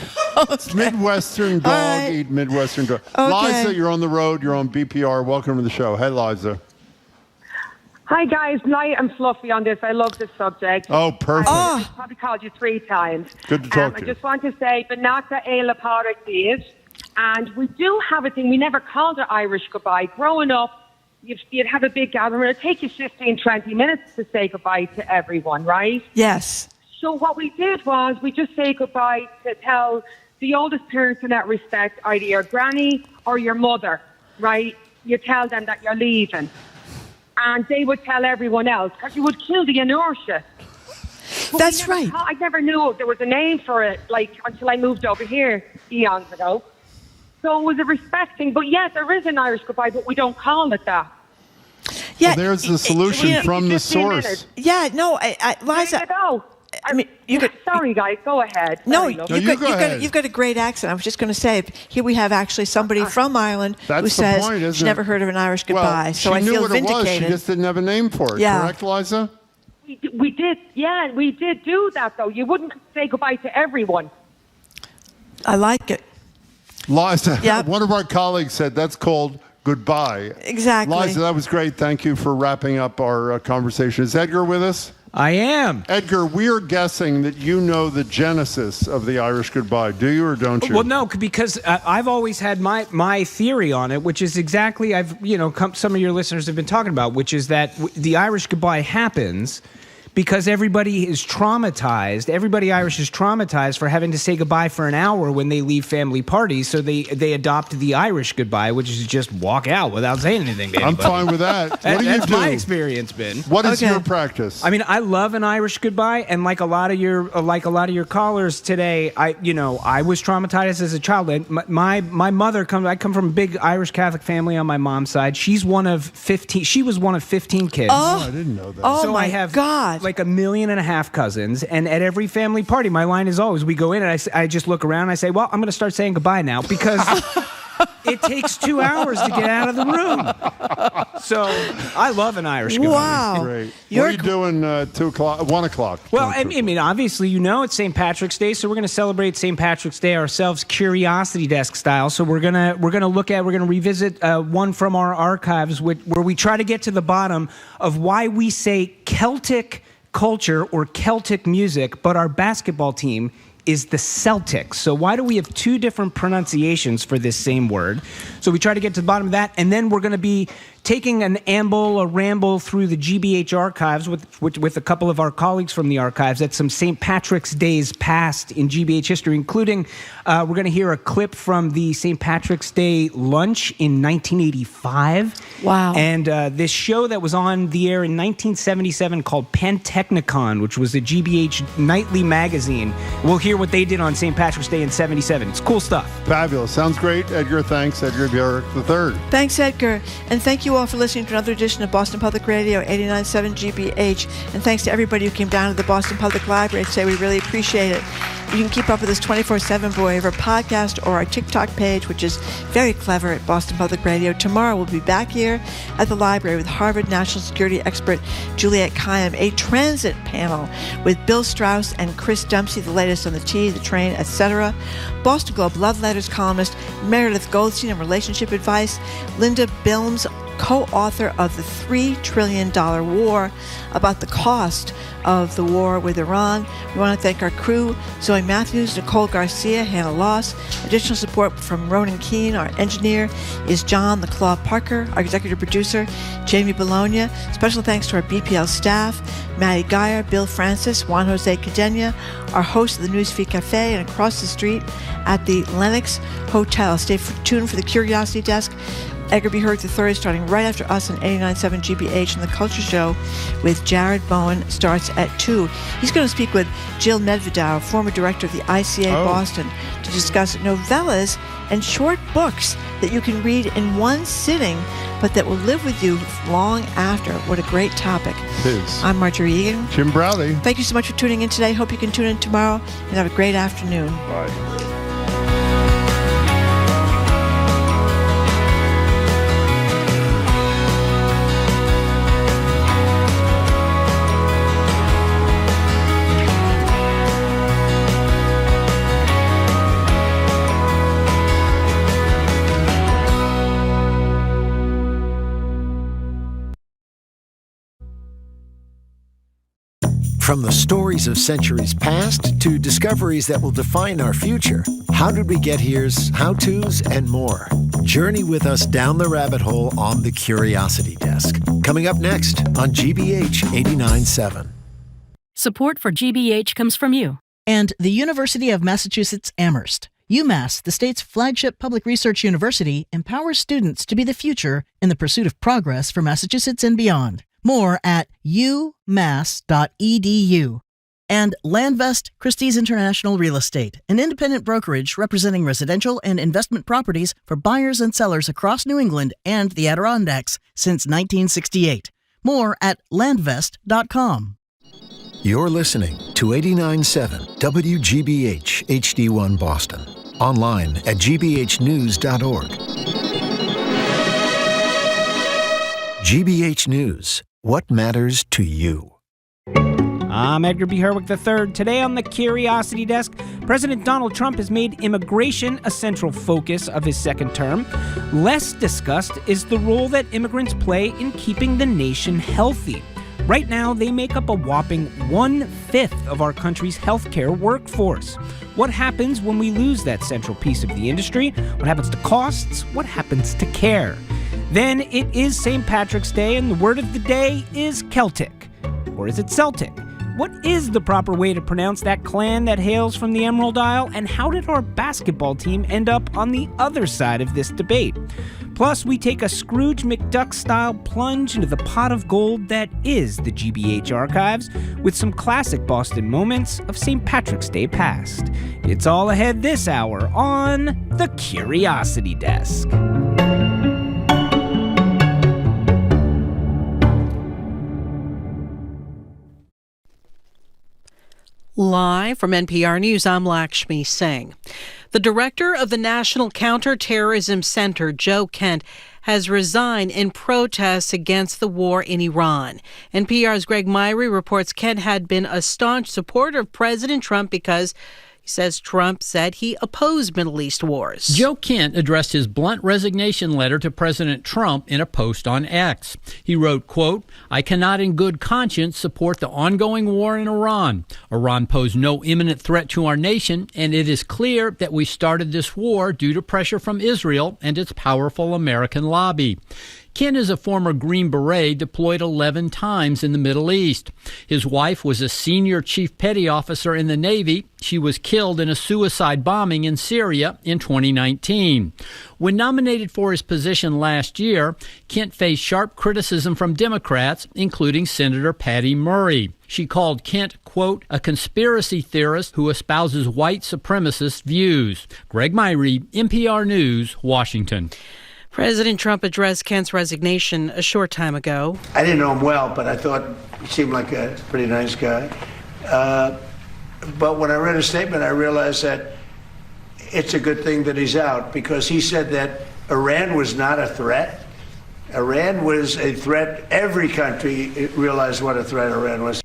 It's Midwestern dog eat Midwestern dog. Okay. Liza, you're on the road. You're on BPR. Welcome to the show. Hey, Liza. Hi, guys. Light and fluffy on this. I love this subject. Oh, perfect. I've probably called you 3 times. Good to talk to you. I just want to say, Benata Eila Parak Diaz. And we do have a thing. We never called it Irish goodbye. Growing up, you'd have a big gathering. It'd take you 15, 20 minutes to say goodbye to everyone, right? Yes. So what we did was we just say goodbye to tell the oldest parents in that respect, either your granny or your mother, right? You tell them that you're leaving. And they would tell everyone else, because you would kill the inertia. That's right. I never knew there was a name for it, until I moved over here eons ago. So it was a respect thing. But yeah, there is an Irish goodbye, but we don't call it that. Yeah, well, there's the solution from the source. Minutes. Yeah, no, Liza. There you go. I mean, sorry, guys, go ahead. No, Sorry, you've got a great accent. I was just going to say, here we have actually somebody from Ireland who says she never heard of an Irish goodbye. Well, so I feel vindicated. It was. She just didn't have a name for it. Yeah. Correct, Liza? we did do that, though. You wouldn't say goodbye to everyone. I like it. Liza, yep. One of our colleagues said that's called goodbye. Exactly. Liza, that was great. Thank you for wrapping up our conversation. Is Edgar with us? I am. Edgar, we are guessing that you know the genesis of the Irish goodbye. Do you or don't you? Well, no, because I've always had my theory on it, which is exactly some of your listeners have been talking about, which is that the Irish goodbye happens because everybody is traumatized. Everybody Irish is traumatized for having to say goodbye for an hour when they leave family parties. So they adopt the Irish goodbye, which is just walk out without saying anything to anybody. I'm fine with that. What do you That's do? my experience been. What is your practice? I mean, I love an Irish goodbye, and like a lot of your callers today, I was traumatized as a child. And my mother I come from a big Irish Catholic family on my mom's side. She's one of 15. She was one of 15 kids. Oh, I didn't know that. Oh, so my I have God. like 1.5 million cousins, and at every family party, my line is always, we go in and I just look around and I say, well, I'm going to start saying goodbye now because it takes 2 hours to get out of the room. So I love an Irish goodbye. Wow. Great. What are you doing 1 o'clock? Well, I mean, obviously, it's St. Patrick's Day, so we're going to celebrate St. Patrick's Day ourselves, Curiosity Desk style. So we're gonna revisit one from our archives where we try to get to the bottom of why we say Celtic culture or Celtic music, but our basketball team is the Celtics. So why do we have two different pronunciations for this same word? So we try to get to the bottom of that, and then we're going to be taking a ramble through the GBH archives with a couple of our colleagues from the archives at some St. Patrick's Days past in GBH history, including we're going to hear a clip from the St. Patrick's Day lunch in 1985. Wow. And this show that was on the air in 1977 called Pantechnicon, which was a GBH nightly magazine. We'll hear what they did on St. Patrick's Day in 77. It's cool stuff. Fabulous. Sounds great. Edgar, thanks. Edgar Bjork III. Thanks, Edgar. And thank you all for listening to another edition of Boston Public Radio, 89.7 GBH. And thanks to everybody who came down to the Boston Public Library today. We really appreciate it. You can keep up with us 24/7 by way of our podcast or our TikTok page, which is very clever at Boston Public Radio. Tomorrow we'll be back here at the library with Harvard National Security expert Juliet Kayyem, a transit panel with Bill Strauss and Chris Dempsey, the latest on the T, the train, etc. Boston Globe Love Letters columnist Meredith Goldstein and relationship advice. Linda Bilms, co-author of The $3 Trillion War, about the cost of the war with Iran. We want to thank our crew, Zoe Matthews, Nicole Garcia, Hannah Loss. Additional support from Ronan Keane. Our engineer is John the Claw Parker. Our executive producer, Jamie Bologna. Special thanks to our BPL staff, Maddie Geyer, Bill Francis, Juan Jose Cadena, our host of the Newsfeed Cafe, and across the street at the Lenox Hotel. Stay tuned for the Curiosity Desk. Edgar B. Hurd III starting right after us on 89.7 GBH, and the Culture Show with Jared Bowen starts at 2. He's going to speak with Jill Medvedow, former director of the ICA Boston, to discuss novellas and short books that you can read in one sitting, but that will live with you long after. What a great topic. It is. I'm Marjorie Egan. Jim Browley. Thank you so much for tuning in today. Hope you can tune in tomorrow, and have a great afternoon. Bye. From the stories of centuries past to discoveries that will define our future, How did we get here's, how-tos, and more. Journey with us down the rabbit hole on the Curiosity Desk. Coming up next on GBH 89.7. Support for GBH comes from you. And the University of Massachusetts Amherst. UMass, the state's flagship public research university, empowers students to be the future in the pursuit of progress for Massachusetts and beyond. More at umass.edu. And Landvest Christie's International Real Estate, an independent brokerage representing residential and investment properties for buyers and sellers across New England and the Adirondacks since 1968. More at landvest.com. You're listening to 89.7 WGBH HD1 Boston. Online at gbhnews.org. GBH News. What matters to you? I'm Edgar B. Herwick III. Today on the Curiosity Desk, President Donald Trump has made immigration a central focus of his second term. Less discussed is the role that immigrants play in keeping the nation healthy. Right now, they make up a whopping 1/5 of our country's healthcare workforce. What happens when we lose that central piece of the industry? What happens to costs? What happens to care? Then it is St. Patrick's Day, and the word of the day is Celtic. Or is it Celtic? What is the proper way to pronounce that clan that hails from the Emerald Isle? And how did our basketball team end up on the other side of this debate? Plus, we take a Scrooge McDuck-style plunge into the pot of gold that is the GBH archives with some classic Boston moments of St. Patrick's Day past. It's all ahead this hour on the Curiosity Desk. Live from NPR News, I'm Lakshmi Singh. The director of the National Counterterrorism Center, Joe Kent, has resigned in protest against the war in Iran. NPR's Greg Myrie reports Kent had been a staunch supporter of President Trump because he says Trump said he opposed Middle East wars. Joe Kent addressed his blunt resignation letter to President Trump in a post on X. He wrote, quote, "I cannot in good conscience support the ongoing war in Iran. Iran posed no imminent threat to our nation, and it is clear that we started this war due to pressure from Israel and its powerful American lobby." Kent is a former Green Beret deployed 11 times in the Middle East. His wife was a senior chief petty officer in the Navy. She was killed in a suicide bombing in Syria in 2019. When nominated for his position last year, Kent faced sharp criticism from Democrats, including Senator Patty Murray. She called Kent, quote, "a conspiracy theorist who espouses white supremacist views." Greg Myrie, NPR News, Washington. President Trump addressed Kent's resignation a short time ago. I didn't know him well, but I thought he seemed like a pretty nice guy. But when I read his statement, I realized that it's a good thing that he's out, because he said that Iran was not a threat. Iran was a threat. Every country realized what a threat Iran was.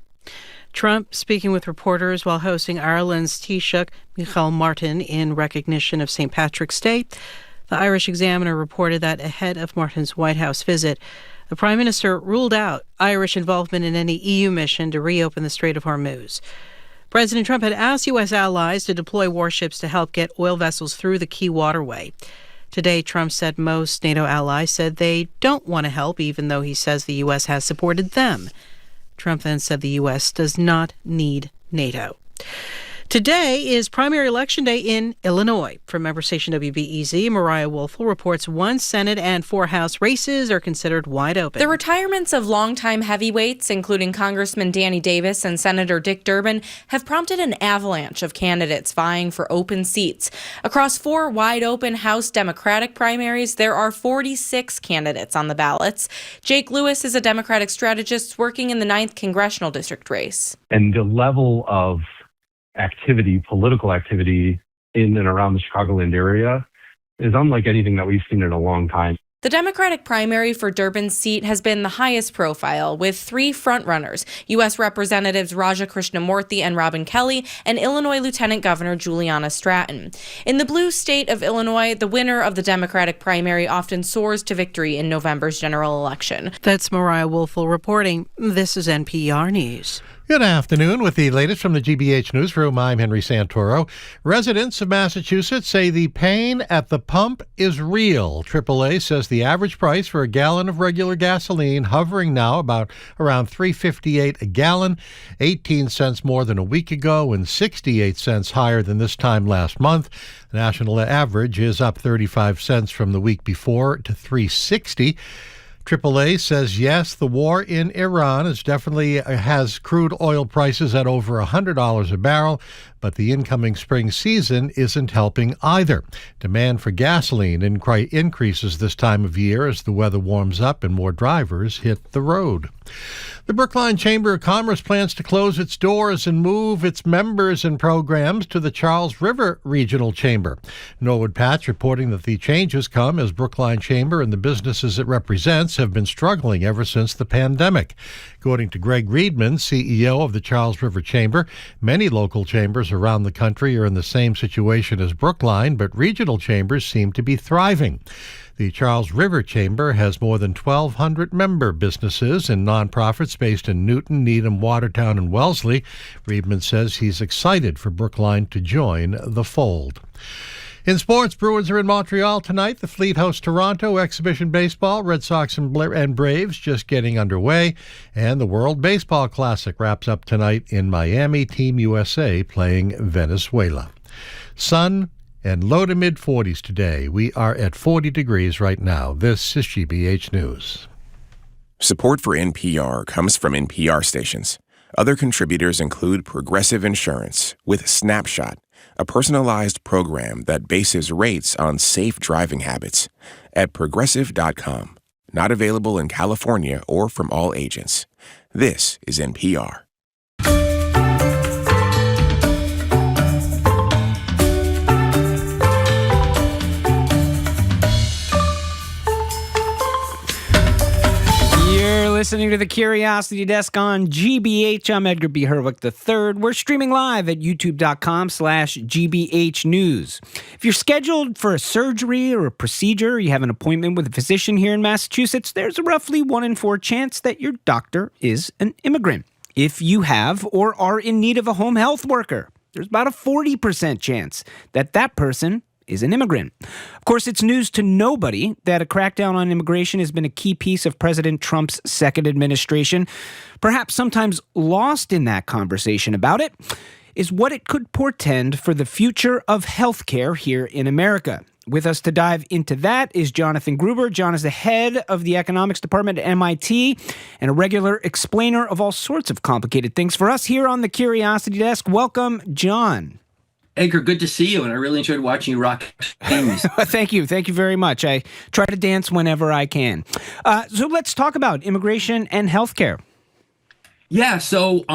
Trump speaking with reporters while hosting Ireland's Taoiseach Micheál Martin in recognition of St. Patrick's Day. The Irish Examiner reported that ahead of Martin's White House visit, the Prime Minister ruled out Irish involvement in any EU mission to reopen the Strait of Hormuz. President Trump had asked U.S. allies to deploy warships to help get oil vessels through the key waterway. Today, Trump said most NATO allies said they don't want to help, even though he says the U.S. has supported them. Trump then said the U.S. does not need NATO. Today is primary election day in Illinois. From member station WBEZ, Mariah Woelfel reports 1 Senate and 4 House races are considered wide open. The retirements of longtime heavyweights, including Congressman Danny Davis and Senator Dick Durbin, have prompted an avalanche of candidates vying for open seats. Across 4 wide-open House Democratic primaries, there are 46 candidates on the ballots. Jake Lewis is a Democratic strategist working in the 9th Congressional District race. And the level of activity, political activity in and around the Chicagoland area is unlike anything that we've seen in a long time. The Democratic primary for Durbin's seat has been the highest profile, with 3 frontrunners, U.S. Representatives Raja Krishnamurthy and Robin Kelly, and Illinois Lieutenant Governor Juliana Stratton. In the blue state of Illinois, the winner of the Democratic primary often soars to victory in November's general election. That's Mariah Woelfel reporting. This is NPR News. Good afternoon. With the latest from the GBH Newsroom, I'm Henry Santoro. Residents of Massachusetts say the pain at the pump is real. AAA says the average price for a gallon of regular gasoline hovering now about around $3.58 a gallon, 18 cents more than a week ago and 68 cents higher than this time last month. The national average is up 35 cents from the week before to $3.60. AAA says, yes, the war in Iran definitely has crude oil prices at over $100 a barrel, but the incoming spring season isn't helping either. Demand for gasoline increases this time of year as the weather warms up and more drivers hit the road. The Brookline Chamber of Commerce plans to close its doors and move its members and programs to the Charles River Regional Chamber. Norwood Patch reporting that the changes come as Brookline Chamber and the businesses it represents have been struggling ever since the pandemic. According to Greg Reedman, CEO of the Charles River Chamber, many local chambers around the country are in the same situation as Brookline, but regional chambers seem to be thriving. The Charles River Chamber has more than 1,200 member businesses and nonprofits based in Newton, Needham, Watertown, and Wellesley. Reedman says he's excited for Brookline to join the fold. In sports, Bruins are in Montreal tonight. The Fleet hosts Toronto. Exhibition baseball, Red Sox and Braves just getting underway. And the World Baseball Classic wraps up tonight in Miami. Team USA playing Venezuela. Sun and low to mid-40s today. We are at 40 degrees right now. This is GBH News. Support for NPR comes from NPR stations. Other contributors include Progressive Insurance with Snapshot, a personalized program that bases rates on safe driving habits at Progressive.com. Not available in California or from all agents. This is NPR. Listening to the Curiosity Desk on GBH. I'm Edgar B. Herwick III. We're streaming live at youtube.com/GBH News. If you're scheduled for a surgery or a procedure, you have an appointment with a physician here in Massachusetts, there's a roughly 1 in 4 chance that your doctor is an immigrant. If you have or are in need of a home health worker, there's about a 40% chance that that person is an immigrant. Of course, it's news to nobody that a crackdown on immigration has been a key piece of President Trump's second administration. Perhaps sometimes lost in that conversation about it is what it could portend for the future of healthcare here in America. With us to dive into that is Jonathan Gruber. John is the head of the economics department at MIT and a regular explainer of all sorts of complicated things for us here on the Curiosity Desk. Welcome, John. Edgar, good to see you, and I really enjoyed watching you rock games. Thank you. Thank you very much. I try to dance whenever I can. So let's talk about immigration and healthcare. Yeah, so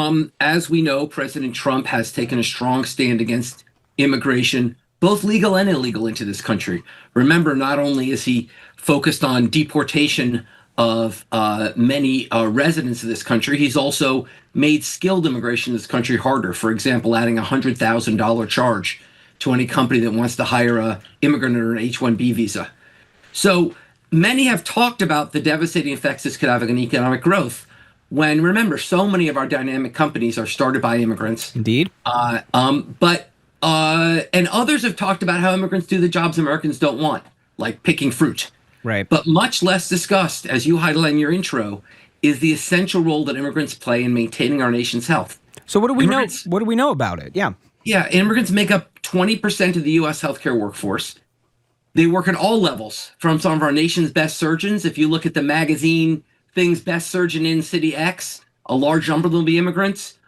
as we know, President Trump has taken a strong stand against immigration, both legal and illegal, into this country. Remember, not only is he focused on deportation of many residents of this country, he's also made skilled immigration in this country harder. For example, adding a $100,000 charge to any company that wants to hire an immigrant or an H-1B visa. So many have talked about the devastating effects this could have on economic growth. When, remember, so many of our dynamic companies are started by immigrants. Indeed. And others have talked about how immigrants do the jobs Americans don't want, like picking fruit. Right. But much less discussed, as you highlight in your intro, is the essential role that immigrants play in maintaining our nation's health. So what do we know? What do we know about it? Yeah. Yeah, immigrants make up 20% of the U.S. healthcare workforce. They work at all levels, from some of our nation's best surgeons. If you look at the magazine Things Best Surgeon in City X, a large number of them will be immigrants,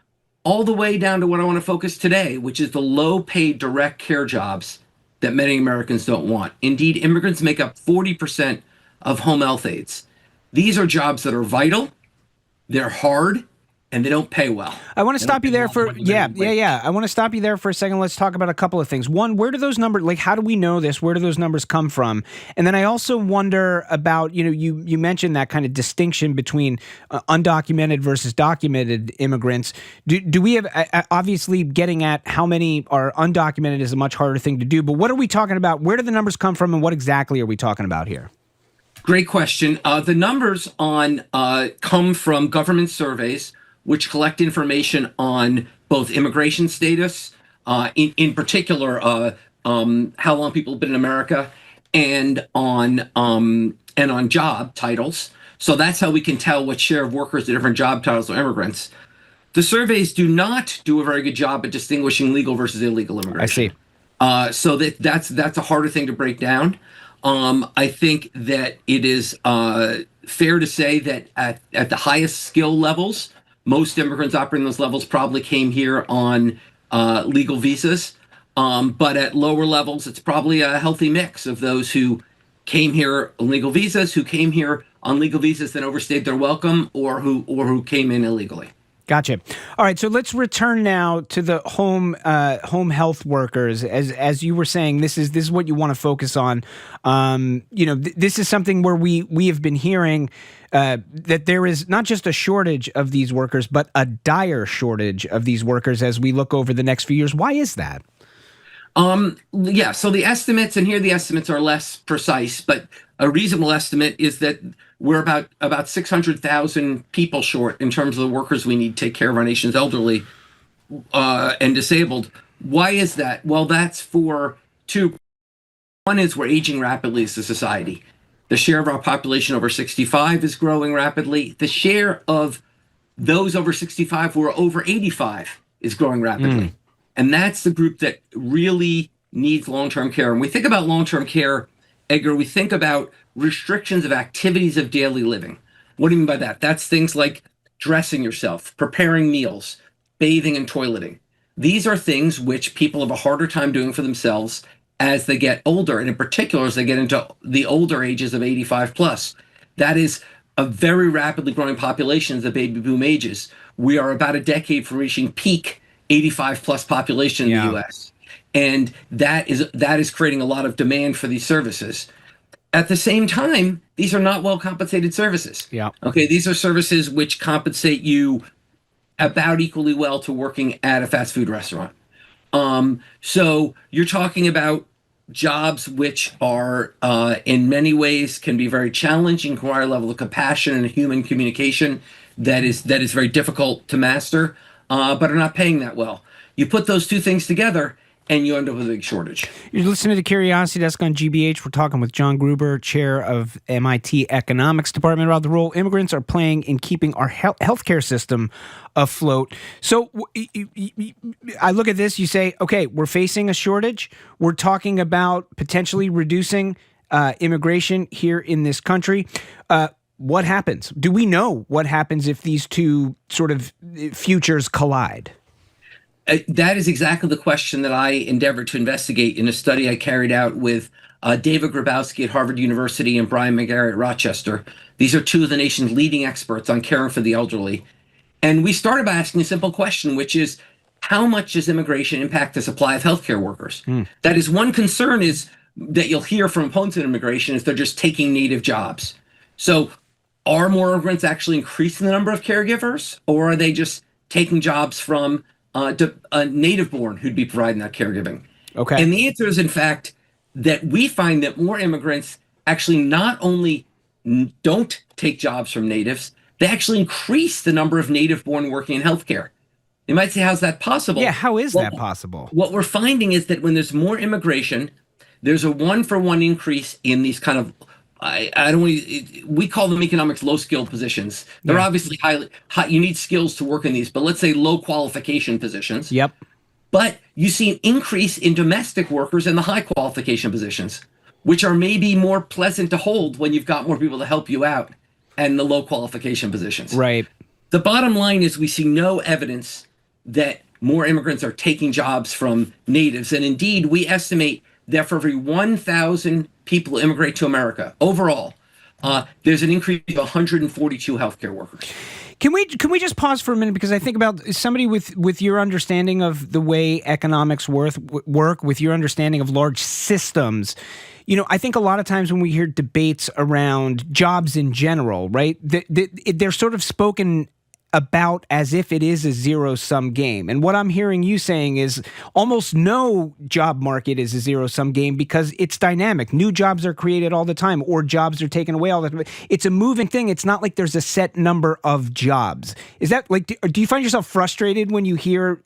all the way down to what I want to focus today, which is the low-paid direct care jobs that many Americans don't want. Indeed, immigrants make up 40% of home health aides. These are jobs that are vital, they're hard, and they don't pay well. I want to stop you there for, I want to stop you there for a second. Let's talk about a couple of things. One, where do those numbers, like, how do we know this? Where do those numbers come from? And then I also wonder about, you mentioned that kind of distinction between undocumented versus documented immigrants. Do we have, obviously getting at how many are undocumented is a much harder thing to do, but what are we talking about? Where do the numbers come from and what exactly are we talking about here? Great question. The numbers come from government surveys, which collect information on both immigration status, in particular, how long people have been in America, and on job titles. So that's how we can tell what share of workers at different job titles are immigrants. The surveys do not do a very good job at distinguishing legal versus illegal immigration. I see. So that's a harder thing to break down. I think that it is fair to say that at the highest skill levels, most immigrants operating those levels probably came here on legal visas. But at lower levels, it's probably a healthy mix of those who came here on legal visas, who came here on legal visas that overstayed their welcome, or who came in illegally. Gotcha. All right, so let's return now to the home health workers. As you were saying, this is what you want to focus on. This is something where we have been hearing that there is not just a shortage of these workers, but a dire shortage of these workers as we look over the next few years. Why is that? So the estimates, and here the estimates are less precise, but a reasonable estimate is that we're about 600,000 people short in terms of the workers we need to take care of our nation's elderly and disabled. Why is that? Well, that's for two. One is we're aging rapidly as a society. The share of our population over 65 is growing rapidly. The share of those over 65 who are over 85 is growing rapidly. And that's the group that really needs long-term care. And we think about long-term care, Edgar, we think about restrictions of activities of daily living. What do you mean by that? That's things like dressing yourself, preparing meals, bathing and toileting. These are things which people have a harder time doing for themselves as they get older, and in particular, as they get into the older ages of 85 plus. That is a very rapidly growing population of the baby boom ages. We are about a decade from reaching peak 85 plus population in the U.S. And that is creating a lot of demand for these services. At the same time, these are not well compensated services. Okay, these are services which compensate you about equally well to working at a fast food restaurant. So you're talking about jobs which are in many ways can be very challenging, require a level of compassion and human communication that is very difficult to master, but are not paying that well. You put those two things together, and you end up with a big shortage. You're listening to the Curiosity Desk on GBH. We're talking with John Gruber, chair of MIT Economics Department, about the role immigrants are playing in keeping our healthcare system afloat. So I look at this, you say, okay, we're facing a shortage. We're talking about potentially reducing immigration here in this country. What happens? Do we know what happens if these two sort of futures collide? That is exactly the question that I endeavored to investigate in a study I carried out with David Grabowski at Harvard University and Brian McGarry at Rochester. These are two of the nation's leading experts on caring for the elderly. And we started by asking a simple question, which is, how much does immigration impact the supply of healthcare workers? That is, one concern is that you'll hear from opponents of immigration is they're just taking native jobs. So are more immigrants actually increasing the number of caregivers, or are they just taking jobs from a native born who'd be providing that caregiving? Okay. And the answer is, in fact, that we find that more immigrants actually not only don't take jobs from natives, they actually increase the number of native born working in healthcare. You might say, how's that possible? Yeah, how is that possible? What we're finding is that when there's more immigration, there's a one-for-one increase in these kind of, we call them economics low-skilled positions. They're obviously high, you need skills to work in these, but let's say low-qualification positions. Yep. But you see an increase in domestic workers in the high-qualification positions, which are maybe more pleasant to hold when you've got more people to help you out, and the low-qualification positions. Right. The bottom line is we see no evidence that more immigrants are taking jobs from natives. And indeed, we estimate that for every 1,000 people who immigrate to America overall, there's an increase of 142 healthcare workers. Can we just pause for a minute, because I think about somebody with your understanding of the way economics work, with your understanding of large systems. You know, I think a lot of times when we hear debates around jobs in general, right, they're sort of spoken about as if it is a zero-sum game. And what I'm hearing you saying is almost no job market is a zero-sum game because it's dynamic. New jobs are created all the time, or jobs are taken away all the time. It's a moving thing. It's not like there's a set number of jobs. Is that like, do you find yourself frustrated when you hear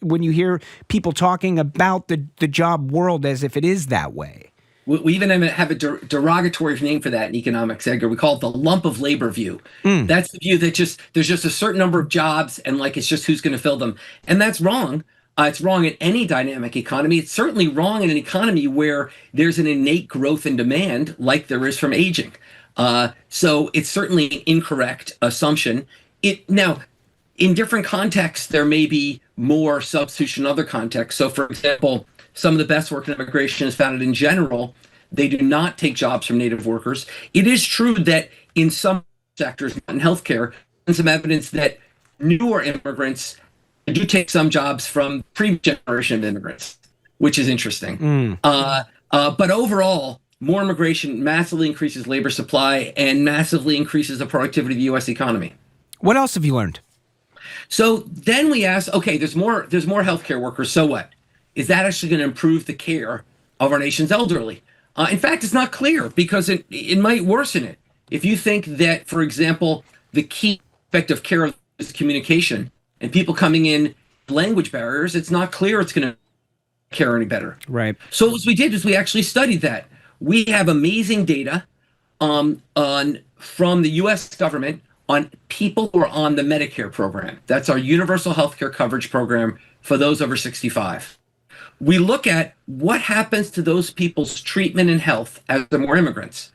people talking about the job world as if it is that way? We even have a derogatory name for that in economics, Edgar. We call it the lump of labor view. That's the view that there's just a certain number of jobs and like it's just who's going to fill them. And that's wrong. It's wrong in any dynamic economy. It's certainly wrong in an economy where there's an innate growth in demand like there is from aging. So it's certainly an incorrect assumption. Now, in different contexts, there may be more substitution in other contexts. So, for example, some of the best work in immigration is founded in general. They do not take jobs from native workers. It is true that in some sectors, not in healthcare, there's some evidence that newer immigrants do take some jobs from previous generation of immigrants, which is interesting. But overall, more immigration massively increases labor supply and massively increases the productivity of the U.S. economy. What else have you learned? So then we asked, okay, there's more healthcare workers. So what? Is that actually going to improve the care of our nation's elderly? In fact, it's not clear because it might worsen it. If you think that, for example, the key aspect of care is communication and people coming in language barriers, it's not clear it's going to care any better. Right. So what we did is we actually studied that. We have amazing data from the U.S. government on people who are on the Medicare program. That's our universal health care coverage program for those over 65. We look at what happens to those people's treatment and health as they're more immigrants.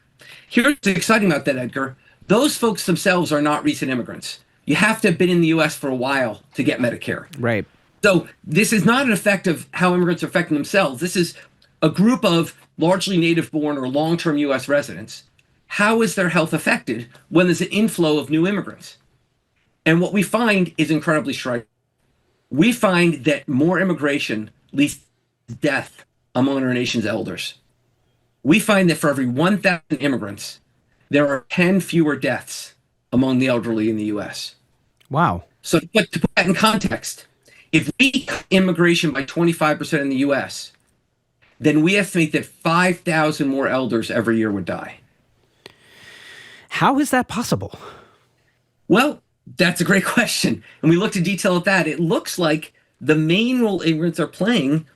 Here's what's exciting about that, Edgar. Those folks themselves are not recent immigrants. You have to have been in the U.S. for a while to get Medicare. Right. So this is not an effect of how immigrants are affecting themselves. This is a group of largely native-born or long-term U.S. residents. How is their health affected when there's an inflow of new immigrants? And what we find is incredibly striking. We find that more immigration leads to death among our nation's elders. We find that for every 1,000 immigrants, there are 10 fewer deaths among the elderly in the U.S. Wow. So to put that in context, if we cut immigration by 25% in the U.S., then we estimate that 5,000 more elders every year would die. How is that possible? Well, that's a great question. And we looked in detail at that. It looks like the main role immigrants are playing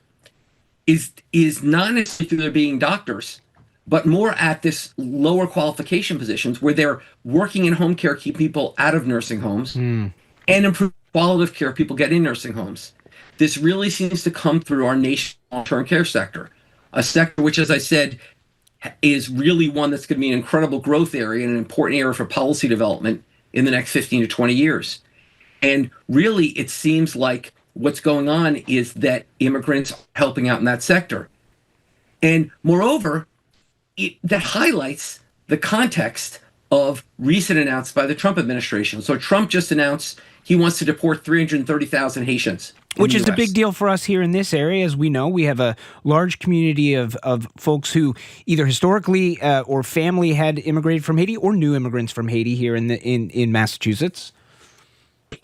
is not necessarily through their being doctors, but more at this lower qualification positions where they're working in home care, keep people out of nursing homes, and improve the quality of care people get in nursing homes. This really seems to come through our nation's long-term care sector, a sector which, as I said, is really one that's going to be an incredible growth area and an important area for policy development in the next 15 to 20 years. And really, it seems like what's going on is that immigrants are helping out in that sector. And moreover, that highlights the context of recent announcements by the Trump administration. So Trump just announced he wants to deport 330,000 Haitians. Which is a big deal for us here in this area. As we know, we have a large community of folks who either historically or family had immigrated from Haiti or new immigrants from Haiti here in Massachusetts.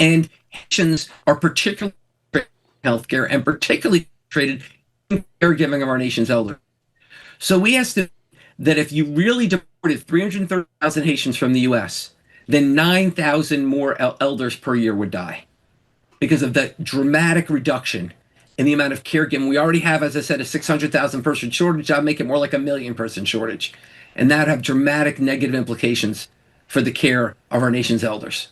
And Haitians are particularly healthcare and particularly traded in caregiving of our nation's elders. So we estimate that if you really deported 330,000 Haitians from the U.S., then 9,000 more elders per year would die because of the dramatic reduction in the amount of caregiving. We already have, as I said, a 600,000 person shortage. I'll make it more like a 1 million person shortage. And that would have dramatic negative implications for the care of our nation's elders.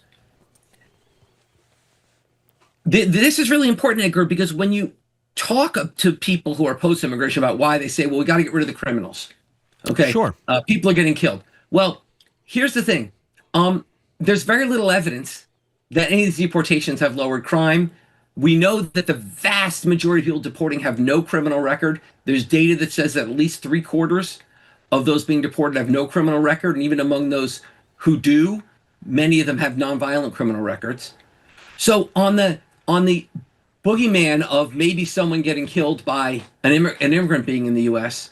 This is really important, Edgar, because when you talk to people who are opposed to immigration about why, they say, well, we got to get rid of the criminals. Okay, sure. People are getting killed. Well, here's the thing. There's very little evidence that any of these deportations have lowered crime. We know that the vast majority of people deporting have no criminal record. There's data that says that at least 3/4 of those being deported have no criminal record. And even among those who do, many of them have nonviolent criminal records. So on the boogeyman of maybe someone getting killed by an immigrant being in the U.S.,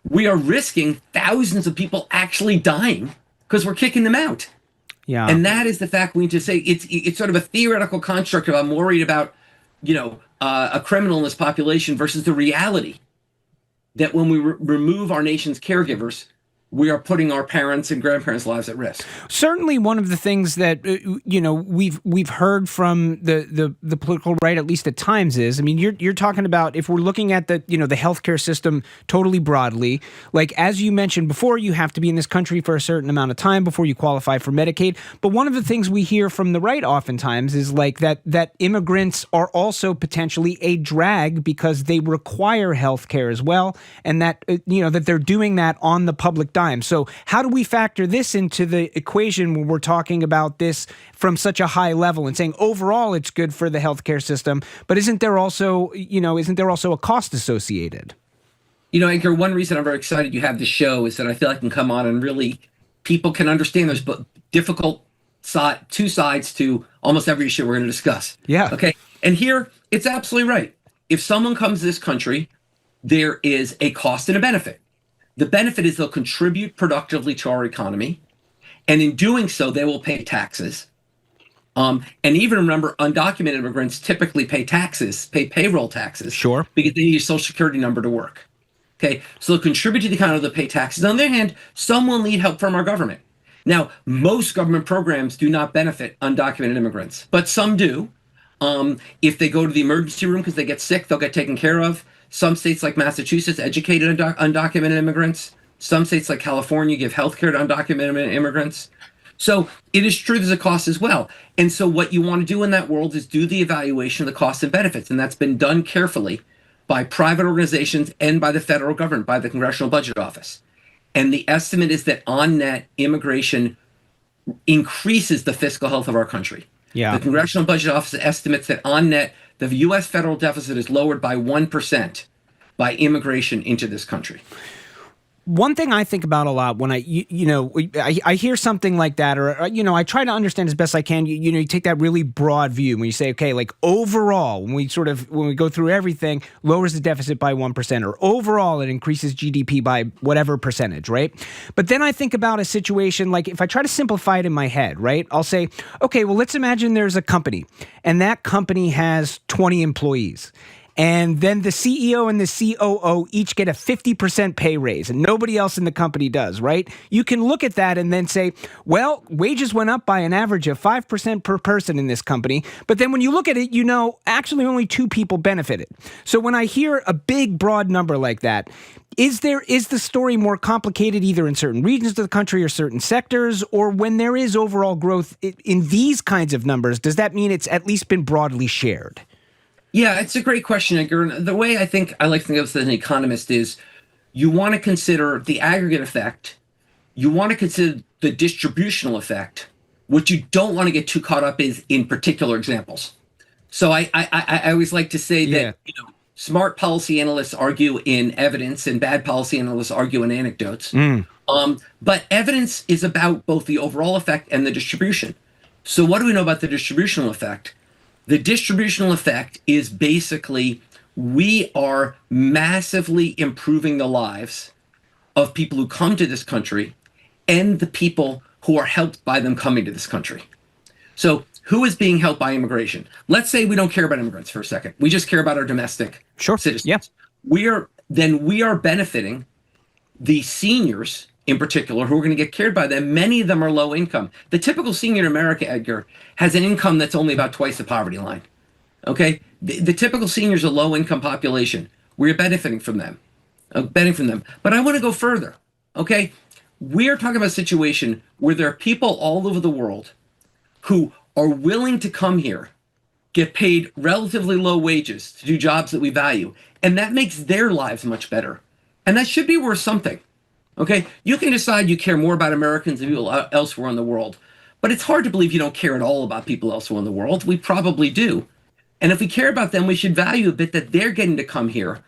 we are risking thousands of people actually dying because we're kicking them out. Yeah. And that is the fact we need to say. It's sort of a theoretical construct of I'm worried about, a criminal in this population versus the reality that when we remove our nation's caregivers, we are putting our parents' and grandparents' lives at risk. Certainly, one of the things that we've heard from the political right, at least at times, is you're talking about if we're looking at the healthcare system totally broadly, like as you mentioned before, you have to be in this country for a certain amount of time before you qualify for Medicaid. But one of the things we hear from the right oftentimes is like that immigrants are also potentially a drag because they require healthcare as well, and that that they're doing that on the public dime. So how do we factor this into the equation when we're talking about this from such a high level and saying overall it's good for the healthcare system, but isn't there also a cost associated? Edgar, one reason I'm very excited you have the show is that I feel I can come on and really people can understand there's difficult two sides to almost every issue we're going to discuss. Yeah. Okay. And here it's absolutely right. If someone comes to this country, there is a cost and a benefit. The benefit is they'll contribute productively to our economy, and in doing so, they will pay taxes. And even remember, undocumented immigrants typically pay payroll taxes. Sure. Because they need a social security number to work. Okay, so they'll contribute to the economy, they'll pay taxes. On the other hand, some will need help from our government. Now, most government programs do not benefit undocumented immigrants, but some do. If they go to the emergency room because they get sick, they'll get taken care of. Some states like Massachusetts educate undocumented immigrants. Some states like California give health care to undocumented immigrants. So it is true there's a cost as well. And so what you want to do in that world is do the evaluation of the costs and benefits. And that's been done carefully by private organizations and by the federal government, by the Congressional Budget Office. And the estimate is that on net, immigration increases the fiscal health of our country. Yeah. The Congressional Budget Office estimates that on net, the U.S. federal deficit is lowered by 1% by immigration into this country. One thing I think about a lot when I hear something like that, or I try to understand as best I can. You take that really broad view when you say, okay, like overall, when we go through everything, lowers the deficit by 1%, or overall it increases GDP by whatever percentage, right? But then I think about a situation like if I try to simplify it in my head, right? I'll say, okay, well, let's imagine there's a company, and that company has 20 employees. And then the CEO and the COO each get a 50% pay raise, and nobody else in the company does, right? You can look at that and then say, well, wages went up by an average of 5% per person in this company. But then when you look at it, actually only 2 people benefited. So when I hear a big, broad number like that, is the story more complicated either in certain regions of the country or certain sectors, or when there is overall growth in these kinds of numbers, does that mean it's at least been broadly shared? Yeah, it's a great question, Edgar. The way I like to think of this as an economist is you want to consider the aggregate effect. You want to consider the distributional effect. What you don't want to get too caught up is in particular examples. So I always like to say that smart policy analysts argue in evidence and bad policy analysts argue in anecdotes. But evidence is about both the overall effect and the distribution. So what do we know about the distributional effect? The distributional effect is basically we are massively improving the lives of people who come to this country and the people who are helped by them coming to this country. So who is being helped by immigration? Let's say we don't care about immigrants for a second. We just care about our domestic citizens. Yeah. We are benefiting the seniors in particular, who are going to get cared by them. Many of them are low income. The typical senior in America, Edgar, has an income that's only about twice the poverty line. Okay? The typical senior is a low income population. We're benefiting from them. But I want to go further. Okay? We're talking about a situation where there are people all over the world who are willing to come here, get paid relatively low wages to do jobs that we value, and that makes their lives much better. And that should be worth something. Okay, you can decide you care more about Americans than people elsewhere in the world, but it's hard to believe you don't care at all about people elsewhere in the world. We probably do. And if we care about them, we should value a bit that they're getting to come here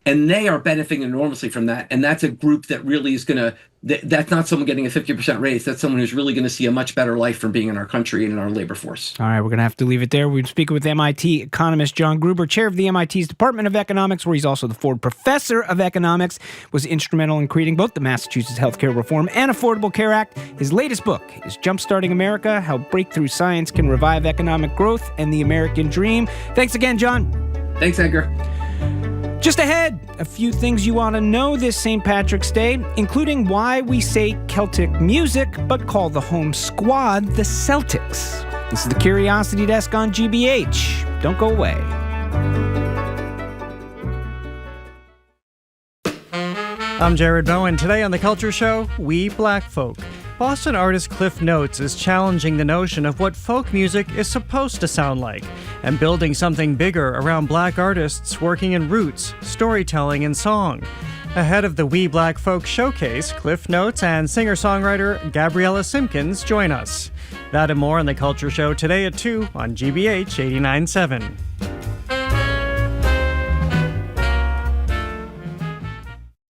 And they are benefiting enormously from that. And that's a group that really is going to, that's not someone getting a 50% raise. That's someone who's really going to see a much better life from being in our country and in our labor force. All right, we're going to have to leave it there. We're speaking with MIT economist John Gruber, chair of the MIT's Department of Economics, where he's also the Ford Professor of Economics, was instrumental in creating both the Massachusetts Healthcare Reform and Affordable Care Act. His latest book is Jumpstarting America, How Breakthrough Science Can Revive Economic Growth and the American Dream. Thanks again, John. Thanks, Edgar. Just ahead, a few things you ought to know this St. Patrick's Day, including why we say Celtic music but call the home squad the Celtics. This is the Curiosity Desk on GBH. Don't go away. I'm Jared Bowen. Today on The Culture Show, we black folk. Boston artist Cliff Notes is challenging the notion of what folk music is supposed to sound like and building something bigger around black artists working in roots, storytelling, and song. Ahead of the We Black Folk Showcase, Cliff Notes and singer-songwriter Gabriella Simpkins join us. That and more on The Culture Show today at 2 on GBH 89.7.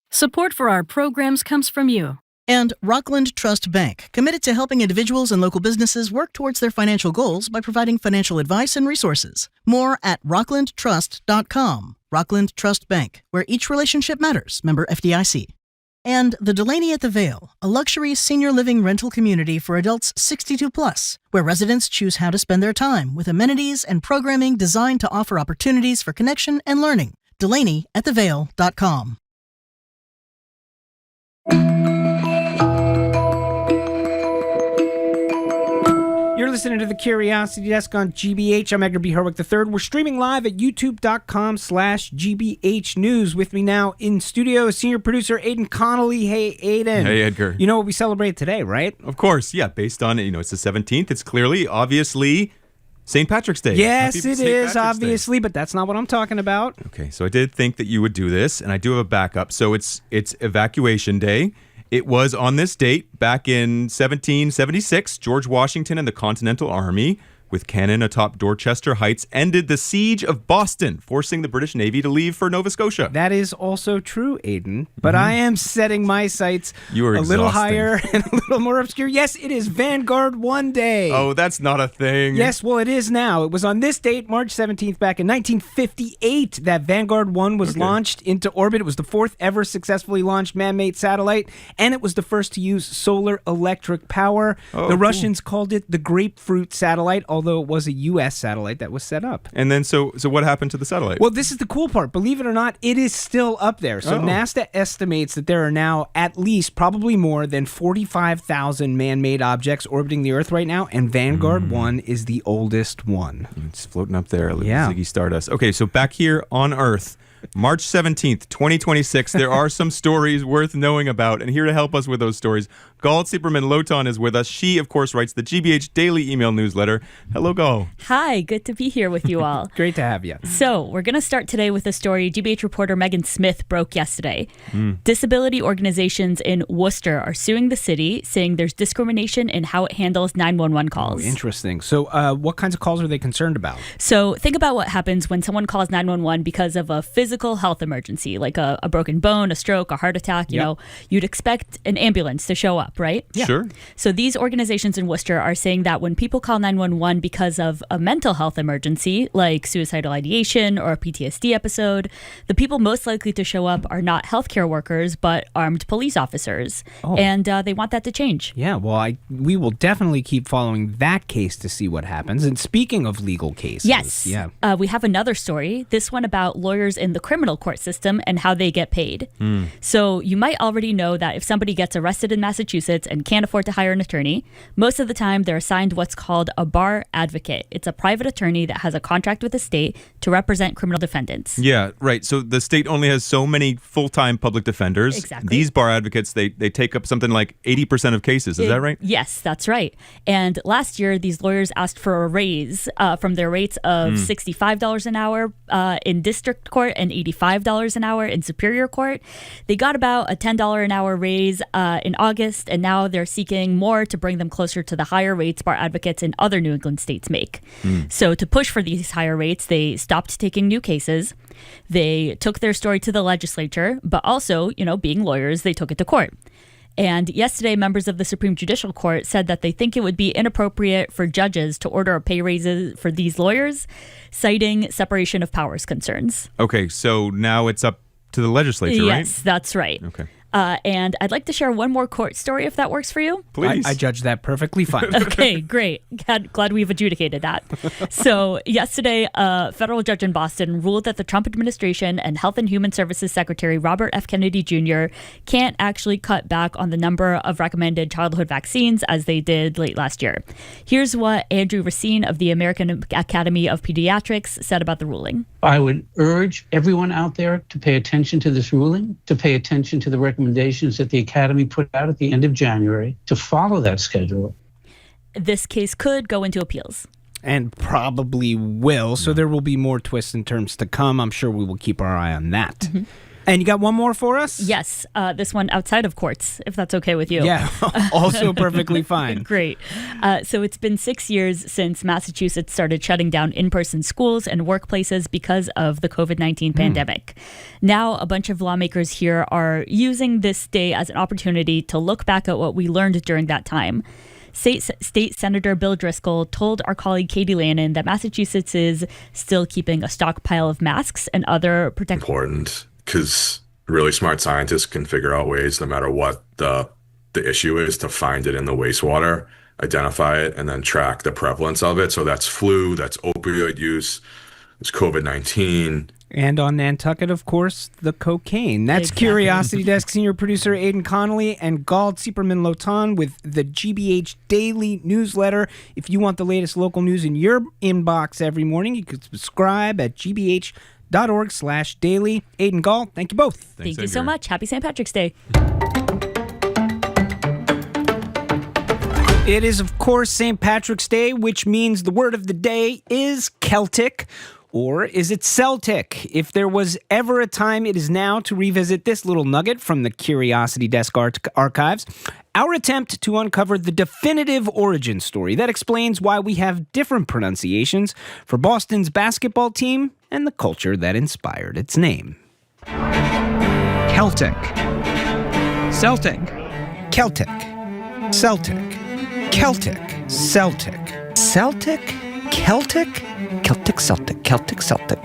Support for our programs comes from you. And Rockland Trust Bank, committed to helping individuals and local businesses work towards their financial goals by providing financial advice and resources. More at rocklandtrust.com. Rockland Trust Bank, where each relationship matters. Member FDIC. And the Delaney at the Vale, a luxury senior living rental community for adults 62 plus, where residents choose how to spend their time with amenities and programming designed to offer opportunities for connection and learning. DelaneyAtTheVale.com. You're listening to the Curiosity Desk on GBH. I'm Edgar B. Herwick III. We're streaming live at youtube.com/GBH News. With me now in studio is senior producer Aidan Connolly. Hey, Aidan. Hey, Edgar. You know what we celebrate today, right? Of course, yeah. Based on, it's the 17th. It's clearly, obviously, St. Patrick's Day. Yes, Happy it St. is, Patrick's obviously, Day. but that's not what I'm talking about. Okay, so I did think that you would do this, and I do have a backup. So it's Evacuation Day. It was on this date back in 1776, George Washington and the Continental Army, with cannon atop Dorchester Heights, ended the siege of Boston, forcing the British Navy to leave for Nova Scotia. That is also true, Aidan, but I am setting my sights a little higher and a little more obscure. Yes, it is Vanguard 1 Day. Oh, that's not a thing. Yes, well, it is now. It was on this date, March 17th, back in 1958, that Vanguard 1 was launched into orbit. It was the fourth ever successfully launched man-made satellite, and it was the first to use solar electric power. The Russians called it the Grapefruit Satellite, although it was a U.S. satellite that was set up. And then, so what happened to the satellite? Well, this is the cool part. Believe it or not, it is still up there. So NASA estimates that there are now at least, probably more than 45,000 man-made objects orbiting the Earth right now, and Vanguard 1 is the oldest one. It's floating up there, like Ziggy Stardust. Okay, so back here on Earth, March 17th, 2026, there are some stories worth knowing about, and here to help us with those stories, Gal Tziperman-Lotan is with us. She, of course, writes the GBH Daily Email Newsletter. Hello, Gal. Hi, good to be here with you all. Great to have you. So, we're going to start today with a story GBH reporter Megan Smith broke yesterday. Disability organizations in Worcester are suing the city, saying there's discrimination in how it handles 911 calls. Oh, interesting. So, what kinds of calls are they concerned about? So, think about what happens when someone calls 911 because of a physical health emergency, like a broken bone, a stroke, a heart attack. You know, you'd expect an ambulance to show up, right? Yeah. Sure. So these organizations in Worcester are saying that when people call 911 because of a mental health emergency, like suicidal ideation or a PTSD episode, the people most likely to show up are not healthcare workers, but armed police officers. And they want that to change. Yeah, well, we will definitely keep following that case to see what happens. And speaking of legal cases. Yes. We have another story, this one about lawyers in the criminal court system and how they get paid. So you might already know that if somebody gets arrested in Massachusetts and can't afford to hire an attorney, most of the time they're assigned what's called a bar advocate. It's a private attorney that has a contract with the state to represent criminal defendants. Yeah, right. So the state only has so many full-time public defenders. Exactly. These bar advocates, they take up something like 80% of cases. Is that right? Yes, that's right. And last year, these lawyers asked for a raise from their rates of $65 an hour in district court and $85 an hour in superior court. They got about a $10 an hour raise in August, and now they're seeking more to bring them closer to the higher rates bar advocates in other New England states make. So to push for these higher rates, they stopped taking new cases. They took their story to the legislature, but also, being lawyers, they took it to court. And yesterday, members of the Supreme Judicial Court said that they think it would be inappropriate for judges to order a pay raises for these lawyers, citing separation of powers concerns. Okay, so now it's up to the legislature, right? Yes, that's right. Okay. And I'd like to share one more court story, if that works for you. Please. I judge that perfectly fine. Okay, great. Glad we've adjudicated that. So yesterday, a federal judge in Boston ruled that the Trump administration and Health and Human Services Secretary Robert F. Kennedy Jr. can't actually cut back on the number of recommended childhood vaccines as they did late last year. Here's what Andrew Racine of the American Academy of Pediatrics said about the ruling. I would urge everyone out there to pay attention to this ruling, to pay attention to the recommendations that the Academy put out at the end of January, to follow that schedule. This case could go into appeals. And probably will, so there will be more twists and turns to come. I'm sure we will keep our eye on that. Mm-hmm. And you got one more for us? Yes, this one outside of courts, if that's okay with you. Yeah, also perfectly fine. Great. So it's been 6 years since Massachusetts started shutting down in-person schools and workplaces because of the COVID-19 pandemic. Now, a bunch of lawmakers here are using this day as an opportunity to look back at what we learned during that time. State Senator Bill Driscoll told our colleague Katie Lannon that Massachusetts is still keeping a stockpile of masks and other protective... Important. Because really smart scientists can figure out ways, no matter what the issue is, to find it in the wastewater, identify it, and then track the prevalence of it. So that's flu, that's opioid use, it's COVID-19. And on Nantucket, of course, the cocaine. That's exactly. Curiosity Desk senior producer Aidan Connolly and Tziperman-Lotan with the GBH Daily newsletter. If you want the latest local news in your inbox every morning, you can subscribe at gbh.org/daily. Aidan, Gall, thank you both. Thank you so much. Happy St. Patrick's Day. It is, of course, St. Patrick's Day, which means the word of the day is Celtic. Or is it Celtic? If there was ever a time, it is now to revisit this little nugget from the Curiosity Desk archives. Our attempt to uncover the definitive origin story that explains why we have different pronunciations for Boston's basketball team and the culture that inspired its name. Celtic. Celtic. Celtic. Celtic. Celtic. Celtic. Celtic. Celtic. Celtic, Celtic, Celtic, Celtic,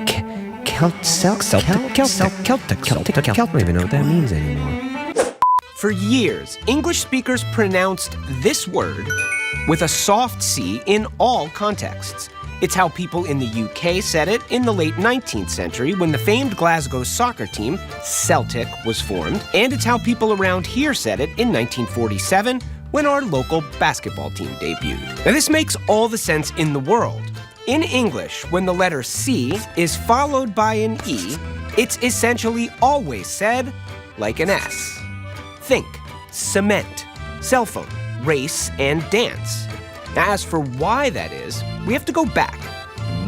Celtic. I don't even know what that means anymore. For years, English speakers pronounced this word with a soft C in all contexts. It's how people in the UK said it in the late 19th century when the famed Glasgow soccer team, Celtic, was formed. And it's how people around here said it in 1947 when our local basketball team debuted. Now, this makes all the sense in the world. In English, when the letter C is followed by an E, it's essentially always said like an S. Think cement, cell phone, race, and dance. Now, as for why that is, we have to go back,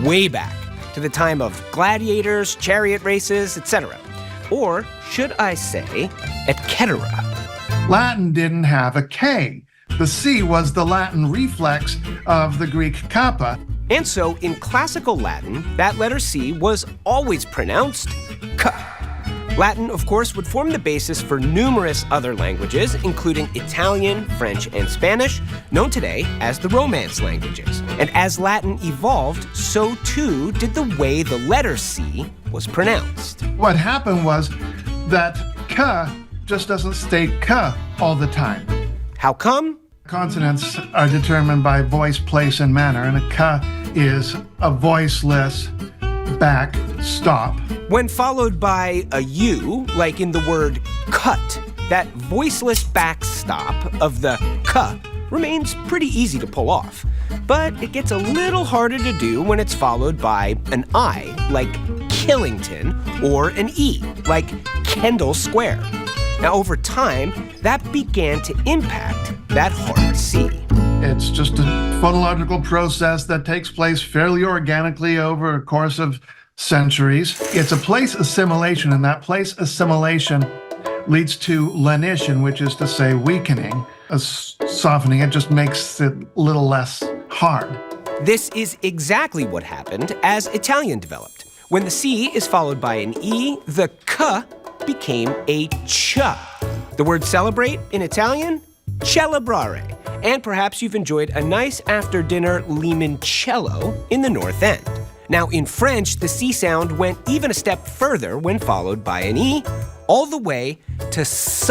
way back, to the time of gladiators, chariot races, etc. Or, should I say, et cetera. Latin didn't have a K. The C was the Latin reflex of the Greek kappa. And so, in classical Latin, that letter C was always pronounced K. Latin, of course, would form the basis for numerous other languages, including Italian, French, and Spanish, known today as the Romance languages. And as Latin evolved, so too did the way the letter C was pronounced. What happened was that K just doesn't stay K all the time. How come? Consonants are determined by voice, place, and manner, and a K is a voiceless back stop. When followed by a U, like in the word cut, that voiceless back stop of the K remains pretty easy to pull off. But it gets a little harder to do when it's followed by an I, like Killington, or an E, like Kendall Square. Now, over time, that began to impact that hard C. It's just a phonological process that takes place fairly organically over a course of centuries. It's a place assimilation, and that place assimilation leads to lenition, which is to say weakening. a softening. It just makes it a little less hard. This is exactly what happened as Italian developed. When the C is followed by an E, the K became a ch. The word celebrate in Italian, celebrare. And perhaps you've enjoyed a nice after-dinner limoncello in the North End. Now, in French, the C sound went even a step further when followed by an E, all the way to S.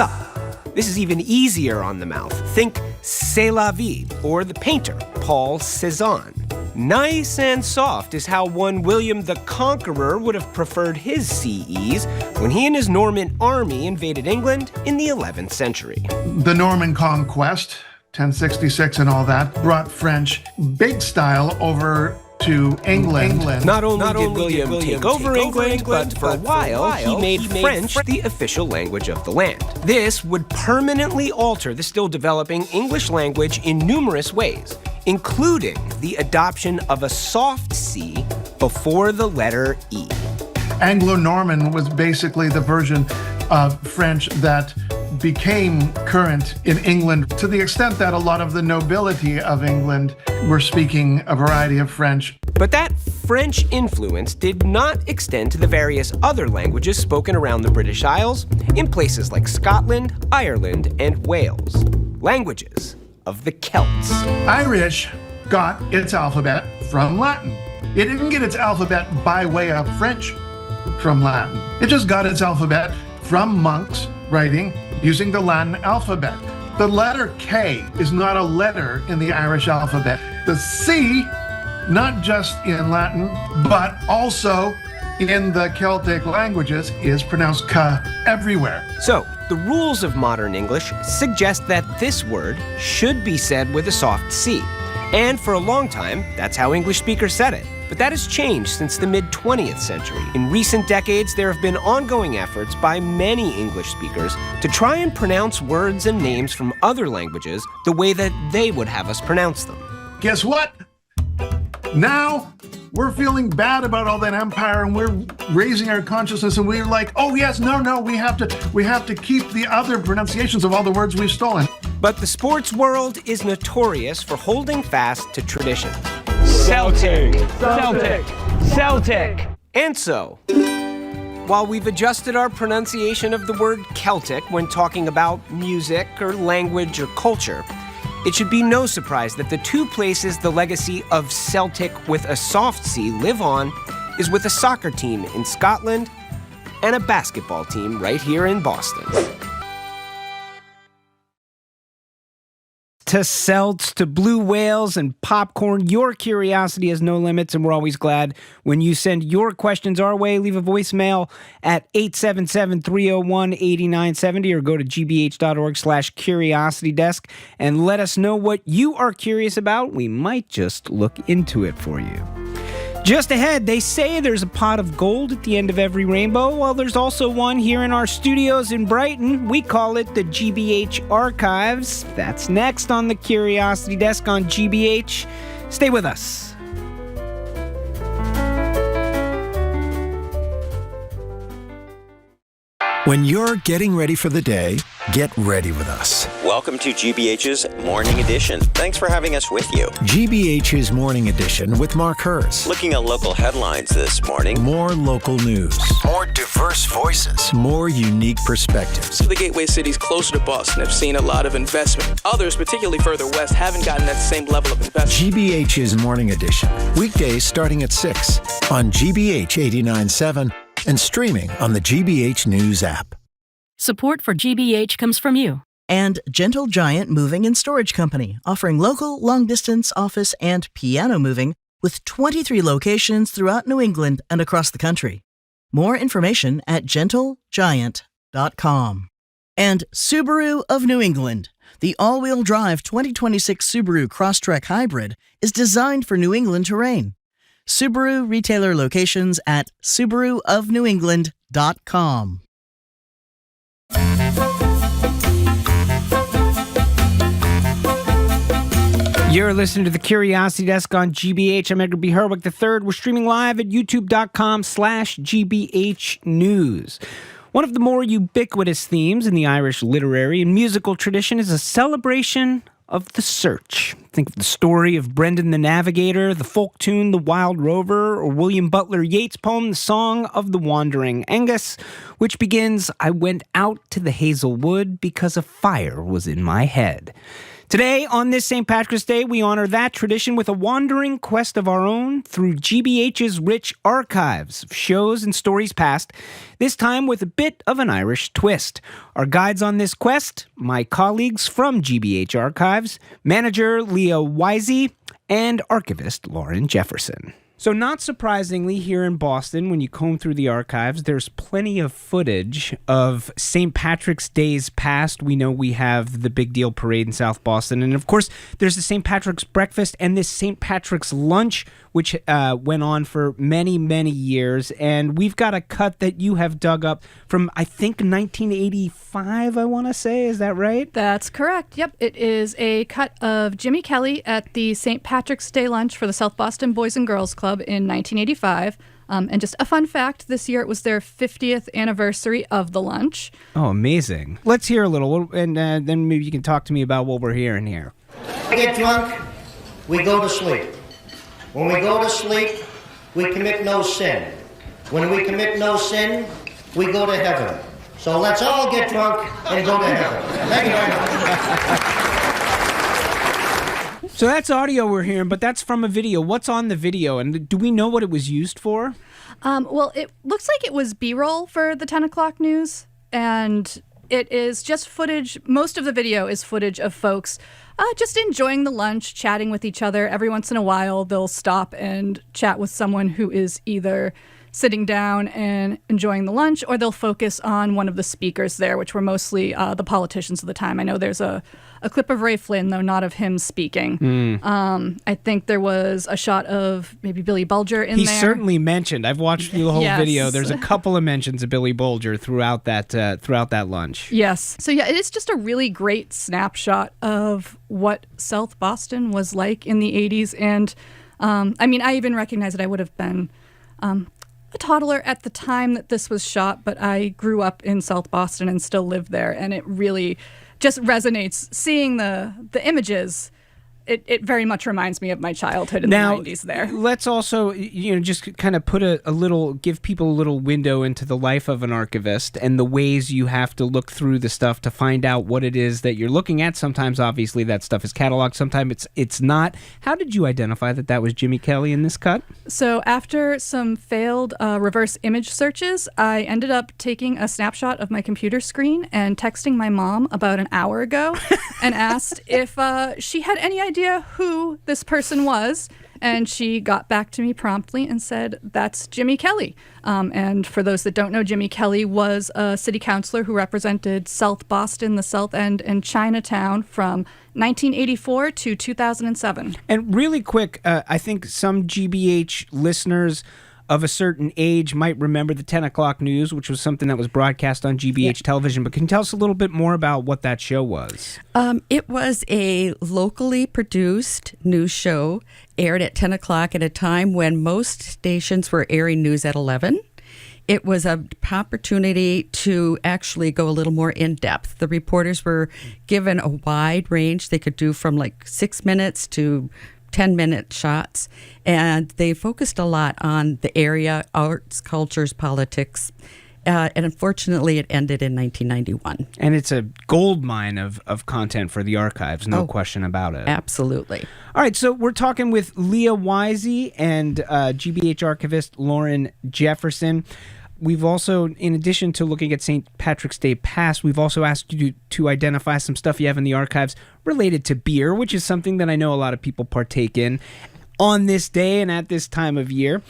This is even easier on the mouth. Think c'est la vie, or the painter, Paul Cézanne. Nice and soft is how one William the Conqueror would have preferred his CEs when he and his Norman army invaded England in the 11th century. The Norman conquest, 1066 and all that, brought French big style over to England. Not only did William take over England, but for a while, he made French the official language of the land. This would permanently alter the still developing English language in numerous ways, including the adoption of a soft C before the letter E. Anglo-Norman was basically the version of French that became current in England, to the extent that a lot of the nobility of England were speaking a variety of French. But that French influence did not extend to the various other languages spoken around the British Isles in places like Scotland, Ireland, and Wales. Languages of the Celts. Irish got its alphabet from Latin. It didn't get its alphabet by way of French from Latin. It just got its alphabet from monks writing using the Latin alphabet. The letter K is not a letter in the Irish alphabet. The C, not just in Latin, but also in the Celtic languages, is pronounced K everywhere. So, the rules of modern English suggest that this word should be said with a soft C. And for a long time, that's how English speakers said it. But that has changed since the mid-20th century. In recent decades, there have been ongoing efforts by many English speakers to try and pronounce words and names from other languages the way that they would have us pronounce them. Guess what? Now we're feeling bad about all that empire, and we're raising our consciousness, and we're like, oh yes, no, we have to keep the other pronunciations of all the words we've stolen. But the sports world is notorious for holding fast to tradition. Celtic! Celtic! Celtic! And so, while we've adjusted our pronunciation of the word Celtic when talking about music or language or culture, it should be no surprise that the two places the legacy of Celtic with a soft C live on is with a soccer team in Scotland and a basketball team right here in Boston. To Celts, to blue whales and popcorn, your curiosity has no limits, and we're always glad when you send your questions our way. Leave a voicemail at 877-301-8970 or go to gbh.org/curiositydesk and let us know what you are curious about. We might just look into it for you. Just ahead, they say there's a pot of gold at the end of every rainbow. Well, there's also one here in our studios in Brighton. We call it the GBH Archives. That's next on the Curiosity Desk on GBH. Stay with us. When you're getting ready for the day, get ready with us. Welcome to GBH's Morning Edition. Thanks for having us with you. GBH's Morning Edition with Mark Hurst. Looking at local headlines this morning. More local news. More diverse voices. More unique perspectives. The gateway cities closer to Boston have seen a lot of investment. Others, particularly further west, haven't gotten that same level of investment. GBH's Morning Edition. Weekdays starting at 6 on GBH 89.7 and streaming on the GBH News app. Support for GBH comes from you. And Gentle Giant Moving and Storage Company, offering local, long-distance office and piano moving with 23 locations throughout New England and across the country. More information at gentlegiant.com. And Subaru of New England. The all-wheel drive 2026 Subaru Crosstrek Hybrid is designed for New England terrain. Subaru retailer locations at subaruofnewengland.com. You're listening to the Curiosity Desk on GBH. I'm Edgar B. Herwick III. We're streaming live at youtube.com/GBH News. One of the more ubiquitous themes in the Irish literary and musical tradition is a celebration of the search. Think of the story of Brendan the Navigator, the folk tune The Wild Rover, or William Butler Yeats' poem The Song of the Wandering Angus, which begins, "I went out to the hazel wood because a fire was in my head." Today, on this St. Patrick's Day, we honor that tradition with a wandering quest of our own through GBH's rich archives of shows and stories past, this time with a bit of an Irish twist. Our guides on this quest, my colleagues from GBH Archives, manager Leah Weiss and archivist Lauren Jefferson. So not surprisingly, here in Boston, when you comb through the archives, there's plenty of footage of St. Patrick's Days past. We know we have the Big Deal Parade in South Boston. And of course, there's the St. Patrick's Breakfast and this St. Patrick's Lunch, which went on for many, many years. And we've got a cut that you have dug up from, I think, 1985, I want to say. Is that right? That's correct. Yep. It is a cut of Jimmy Kelly at the St. Patrick's Day lunch for the South Boston Boys and Girls Club in 1985. And just a fun fact, this year it was their 50th anniversary of the lunch. Oh, amazing. Let's hear a little, and then maybe you can talk to me about what we're hearing here. We get drunk, we go to sleep. When we go to sleep, we commit no sin. When we commit no sin, we go to heaven. So let's all get drunk and go to heaven. Thank you very much. So that's audio we're hearing, but that's from a video. What's on the video, and do we know what it was used for? Well, it looks like it was B-roll for the 10 o'clock news, and it is just footage. Most of the video is footage of folks just enjoying the lunch, chatting with each other. Every once in a while, they'll stop and chat with someone who is either sitting down and enjoying the lunch, or they'll focus on one of the speakers there, which were mostly the politicians of the time. I know there's a clip of Ray Flynn, though not of him speaking. I think there was a shot of maybe Billy Bulger in there. He's certainly mentioned. I've watched the whole Yes. video. There's a couple of mentions of Billy Bulger throughout that lunch. Yes. So yeah, it is just a really great snapshot of what South Boston was like in the 80s. And I mean, I even recognize that I would have been a toddler at the time that this was shot, but I grew up in South Boston and still live there, and it really just resonates. Seeing the images, it very much reminds me of my childhood in the 90s there. Let's also, just kind of put give people a little window into the life of an archivist and the ways you have to look through the stuff to find out what it is that you're looking at. Sometimes, obviously, that stuff is cataloged. Sometimes it's not. How did you identify that was Jimmy Kelly in this cut? So after some failed reverse image searches, I ended up taking a snapshot of my computer screen and texting my mom about an hour ago and asked if she had any idea who this person was, and she got back to me promptly and said, "That's Jimmy Kelly." And for those that don't know, Jimmy Kelly was a city councilor who represented South Boston, the South End, and Chinatown from 1984 to 2007. And really quick, I think some GBH listeners of a certain age might remember the 10 o'clock news, which was something that was broadcast on GBH television. But can you tell us a little bit more about what that show was? It was a locally produced news show, aired at 10 o'clock at a time when most stations were airing news at 11. It was an opportunity to actually go a little more in depth. The reporters were given a wide range. They could do from like 6 minutes to 10-minute shots, and they focused a lot on the area, arts, cultures, politics, and unfortunately it ended in 1991. And it's a gold mine of content for the archives, no question about it. Absolutely. All right, so we're talking with Leah Weiss and GBH archivist Lauren Jefferson. We've also, in addition to looking at St. Patrick's Day past, we've also asked you to identify some stuff you have in the archives related to beer, which is something that I know a lot of people partake in on this day and at this time of year.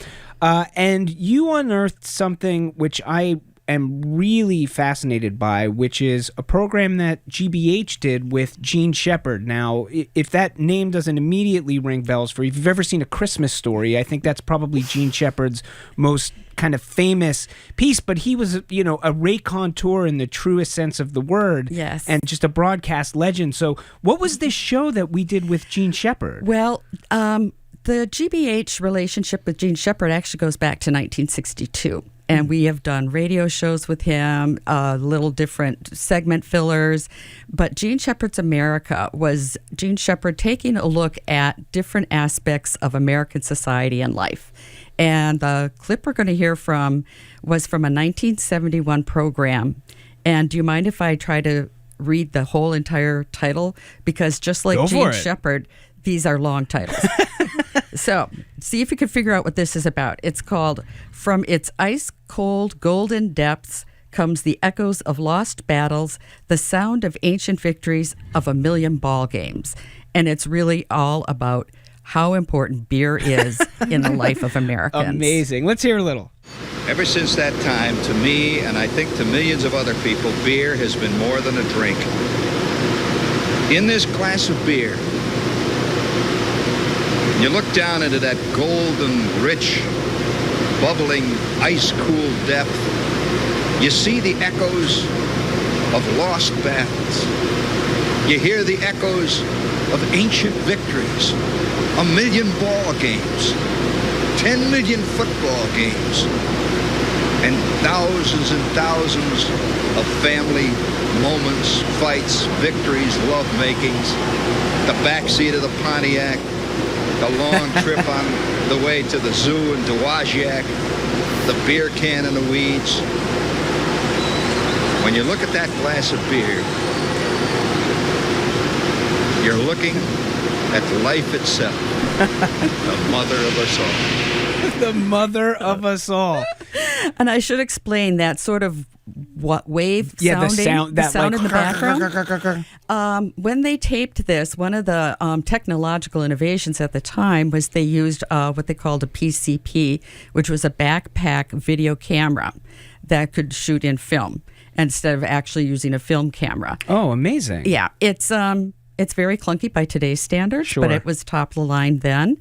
And you unearthed something which I am really fascinated by, which is a program that GBH did with Jean Shepherd. Now, if that name doesn't immediately ring bells for you, if you've ever seen A Christmas Story, I think that's probably Jean Shepherd's most kind of famous piece, but he was, a raconteur in the truest sense of the word. Yes. And just a broadcast legend. So what was this show that we did with Jean Shepherd? Well, the GBH relationship with Jean Shepherd actually goes back to 1962. And we have done radio shows with him, little different segment fillers. But Jean Shepherd's America was Jean Shepherd taking a look at different aspects of American society and life. And the clip we're going to hear from was from a 1971 program. And do you mind if I try to read the whole entire title? Because just like Jean Shepherd, these are long titles. So, see if you can figure out what this is about. It's called From Its Ice-Cold Golden Depths Comes the Echoes of Lost Battles, the Sound of Ancient Victories of a Million Ball Games. And it's really all about how important beer is in the life of Americans. Amazing. Let's hear a little. Ever since that time, to me, and I think to millions of other people, beer has been more than a drink. In this glass of beer, you look down into that golden, rich, bubbling, ice-cool depth. You see the echoes of lost battles. You hear the echoes of ancient victories, 1 million ball games, 10 million football games, and thousands of family moments, fights, victories, love-makings, the backseat of the Pontiac, the long trip on the way to the zoo in Dowagiac, the beer can in the weeds. When you look at that glass of beer, you're looking at life itself, the mother of us all. The mother of us all. And I should explain that sort of wave sounding, the sound in the background. When they taped this, one of the technological innovations at the time was they used what they called a PCP, which was a backpack video camera that could shoot in film instead of actually using a film camera. Oh, amazing. Yeah, it's very clunky by today's standards, but it was top of the line then.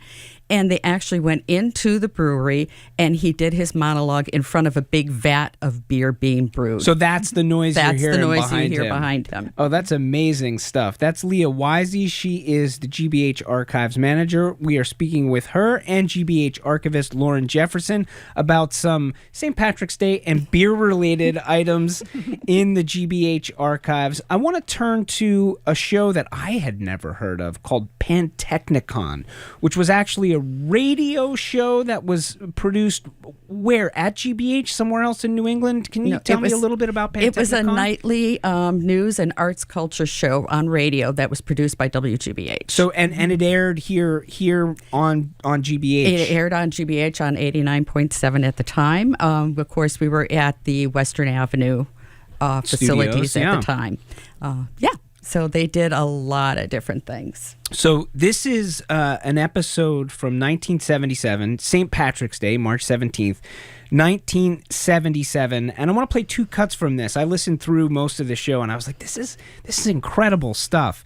And they actually went into the brewery, and he did his monologue in front of a big vat of beer being brewed. So that's the noise you're hearing behind him. That's the noise you hear behind him. Oh, that's amazing stuff. That's Leah Weiss. She is the GBH Archives Manager. We are speaking with her and GBH Archivist Lauren Jefferson about some St. Patrick's Day and beer-related items in the GBH Archives. I want to turn to a show that I had never heard of called Pantechnicon, which was actually a radio show that was produced where? At GBH? Somewhere else in New England? Can you tell me a little bit about Pantechnicon? It was a nightly news and arts culture show on radio that was produced by WGBH. So and it aired here on GBH. It aired on GBH on 89.7 at the time. Of course, we were at the Western Avenue facilities at the time. So they did a lot of different things. So this is an episode from 1977, St. Patrick's Day, March 17th, 1977. And I want to play two cuts from this. I listened through most of the show, and I was like, this is incredible stuff.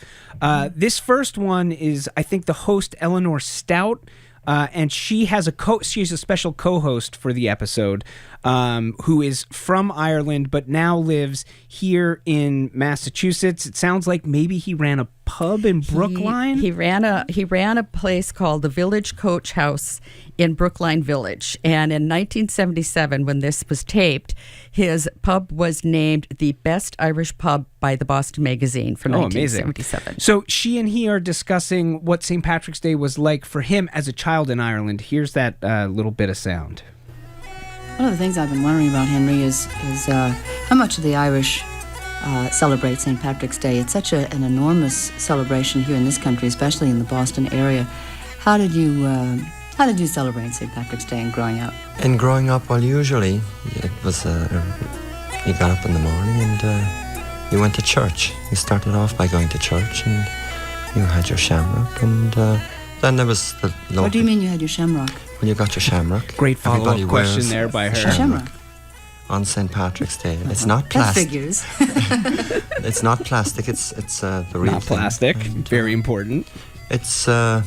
This first one is, I think, the host, Eleanor Stout. And she has she's a special co-host for the episode, who is from Ireland but now lives here in Massachusetts. It sounds like maybe he ran a pub in Brookline. He ran a place called the Village Coach House in Brookline Village. And in 1977, when this was taped, his pub was named the best Irish pub by the Boston Magazine for 1977. Amazing. So she and he are discussing what St. Patrick's Day was like for him as a child in Ireland. Here's that little bit of sound. One of the things I've been wondering about, Henry, is how much of the Irish celebrate St. Patrick's Day. It's such an enormous celebration here in this country, especially in the Boston area. How did you celebrate St. Patrick's Day growing up? And growing up, well, usually it was you got up in the morning and you went to church. You started off by going to church, and you had your shamrock, and then there was the local... What do you mean you had your shamrock? When you got your shamrock. Great follow-up question there by her. Shamrock. On St. Patrick's Day. It's not plastic. That figures. It's not plastic. It's the real not thing. Plastic. And, very important. It's there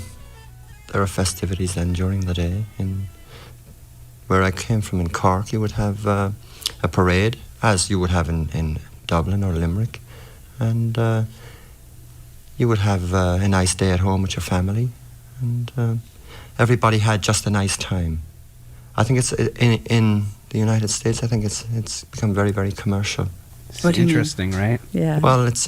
are festivities then during the day. And where I came from in Cork, you would have a parade, as you would have in Dublin or Limerick, and you would have a nice day at home with your family, and everybody had just a nice time. I think it's in the United States, I think it's become very, very commercial. It's interesting, right? Yeah. Well, it's,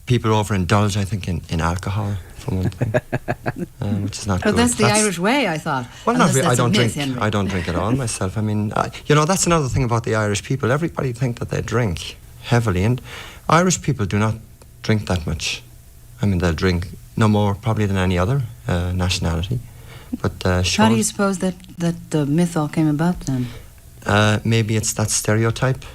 people overindulge, I think, in alcohol, for one thing, which is not good. That's the Irish way, I thought. Well, not really. That's I don't a drink. myth, Henry. I don't drink at all myself. I mean, that's another thing about the Irish people. Everybody think that they drink heavily, and Irish people do not drink that much. I mean, they'll drink no more probably than any other nationality. But sure. How do you suppose that the myth all came about then? Maybe it's that stereotype,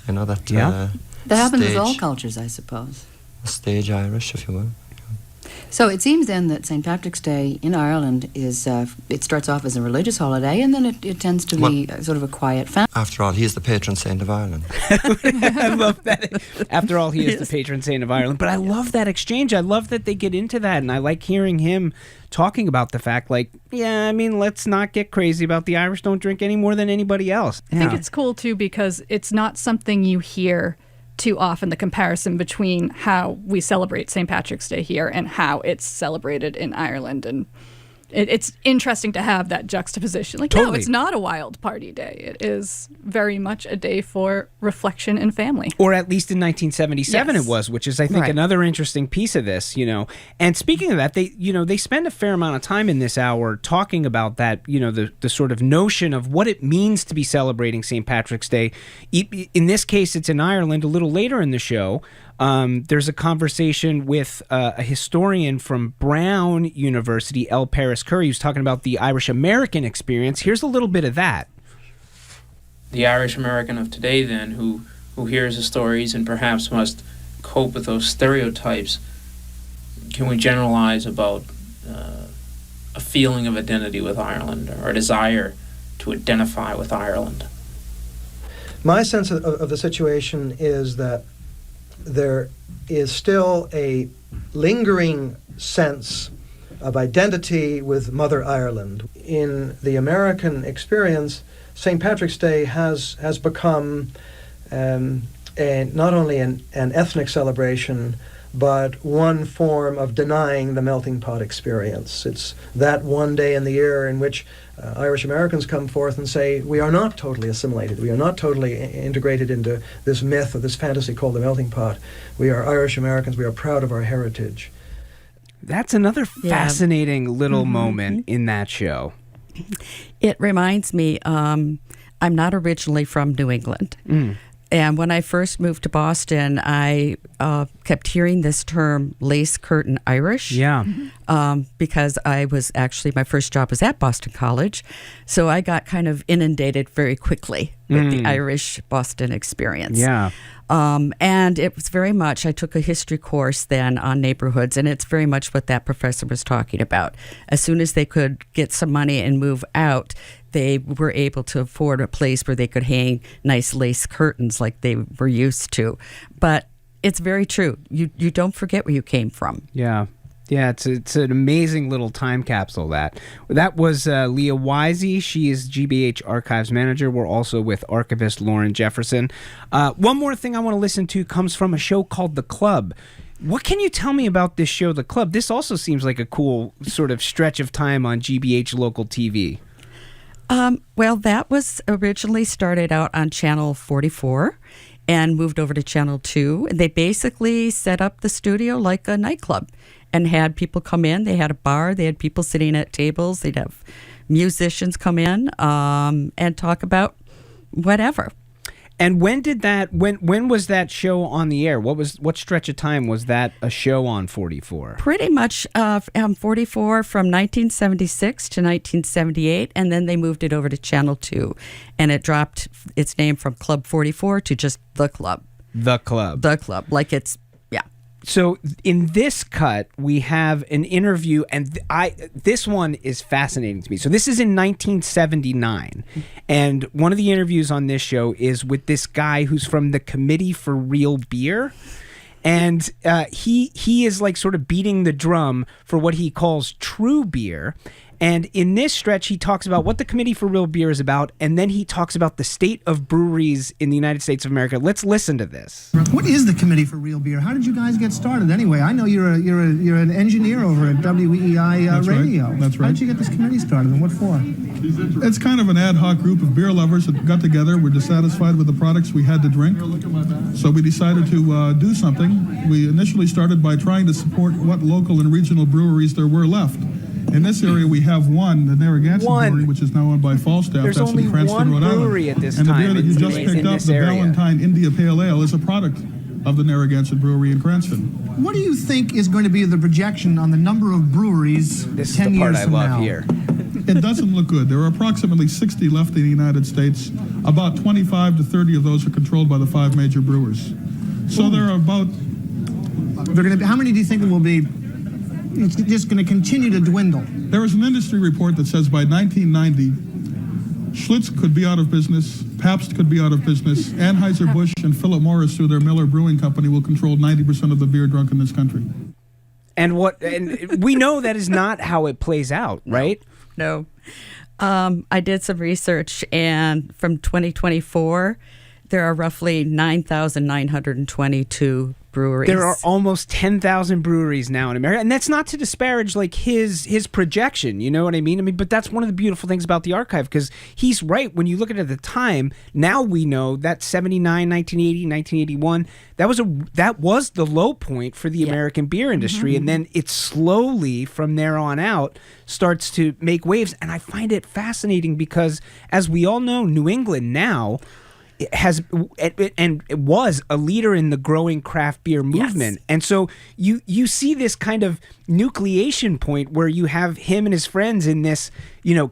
that. That happens with all stage- cultures, I suppose. Stage Irish, if you will. So it seems then that St. Patrick's Day in Ireland is, it starts off as a religious holiday, and then it tends to be sort of a quiet family. After all, he is the patron saint of Ireland. I love that. After all, he is the patron saint of Ireland. But I love that exchange. I love that they get into that, and I like hearing him talking about the fact, let's not get crazy about the Irish don't drink any more than anybody else. I think it's cool, too, because it's not something you hear too often, the comparison between how we celebrate St. Patrick's Day here and how it's celebrated in Ireland. And it's interesting to have that juxtaposition. No, it's not a wild party day. It is very much a day for reflection and family. Or at least in 1977 Yes. it was, which is, I think, another interesting piece of this, And speaking of that, they spend a fair amount of time in this hour talking about that, the sort of notion of what it means to be celebrating St. Patrick's Day. In this case, it's in Ireland. A little later in the show, there's a conversation with a historian from Brown University, L. Paris Curry, who's talking about the Irish-American experience. Here's a little bit of that. The Irish-American of today, then, who hears the stories and perhaps must cope with those stereotypes, can we generalize about a feeling of identity with Ireland or a desire to identify with Ireland? My sense of the situation is that there is still a lingering sense of identity with Mother Ireland. In the American experience, St. Patrick's Day has become not only an ethnic celebration, but one form of denying the melting pot experience. It's that one day in the year in which Irish Americans come forth and say, we are not totally assimilated, we are not totally integrated into this myth or this fantasy called the melting pot. We are Irish Americans, we are proud of our heritage. That's another fascinating little moment in that show. It reminds me, I'm not originally from New England. And when I first moved to Boston, I kept hearing this term, lace curtain Irish. Yeah. Because I was actually, my first job was at Boston College. So I got kind of inundated very quickly with the Irish Boston experience. Yeah. And it was very much, I took a history course then on neighborhoods, and it's very much what that professor was talking about. As soon as they could get some money and move out, they were able to afford a place where they could hang nice lace curtains like they were used to. But it's very true. You don't forget where you came from. Yeah. Yeah, it's an amazing little time capsule, that. That was Leah Weiss. She is GBH Archives Manager. We're also with archivist Lauren Jefferson. One more thing I want to listen to comes from a show called The Club. What can you tell me about this show, The Club? This also seems like a cool sort of stretch of time on GBH local TV. Well, that was originally started out on Channel 44 and moved over to Channel 2. And they basically set up the studio like a nightclub and had people come in. They had a bar. They had people sitting at tables. They'd have musicians come in and talk about whatever. And when did that? When was that show on the air? What stretch of time was that a show on 44? Pretty much 44 from 1976 to 1978, and then they moved it over to Channel 2, and it dropped its name from Club 44 to just The Club. The Club. The Club, like it's. So in this cut, we have an interview, and this one is fascinating to me. So this is in 1979, and one of the interviews on this show is with this guy who's from the Committee for Real Beer, and he is like sort of beating the drum for what he calls true beer. And in this stretch, he talks about what the Committee for Real Beer is about, and then he talks about the state of breweries in the United States of America. Let's listen to this. What is the Committee for Real Beer? How did you guys get started anyway? I know you're an engineer over at WEEI Radio. Right. That's right. How did you get this committee started, and what for? It's kind of an ad hoc group of beer lovers that got together. We're dissatisfied with the products we had to drink, so we decided to do something. We initially started by trying to support what local and regional breweries there were left. In this area, we have one, the Narragansett Brewery, which is now owned by Falstaff. There's That's only in Cranston, one Rhode brewery Island. at this and time the beer that you just in picked up, this the area. Valentine India Pale Ale, is a product of the Narragansett Brewery in Cranston. What do you think is going to be the projection on the number of breweries 10 years from now? This is the part I love here. It doesn't look good. There are approximately 60 left in the United States. About 25 to 30 of those are controlled by the 5 major brewers. So there are about... How many do you think it will be? It's just going to continue to dwindle. There is an industry report that says by 1990, Schlitz could be out of business, Pabst could be out of business, Anheuser-Busch and Philip Morris, through their Miller Brewing Company, will control 90% of the beer drunk in this country. And we know that is not how it plays out, right? No. I did some research, and from 2024, there are roughly 9,922 breweries. There are almost 10,000 breweries now in America, and that's not to disparage like his projection, you know what I mean? But that's one of the beautiful things about the archive, because he's right. When you look at it at the time, now we know that 79, 1980, 1981, that was the low point for the American beer industry, and then it slowly from there on out starts to make waves. And I find it fascinating because, as we all know, New England now has and it was a leader in the growing craft beer movement. Yes. And so you see this kind of nucleation point where you have him and his friends in this,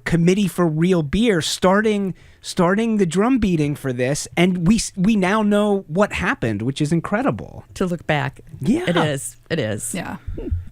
Committee for Real Beer starting the drum beating for this, and we now know what happened, which is incredible to look back. Yeah, it is. Yeah.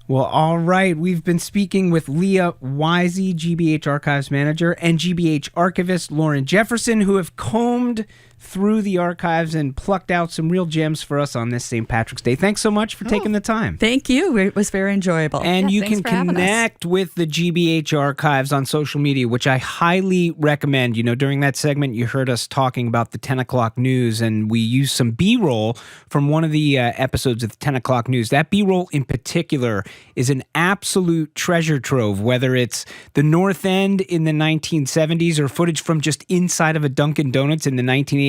Well, all right. We've been speaking with Leah Weiss, GBH Archives Manager, and GBH Archivist Lauren Jefferson, who have combed through the archives and plucked out some real gems for us on this St. Patrick's Day. Thanks so much for taking the time. Thank you. It was very enjoyable. And you can connect with the GBH Archives on social media, which I highly recommend. During that segment, you heard us talking about the 10 o'clock news, and we used some B-roll from one of the episodes of the 10 o'clock news. That B-roll in particular is an absolute treasure trove, whether it's the North End in the 1970s or footage from just inside of a Dunkin' Donuts in the 1980s.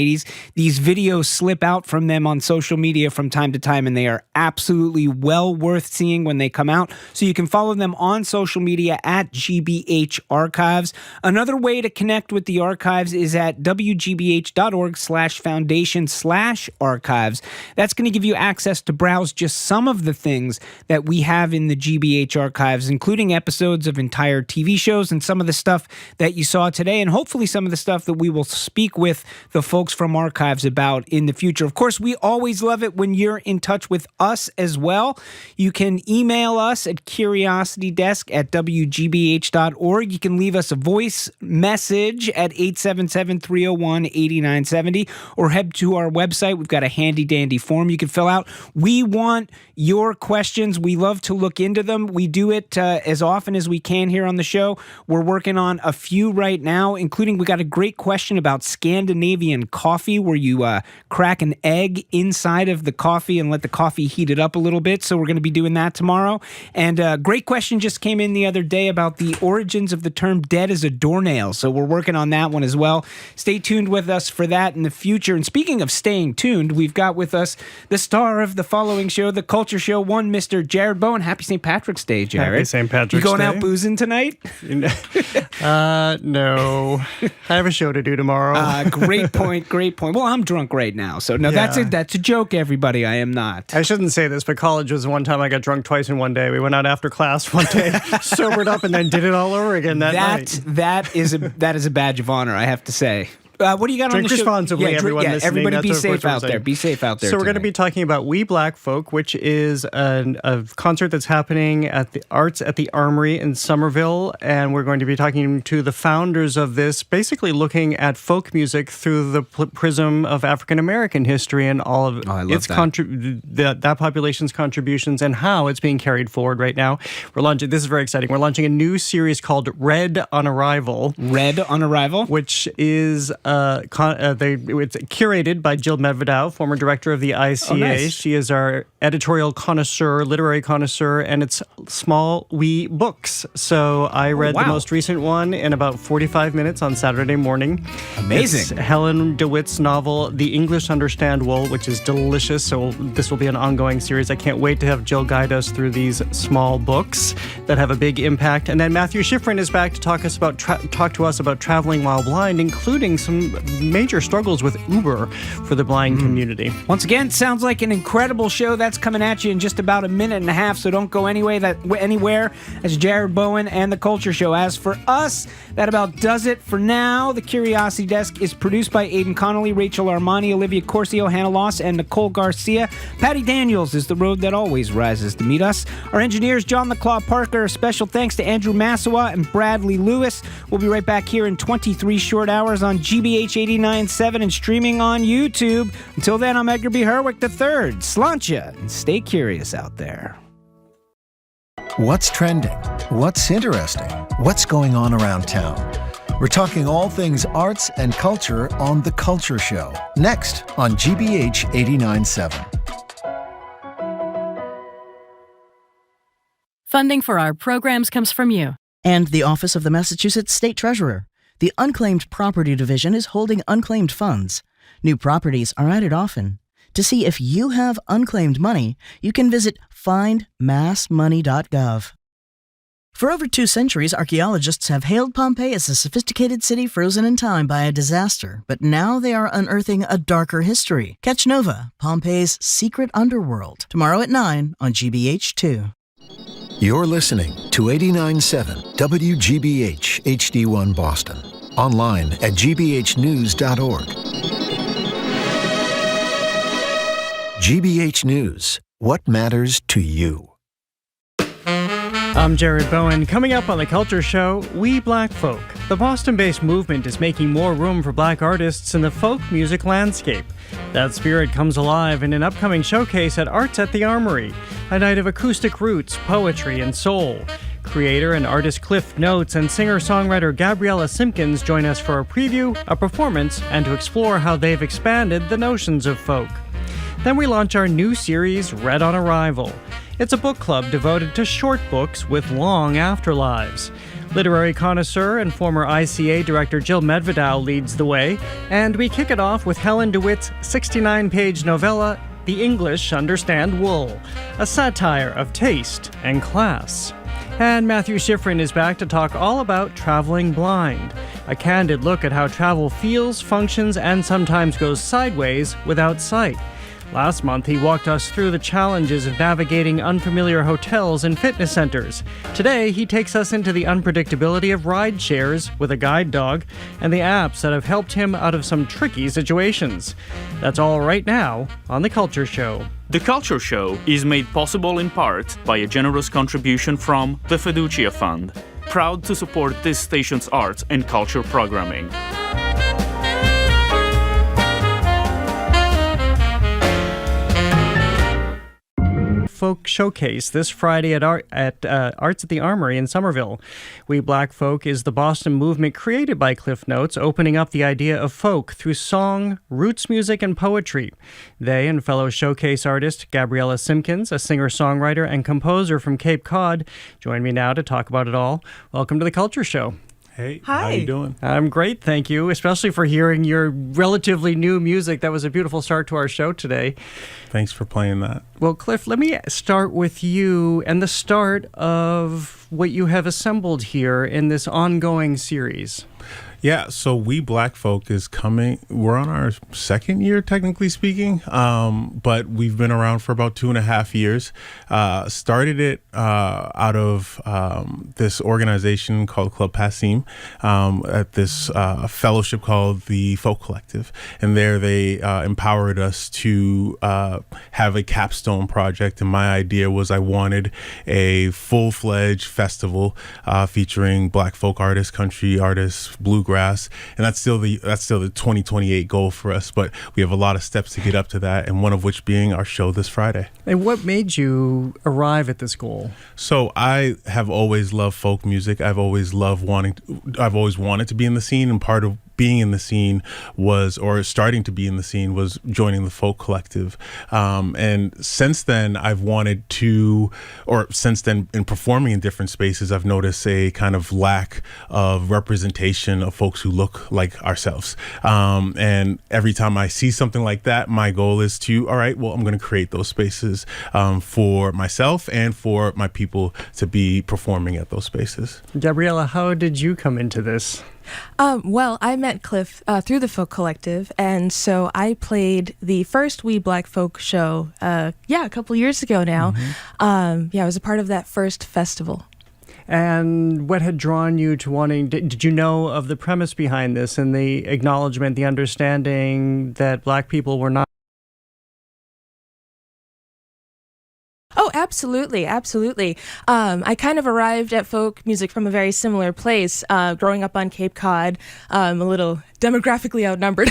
These videos slip out from them on social media from time to time, and they are absolutely well worth seeing when they come out. So you can follow them on social media at GBH Archives. Another way to connect with the archives is at wgbh.org/foundation/archives. That's going to give you access to browse just some of the things that we have in the GBH Archives, including episodes of entire TV shows and some of the stuff that you saw today, and hopefully some of the stuff that we will speak with the folks from archives about in the future. Of course, we always love it when you're in touch with us as well. You can email us at curiositydesk@wgbh.org. You can leave us a voice message at 877-301-8970 or head to our website. We've got a handy dandy form you can fill out. We want your questions. We love to look into them. We do it as often as we can here on the show. We're working on a few right now, including we got a great question about Scandinavian coffee, where you crack an egg inside of the coffee and let the coffee heat it up a little bit. So we're going to be doing that tomorrow. And a great question just came in the other day about the origins of the term dead as a doornail. So we're working on that one as well. Stay tuned with us for that in the future. And speaking of staying tuned, we've got with us the star of the following show, the Culture Show, one Mr. Jared Bowen. Happy St. Patrick's Day, Jared. Happy St. Patrick's Day. You going out boozing tonight? No. I have a show to do tomorrow. Great point. Well, I'm drunk right now, so no, that's a joke, everybody. I am not. I shouldn't say this, but college was one time I got drunk twice in one day. We went out after class one day, sobered up, and then did it all over again that night. That is a badge of honor, I have to say. What do you got drink on the show? responsibly, everyone listening. Everybody That's be what safe we're out there. saying. Be safe out there. So we're going to be talking about We Black Folk, which is a concert that's happening at the Arts at the Armory in Somerville. And we're going to be talking to the founders of this, basically looking at folk music through the prism of African-American history and all of its that population's contributions and how it's being carried forward right now. This is very exciting. We're launching a new series called Red on Arrival. Red on Arrival? Which is it's curated by Jill Medvedow, former director of the ICA. Oh, nice. She is our editorial connoisseur, literary connoisseur, and it's small, wee books. So I read the most recent one in about 45 minutes on Saturday morning. Amazing. It's Helen DeWitt's novel, The English Understand Wool, which is delicious. So this will be an ongoing series. I can't wait to have Jill guide us through these small books that have a big impact. And then Matthew Shifrin is back to talk to us about traveling while blind, including some major struggles with Uber for the blind community. Once again, sounds like an incredible show that's coming at you in just about a minute and a half, so don't go anywhere. As Jared Bowen and The Culture Show. As for us, that about does it for now. The Curiosity Desk is produced by Aidan Connolly, Rachel Armani, Olivia Corcio, Hannah Loss, and Nicole Garcia. Patty Daniels is the road that always rises to meet us. Our engineers, John the Claw Parker. A special thanks to Andrew Massawa and Bradley Lewis. We'll be right back here in 23 short hours on GBH 89.7 and streaming on YouTube. Until then, I'm Edgar B. Herwick III. Sláinte, and stay curious out there. What's trending? What's interesting? What's going on around town? We're talking all things arts and culture on The Culture Show. Next on GBH 89.7. Funding for our programs comes from you. And the Office of the Massachusetts State Treasurer. The Unclaimed Property Division is holding unclaimed funds. New properties are added often. To see if you have unclaimed money, you can visit findmassmoney.gov. For over 2 centuries, archaeologists have hailed Pompeii as a sophisticated city frozen in time by a disaster, but now they are unearthing a darker history. Catch Nova, Pompeii's secret underworld, tomorrow at 9 on GBH2. You're listening to 89.7 WGBH HD1 Boston. Online at gbhnews.org. GBH News. What matters to you? I'm Jared Bowen. Coming up on The Culture Show, We Black Folk. The Boston-based movement is making more room for black artists in the folk music landscape. That spirit comes alive in an upcoming showcase at Arts at the Armory, a night of acoustic roots, poetry, and soul. Creator and artist Cliff Notes and singer-songwriter Gabriella Simpkins join us for a preview, a performance, and to explore how they've expanded the notions of folk. Then we launch our new series, Red on Arrival. It's a book club devoted to short books with long afterlives. Literary connoisseur and former ICA director Jill Medvedow leads the way, and we kick it off with Helen DeWitt's 69-page novella, The English Understand Wool, a satire of taste and class. And Matthew Shifrin is back to talk all about traveling blind, a candid look at how travel feels, functions, and sometimes goes sideways without sight. Last month, he walked us through the challenges of navigating unfamiliar hotels and fitness centers. Today, he takes us into the unpredictability of ride shares with a guide dog and the apps that have helped him out of some tricky situations. That's all right now on The Culture Show. The Culture Show is made possible in part by a generous contribution from the Fiducia Fund, proud to support this station's arts and culture programming. Folk Showcase this Friday at Arts at the Armory in Somerville. We Black Folk is the Boston movement created by Cliff Notes, opening up the idea of folk through song, roots music, and poetry. They and fellow showcase artist Gabriella Simpkins, a singer-songwriter and composer from Cape Cod, join me now to talk about it all. Welcome to The Culture Show. Hey, hi. How you doing? I'm great, thank you, especially for hearing your relatively new music. That was a beautiful start to our show today. Thanks for playing that. Well, Cliff, let me start with you and the start of what you have assembled here in this ongoing series. Yeah, so We Black Folk is coming. We're on our second year, technically speaking, but we've been around for about 2.5 years. Started it out of this organization called Club Passim at this fellowship called the Folk Collective. And there they empowered us to have a capstone project. And my idea was I wanted a full-fledged festival featuring Black folk artists, country artists, bluegrass, and that's still the 2028 goal for us. But we have a lot of steps to get up to that, and one of which being our show this Friday. And what made you arrive at this goal? So I have always loved folk music. I've always wanted to be in the scene, and part of being in the scene starting to be in the scene was joining the Folk Collective. And since then, since then in performing in different spaces, I've noticed a kind of lack of representation of folks who look like ourselves. And every time I see something like that, my goal is to, I'm going to create those spaces for myself and for my people to be performing at those spaces. Gabriella, how did you come into this? Well, I met Cliff through the Folk Collective, and so I played the first We Black Folk show, a couple years ago now. I was a part of that first festival. And what had drawn you to wanting, did you know of the premise behind this and the acknowledgement, the understanding that Black people were not? Oh, absolutely. I kind of arrived at folk music from a very similar place, growing up on Cape Cod, a little demographically outnumbered.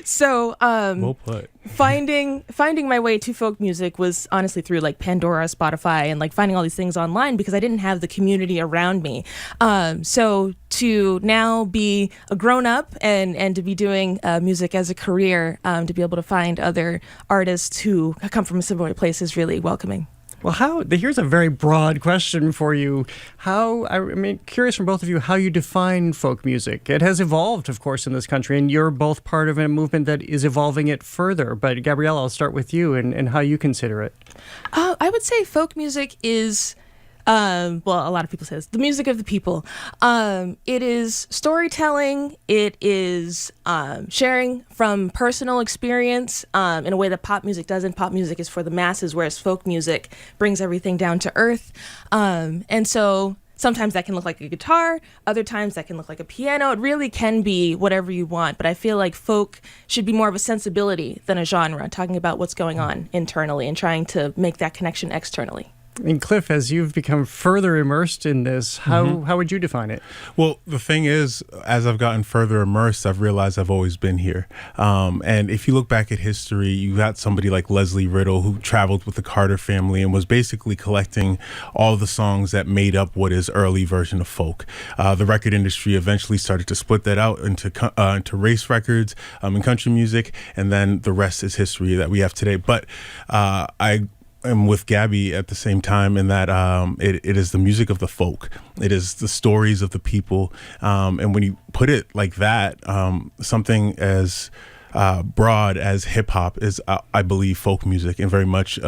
So well put. Finding my way to folk music was honestly through like Pandora, Spotify, and like finding all these things online because I didn't have the community around me. So to now be a grown-up and to be doing music as a career, to be able to find other artists who come from a similar place is really welcoming. Well, here's a very broad question for you. Curious from both of you how you define folk music. It has evolved, of course, in this country, and you're both part of a movement that is evolving it further. But Gabriella, I'll start with you and how you consider it. I would say folk music is... a lot of people say this, the music of the people. It is storytelling. It is sharing from personal experience in a way that pop music doesn't. Pop music is for the masses, whereas folk music brings everything down to earth. And so sometimes that can look like a guitar. Other times that can look like a piano. It really can be whatever you want. But I feel like folk should be more of a sensibility than a genre, talking about what's going on internally and trying to make that connection externally. And Cliff, as you've become further immersed in this, how would you define it? Well, the thing is, as I've gotten further immersed, I've realized I've always been here. And if you look back at history, you got somebody like Leslie Riddle who traveled with the Carter family and was basically collecting all the songs that made up what is early version of folk. The record industry eventually started to split that out into race records and country music, and then the rest is history that we have today. But I am with Gabby at the same time in that it is the music of the folk. It is the stories of the people. And when you put it like that, something as broad as hip hop is, I believe, folk music, and very much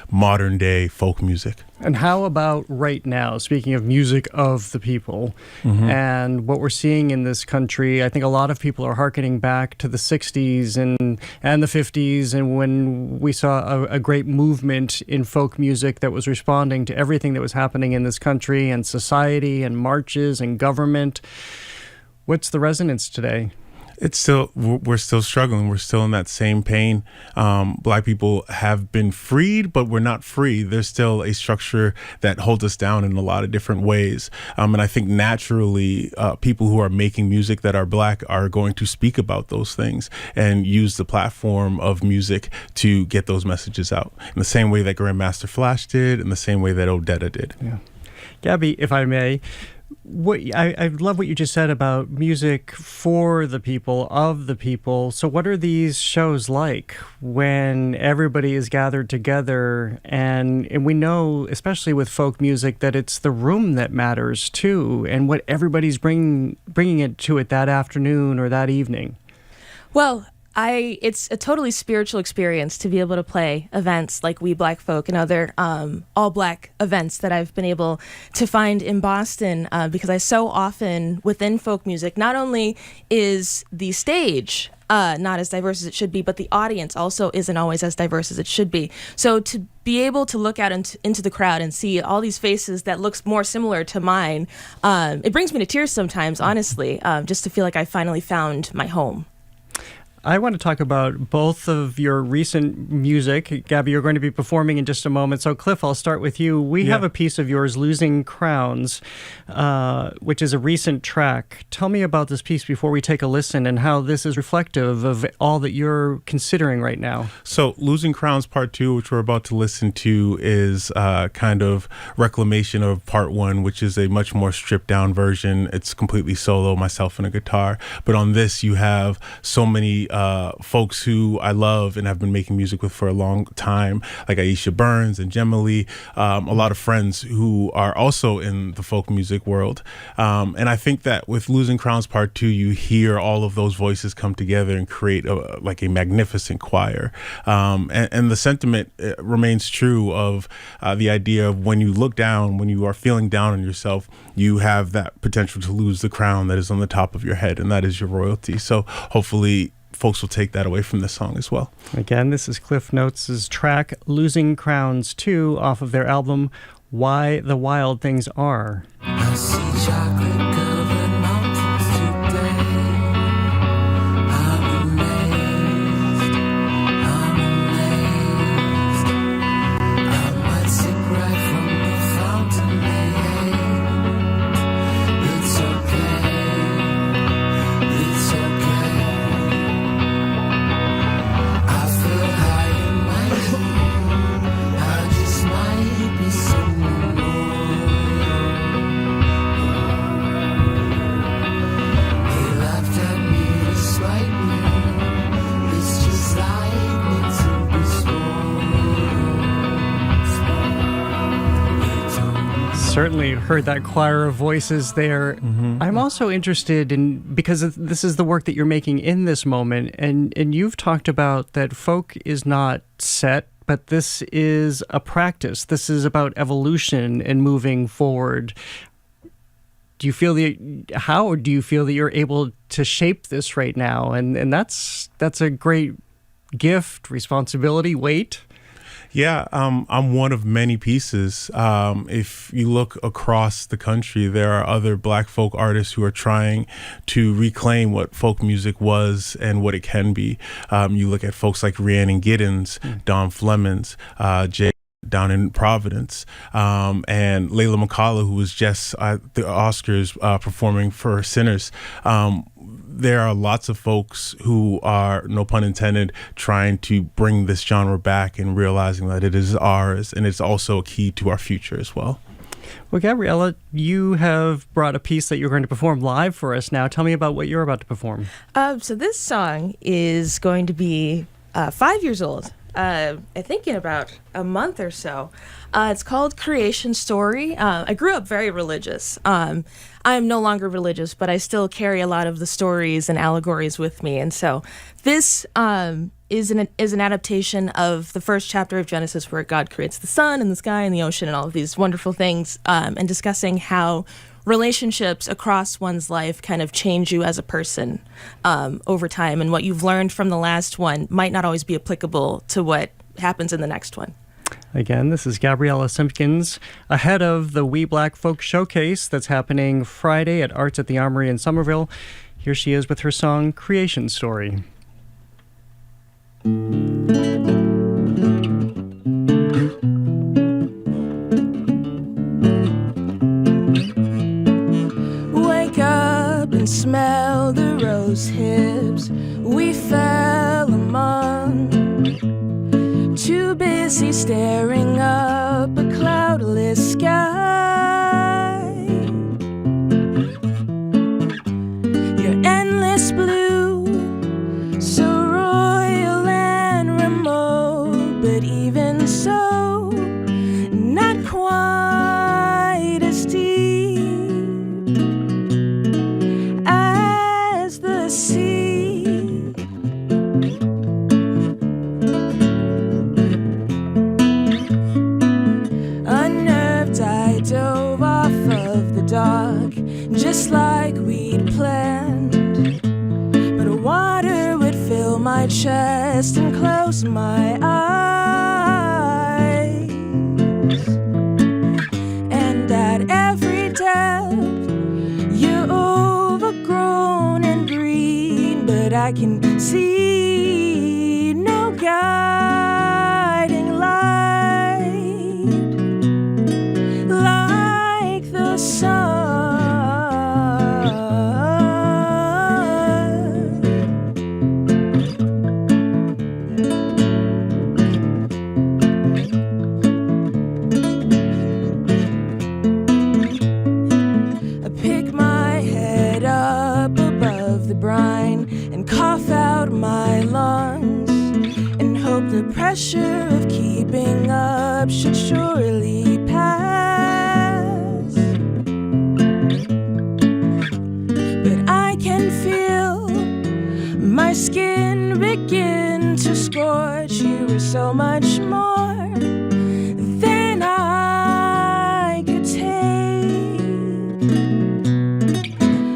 modern day folk music. And how about right now, speaking of music of the people and what we're seeing in this country? I think a lot of people are hearkening back to the 60s and the 50s, and when we saw a great movement in folk music that was responding to everything that was happening in this country and society and marches and government. What's the resonance today? We're still struggling. We're still in that same pain. Black people have been freed, but we're not free. There's still a structure that holds us down in a lot of different ways. And I think naturally, people who are making music that are Black are going to speak about those things and use the platform of music to get those messages out in the same way that Grandmaster Flash did, in the same way that Odetta did. Yeah. Gabby, if I may, I love what you just said about music for the people, of the people. So what are these shows like when everybody is gathered together? And we know, especially with folk music, that it's the room that matters too, and what everybody's bringing it to it that afternoon or that evening. Well, It's a totally spiritual experience to be able to play events like We Black Folk and other all-black events that I've been able to find in Boston, because I so often, within folk music, not only is the stage not as diverse as it should be, but the audience also isn't always as diverse as it should be. So to be able to look out into the crowd and see all these faces that looks more similar to mine, it brings me to tears sometimes, honestly, just to feel like I finally found my home. I want to talk about both of your recent music. Gabby, you're going to be performing in just a moment. So, Cliff, I'll start with you. We have a piece of yours, Losing Crowns, which is a recent track. Tell me about this piece before we take a listen and how this is reflective of all that you're considering right now. So, Losing Crowns Part 2, which we're about to listen to, is kind of reclamation of Part 1, which is a much more stripped-down version. It's completely solo, myself and a guitar. But on this, you have so many folks who I love and have been making music with for a long time, like Aisha Burns and Gemily, a lot of friends who are also in the folk music world. And I think that with Losing Crowns Part 2, you hear all of those voices come together and create a magnificent choir. And the sentiment remains true of the idea of when you look down, when you are feeling down on yourself, you have that potential to lose the crown that is on the top of your head, and that is your royalty. So hopefully folks will take that away from this song as well. Again, this is Cliff Notes' track Losing Crowns 2 off of their album Why the Wild Things Are. I see chocolate-covered mountains today. I'm amazed. I might sip right from the fountain. It's okay. It's okay. I feel high and mighty. I just might be someone more. He laughed at me to spite me. It's just like me to be Certainly heard that choir of voices there. I'm also interested in, because this is the work that you're making in this moment, and you've talked about that folk is not set, but this is a practice. This is about evolution and moving forward. How do you feel that you're able to shape this right now? And that's a great gift, responsibility, weight. Yeah, I'm one of many pieces. If you look across the country, there are other Black folk artists who are trying to reclaim what folk music was and what it can be. You look at folks like Rhiannon Giddens, Don Flemons, Jay down in Providence, and Layla McCullough, who was just at the Oscars performing for Sinners. There are lots of folks who are, no pun intended, trying to bring this genre back and realizing that it is ours, and it's also a key to our future as well. Well, Gabriella, you have brought a piece that you're going to perform live for us now. Tell me about what you're about to perform. So this song is going to be 5 years old. I think in about a month or so. It's called Creation Story. I grew up very religious. I'm no longer religious, but I still carry a lot of the stories and allegories with me. And so this is an adaptation of the first chapter of Genesis, where God creates the sun and the sky and the ocean and all of these wonderful things, and discussing how relationships across one's life kind of change you as a person over time, and what you've learned from the last one might not always be applicable to what happens in the next one. Again, this is Gabriella Simpkins, ahead of the We Black Folk Showcase that's happening Friday at Arts at the Armory in Somerville. Here she is with her song, Creation Story. Wake up and smell the rose hips we fell among. Too busy staring up a cloudless sky. Your endless blue, so royal and remote, but even so, not quite as deep as the sea. talk just like we'd planned. But water would fill my chest and close my eyes. And at every depth, you're overgrown and green, but I can see no guiding light like the sun. I pick my head up above the brine and cough out my lungs and hope the pressure of keeping up should surely pass. But I can feel my skin begin to scorch. You were so much more than I could take.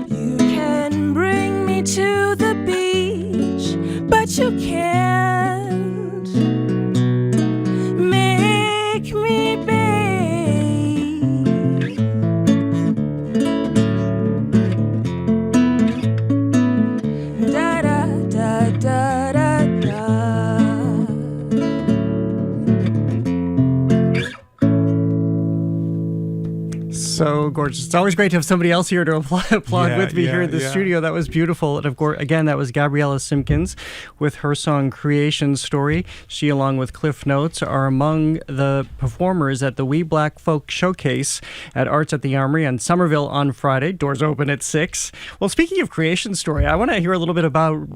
You can bring me to the beach, but you can't make me bathe. Da da da da da da. So gorgeous. It's always great to have somebody else here to applaud with me here in the studio. That was beautiful. And of course, again, that was Gabriella Simpkins with her song Creation Story. She, along with Cliff Notes, are among the performers at the We Black Folk Showcase at Arts at the Armory on Somerville on Friday. Doors open at 6. Well, speaking of Creation Story, I want to hear a little bit about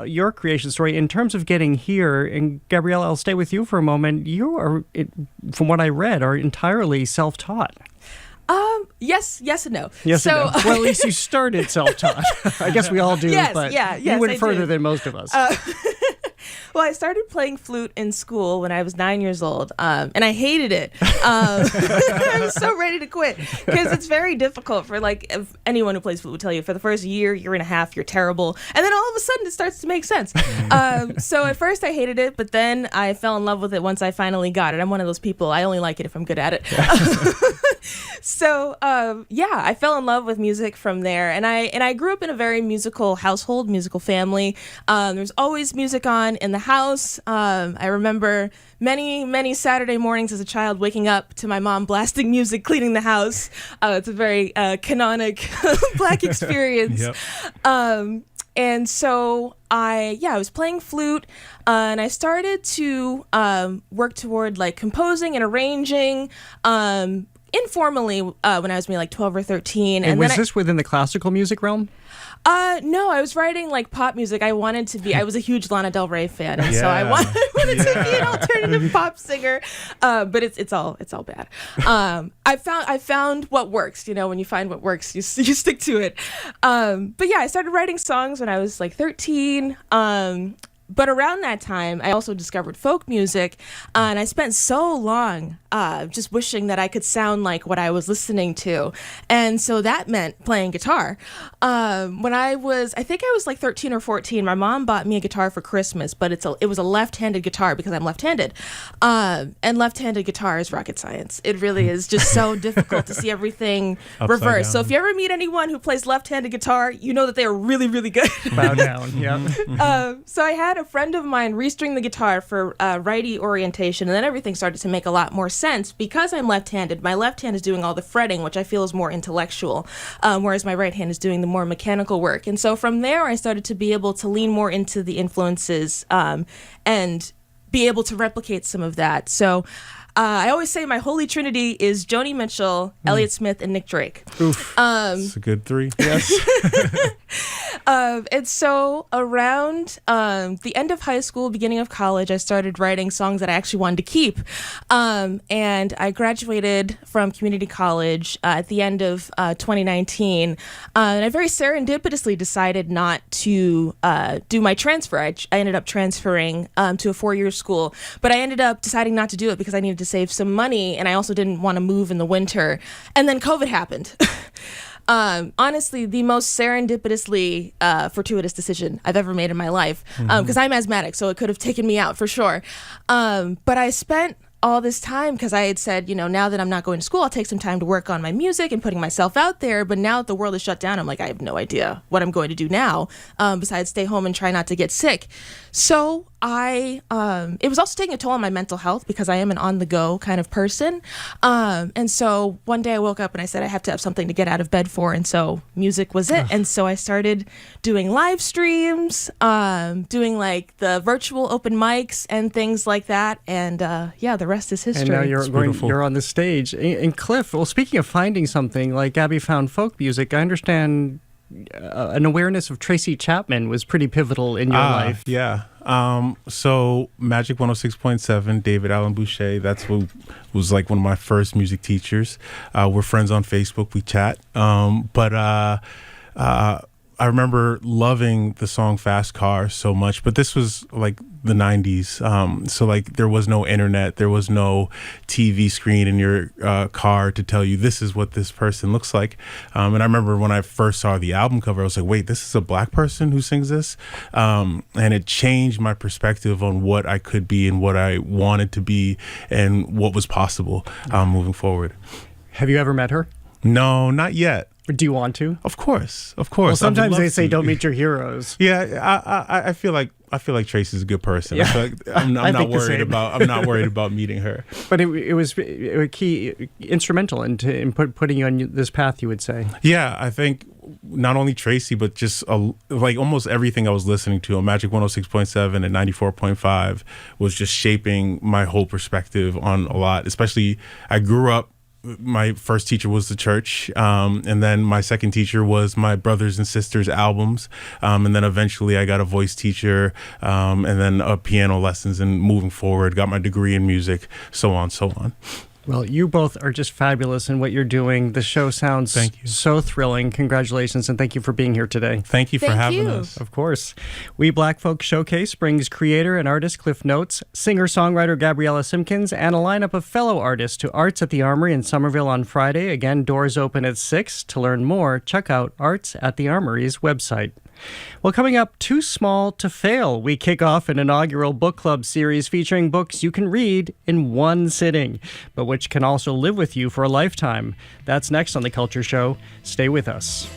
your creation story in terms of getting here. And Gabriella, I'll stay with you for a moment. You are, from what I read, are entirely self-taught. Yes and no. Yes and no. Well, at least you started self-taught. I guess we all do, but you went further than most of us. Well, I started playing flute in school when I was 9 years old, and I hated it. I was so ready to quit because it's very difficult for, like, if anyone who plays flute will tell you, for the first year and a half, you're terrible, and then all of a sudden it starts to make sense. So at first I hated it, but then I fell in love with it once I finally got it. I'm one of those people, I only like it if I'm good at it. So I fell in love with music from there, and I grew up in a very musical household, musical family. There's always music on in the house. I remember many Saturday mornings as a child waking up to my mom blasting music, cleaning the house. It's a very canonic Black experience. Yep. And so I was playing flute, and I started to work toward, like, composing and arranging informally when I was maybe like 12 or 13. And was this within the classical music realm? No, I was writing, like, pop music. I was a huge Lana Del Rey fan, and so I wanted to be an alternative pop singer. But it's all bad. I found what works. You know, when you find what works, you stick to it. But yeah, I started writing songs when I was like 13. But around that time, I also discovered folk music, and I spent so long just wishing that I could sound like what I was listening to. And so that meant playing guitar. When I was like 13 or 14, my mom bought me a guitar for Christmas, but it was a left-handed guitar because I'm left-handed. And left-handed guitar is rocket science. It really is just so difficult to see everything reversed. So if you ever meet anyone who plays left-handed guitar, you know that they are really, really good. Bow down, yeah. So I had a friend of mine restring the guitar for righty orientation, and then everything started to make a lot more sense because I'm left-handed. My left hand is doing all the fretting, which I feel is more intellectual, whereas my right hand is doing the more mechanical work. And so from there, I started to be able to lean more into the influences and be able to replicate some of that. So I always say my holy trinity is Joni Mitchell, Elliott Smith, and Nick Drake. Oof, it's a good three. Yes. And so around the end of high school, beginning of college, I started writing songs that I actually wanted to keep. And I graduated from community college at the end of 2019. And I very serendipitously decided not to do my transfer. I ended up transferring to a 4-year school, but I ended up deciding not to do it because I needed to to save some money, and I also didn't want to move in the winter. And then COVID happened. Honestly, the most serendipitously fortuitous decision I've ever made in my life, because I'm asthmatic, so it could have taken me out for sure. But I spent all this time because I had said, now that I'm not going to school, I'll take some time to work on my music and putting myself out there. But now that the world is shut down, I'm like, I have no idea what I'm going to do now, besides stay home and try not to get sick. So it was also taking a toll on my mental health because I am an on-the-go kind of person. And so one day I woke up and I said, I have to have something to get out of bed for. And so music was it. And so I started doing live streams, doing like the virtual open mics and things like that. And the rest is history. And now you're on the stage. And Cliff, well, speaking of finding something, like Gabby found folk music, I understand an awareness of Tracy Chapman was pretty pivotal in your life. Yeah. So Magic 106.7, David Allen Boucher, that's who was like one of my first music teachers. We're friends on Facebook, we chat. I remember loving the song Fast Car so much, but this was like the 90s. So like there was no internet, there was no TV screen in your car to tell you this is what this person looks like. And I remember when I first saw the album cover, I was like, wait, this is a black person who sings this? And it changed my perspective on what I could be and what I wanted to be and what was possible moving forward. Have you ever met her? No, not yet. Do you want to? Of course. Well, sometimes they say don't meet your heroes. Yeah, I feel like Tracy's a good person. Yeah. I feel like I'm not worried about meeting her. But it was key, instrumental in putting you on this path, you would say. Yeah, I think not only Tracy, but just like almost everything I was listening to on Magic 106.7 and 94.5 was just shaping my whole perspective on a lot. Especially, I grew up. My first teacher was the church, and then my second teacher was my brothers and sisters' albums, and then eventually I got a voice teacher, and then piano lessons, and moving forward, got my degree in music, so on, so on. Well, you both are just fabulous in what you're doing. The show sounds so thrilling. Congratulations, and thank you for being here today. Thank you for having us. Of course. We Black Folk Showcase brings creator and artist Cliff Notes, singer-songwriter Gabriella Simpkins, and a lineup of fellow artists to Arts at the Armory in Somerville on Friday. Again, doors open at 6. To learn more, check out Arts at the Armory's website. Well, coming up, Too Small to Fail, we kick off an inaugural book club series featuring books you can read in one sitting, but which can also live with you for a lifetime. That's next on The Culture Show. Stay with us.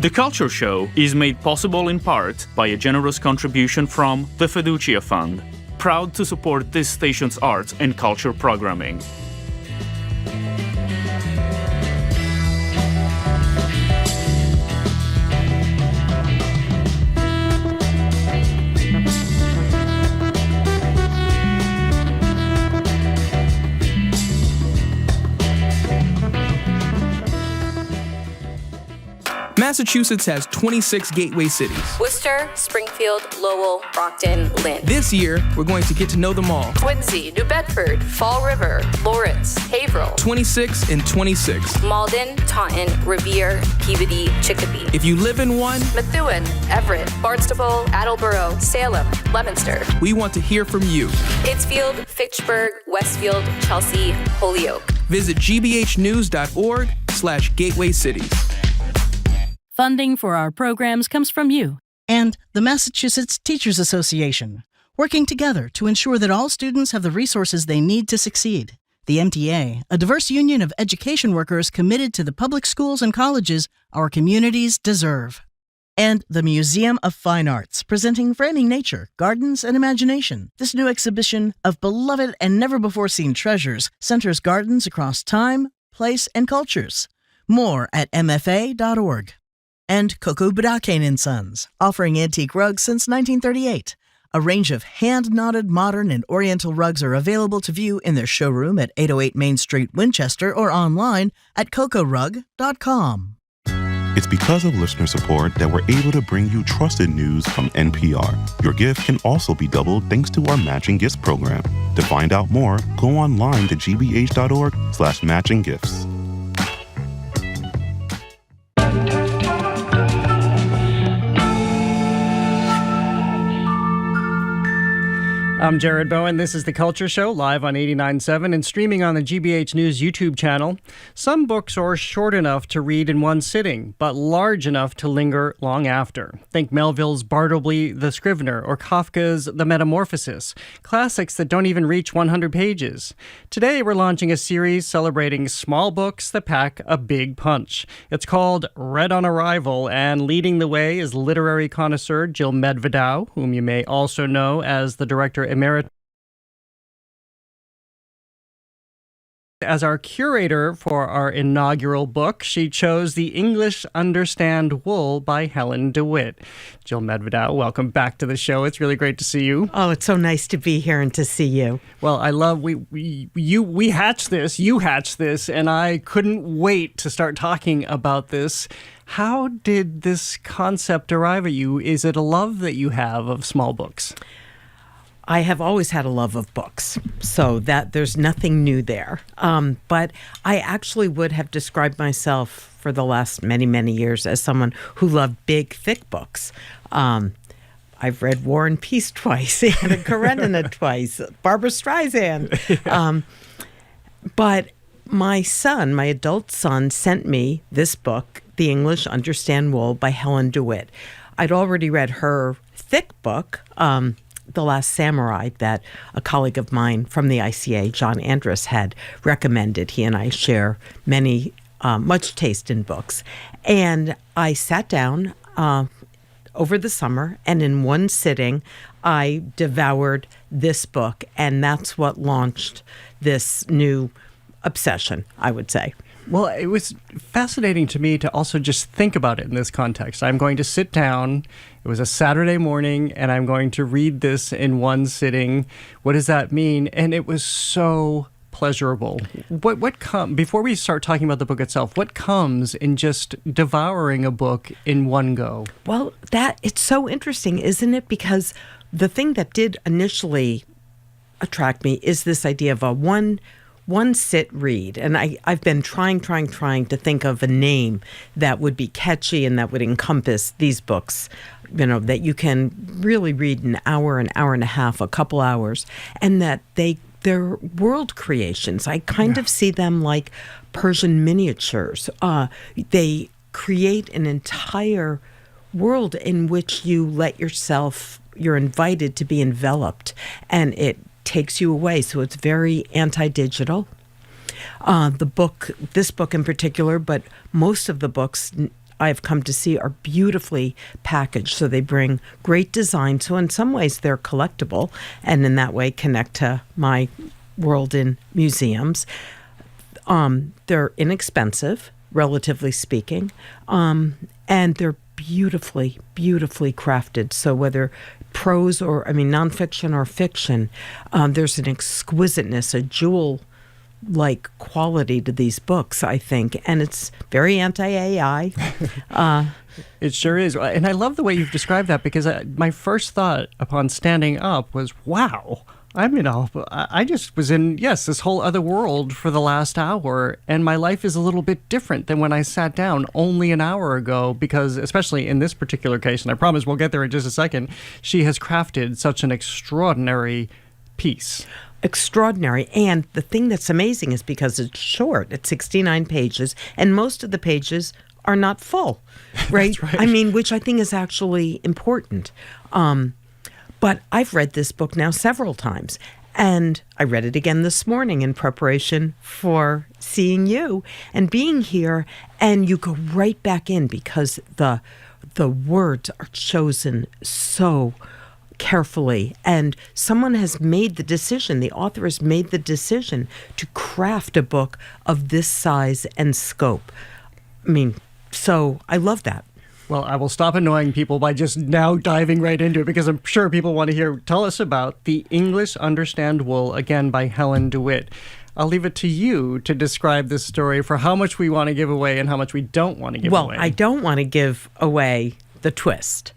The Culture Show is made possible in part by a generous contribution from the Fiducia Fund, proud to support this station's arts and culture programming. Massachusetts has 26 gateway cities. Worcester, Springfield, Lowell, Brockton, Lynn. This year, we're going to get to know them all. Quincy, New Bedford, Fall River, Lawrence, Haverhill. 26 and 26. Malden, Taunton, Revere, Peabody, Chicopee. If you live in one, Methuen, Everett, Barnstable, Attleboro, Salem, Leominster. We want to hear from you. Pittsfield, Fitchburg, Westfield, Chelsea, Holyoke. Visit gbhnews.org/gateway cities. Funding for our programs comes from you. And the Massachusetts Teachers Association, working together to ensure that all students have the resources they need to succeed. The MTA, a diverse union of education workers committed to the public schools and colleges our communities deserve. And the Museum of Fine Arts, presenting Framing Nature, Gardens, and Imagination. This new exhibition of beloved and never-before-seen treasures centers gardens across time, place, and cultures. More at mfa.org. And Coco Bradakane & Sons, offering antique rugs since 1938. A range of hand-knotted modern and oriental rugs are available to view in their showroom at 808 Main Street, Winchester, or online at cocorug.com. It's because of listener support that we're able to bring you trusted news from NPR. Your gift can also be doubled thanks to our Matching Gifts program. To find out more, go online to gbh.org/matchinggifts. I'm Jared Bowen. This is The Culture Show, live on 89.7 and streaming on the GBH News YouTube channel. Some books are short enough to read in one sitting, but large enough to linger long after. Think Melville's Bartleby the Scrivener or Kafka's The Metamorphosis, classics that don't even reach 100 pages. Today, we're launching a series celebrating small books that pack a big punch. It's called Read on Arrival, and leading the way is literary connoisseur Jill Medvedow, whom you may also know as the director emeritus. As our curator for our inaugural book, she chose The English Understand Wool by Helen DeWitt. Jill Medvedow, welcome back to the show. It's really great to see you. Oh, it's so nice to be here and to see you. Well, I love we hatched this, you hatched this, and I couldn't wait to start talking about this. How did this concept arrive at you? Is it a love that you have of small books? I have always had a love of books, so that there's nothing new there. But I actually would have described myself for the last many, many years as someone who loved big, thick books. I've read War and Peace twice, Anna Karenina twice, Barbara Streisand. But my son, my adult son, sent me this book, The English Understand Wool by Helen DeWitt. I'd already read her thick book, The Last Samurai, that a colleague of mine from the ICA, John Andrus, had recommended. He and I share much taste in books. And I sat down over the summer, and in one sitting, I devoured this book. And that's what launched this new obsession, I would say. Well, it was fascinating to me to also just think about it in this context. I'm going to sit down. It was a Saturday morning, and I'm going to read this in one sitting. What does that mean? And it was so pleasurable. Before we start talking about the book itself, what comes in just devouring a book in one go? Well, it's so interesting, isn't it? Because the thing that did initially attract me is this idea of a one sit read. And I've been trying to think of a name that would be catchy and that would encompass these books, that you can really read an hour and a half, a couple hours, and that they're world creations. I kind of see them like Persian miniatures. They create an entire world in which you're invited to be enveloped, and it takes you away. So it's very anti-digital. This book in particular, but most of the books I've come to see are beautifully packaged. So they bring great design. So in some ways they're collectible, and in that way connect to my world in museums. They're inexpensive, relatively speaking, and they're beautifully, beautifully crafted. So whether prose nonfiction or fiction, there's an exquisiteness, a jewel-like quality to these books, I think, and it's very anti-AI. It sure is. And I love the way you've described that, because my first thought upon standing up was, wow, I just was in, this whole other world for the last hour, and my life is a little bit different than when I sat down only an hour ago, because especially in this particular case, and I promise we'll get there in just a second, she has crafted such an extraordinary piece. Extraordinary. And the thing that's amazing is because it's short, it's 69 pages, and most of the pages are not full, right? That's right. Which I think is actually important. But I've read this book now several times, and I read it again this morning in preparation for seeing you and being here, and you go right back in because the words are chosen so carefully, and someone has made the decision, the author has made the decision to craft a book of this size and scope. So I love that. Well, I will stop annoying people by just now diving right into it, because I'm sure people want to hear. Tell us about The English Understand Wool, again by Helen DeWitt. I'll leave it to you to describe this story for how much we want to give away and how much we don't want to give away. Well, I don't want to give away the twist.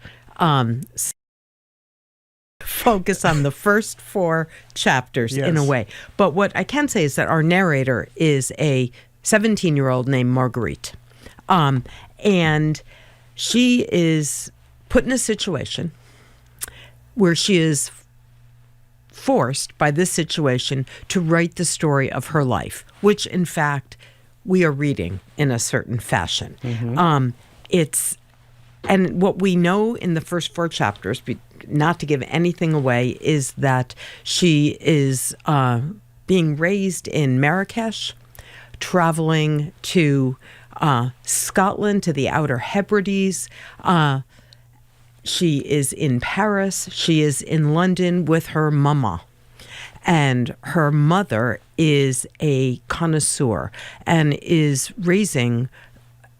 Focus on the first 4 chapters in a way. But what I can say is that our narrator is a 17-year-old named Marguerite. And she is put in a situation where she is forced by this situation to write the story of her life, which in fact we are reading in a certain fashion. And what we know in the first 4 chapters, not to give anything away, is that she is being raised in Marrakesh, traveling to Scotland, to the Outer Hebrides. She is in Paris. She is in London with her mama. And her mother is a connoisseur and is raising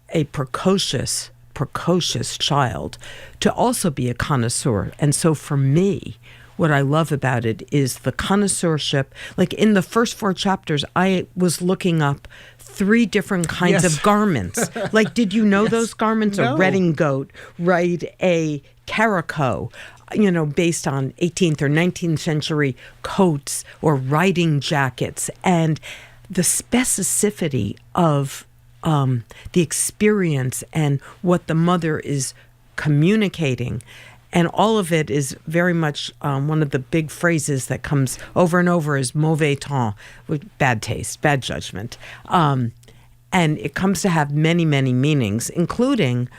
a precocious child to also be a connoisseur. And so for me, what I love about it is the connoisseurship. Like in the first 4 chapters, I was looking up 3 different kinds of garments. Like, did you know those garments? No. A redingote, right? A caraco, based on 18th or 19th century coats or riding jackets, and the specificity of the experience and what the mother is communicating. And all of it is very much one of the big phrases that comes over and over is mauvais temps, with bad taste, bad judgment. And it comes to have many, many meanings, including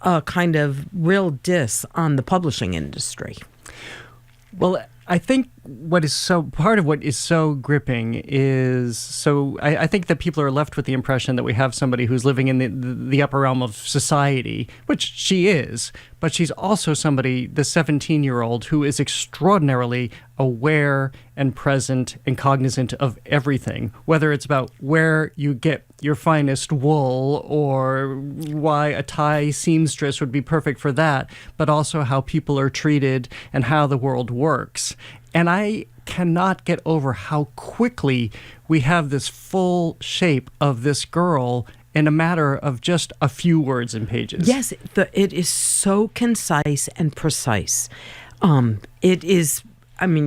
a kind of real diss on the publishing industry. Well, I think part of what is so gripping is, I think that people are left with the impression that we have somebody who's living in the upper realm of society, which she is, but she's also somebody, the 17-year-old, who is extraordinarily aware and present and cognizant of everything, whether it's about where you get your finest wool or why a Thai seamstress would be perfect for that, but also how people are treated and how the world works. And I cannot get over how quickly we have this full shape of this girl in a matter of just a few words and pages. Yes, it is so concise and precise. It is,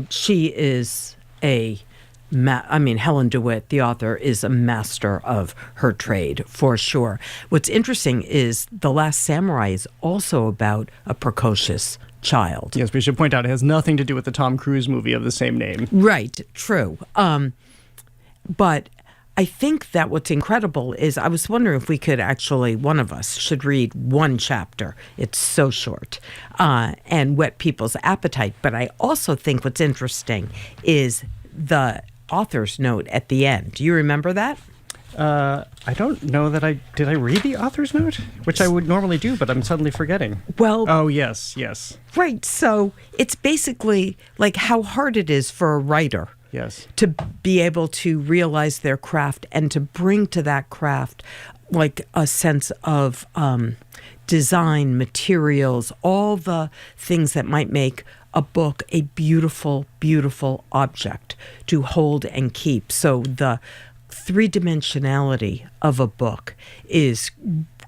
she is Helen DeWitt, the author, is a master of her trade, for sure. What's interesting is The Last Samurai is also about a precocious child. Yes, we should point out it has nothing to do with the Tom Cruise movie of the same name. Right, true. But I think that what's incredible is I was wondering if we could actually, one of us should read 1 chapter. It's so short, and whet people's appetite. But I also think what's interesting is the author's note at the end. Do you remember that? I don't know that did I read the author's note? Which I would normally do, but I'm suddenly forgetting. Well... Oh, yes. Right, so it's basically like how hard it is for a writer to be able to realize their craft and to bring to that craft like a sense of design, materials, all the things that might make a book a beautiful, beautiful object to hold and keep. So the 3-dimensionality of a book is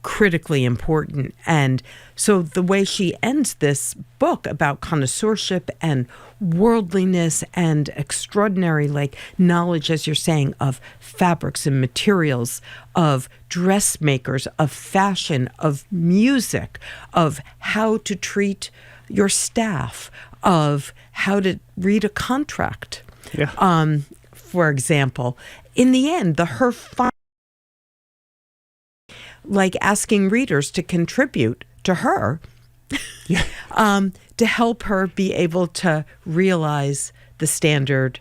critically important. And so the way she ends this book about connoisseurship and worldliness and extraordinary knowledge, as you're saying, of fabrics and materials, of dressmakers, of fashion, of music, of how to treat your staff, of how to read a contract. For example, in the end, asking readers to contribute to her, to help her be able to realize the standard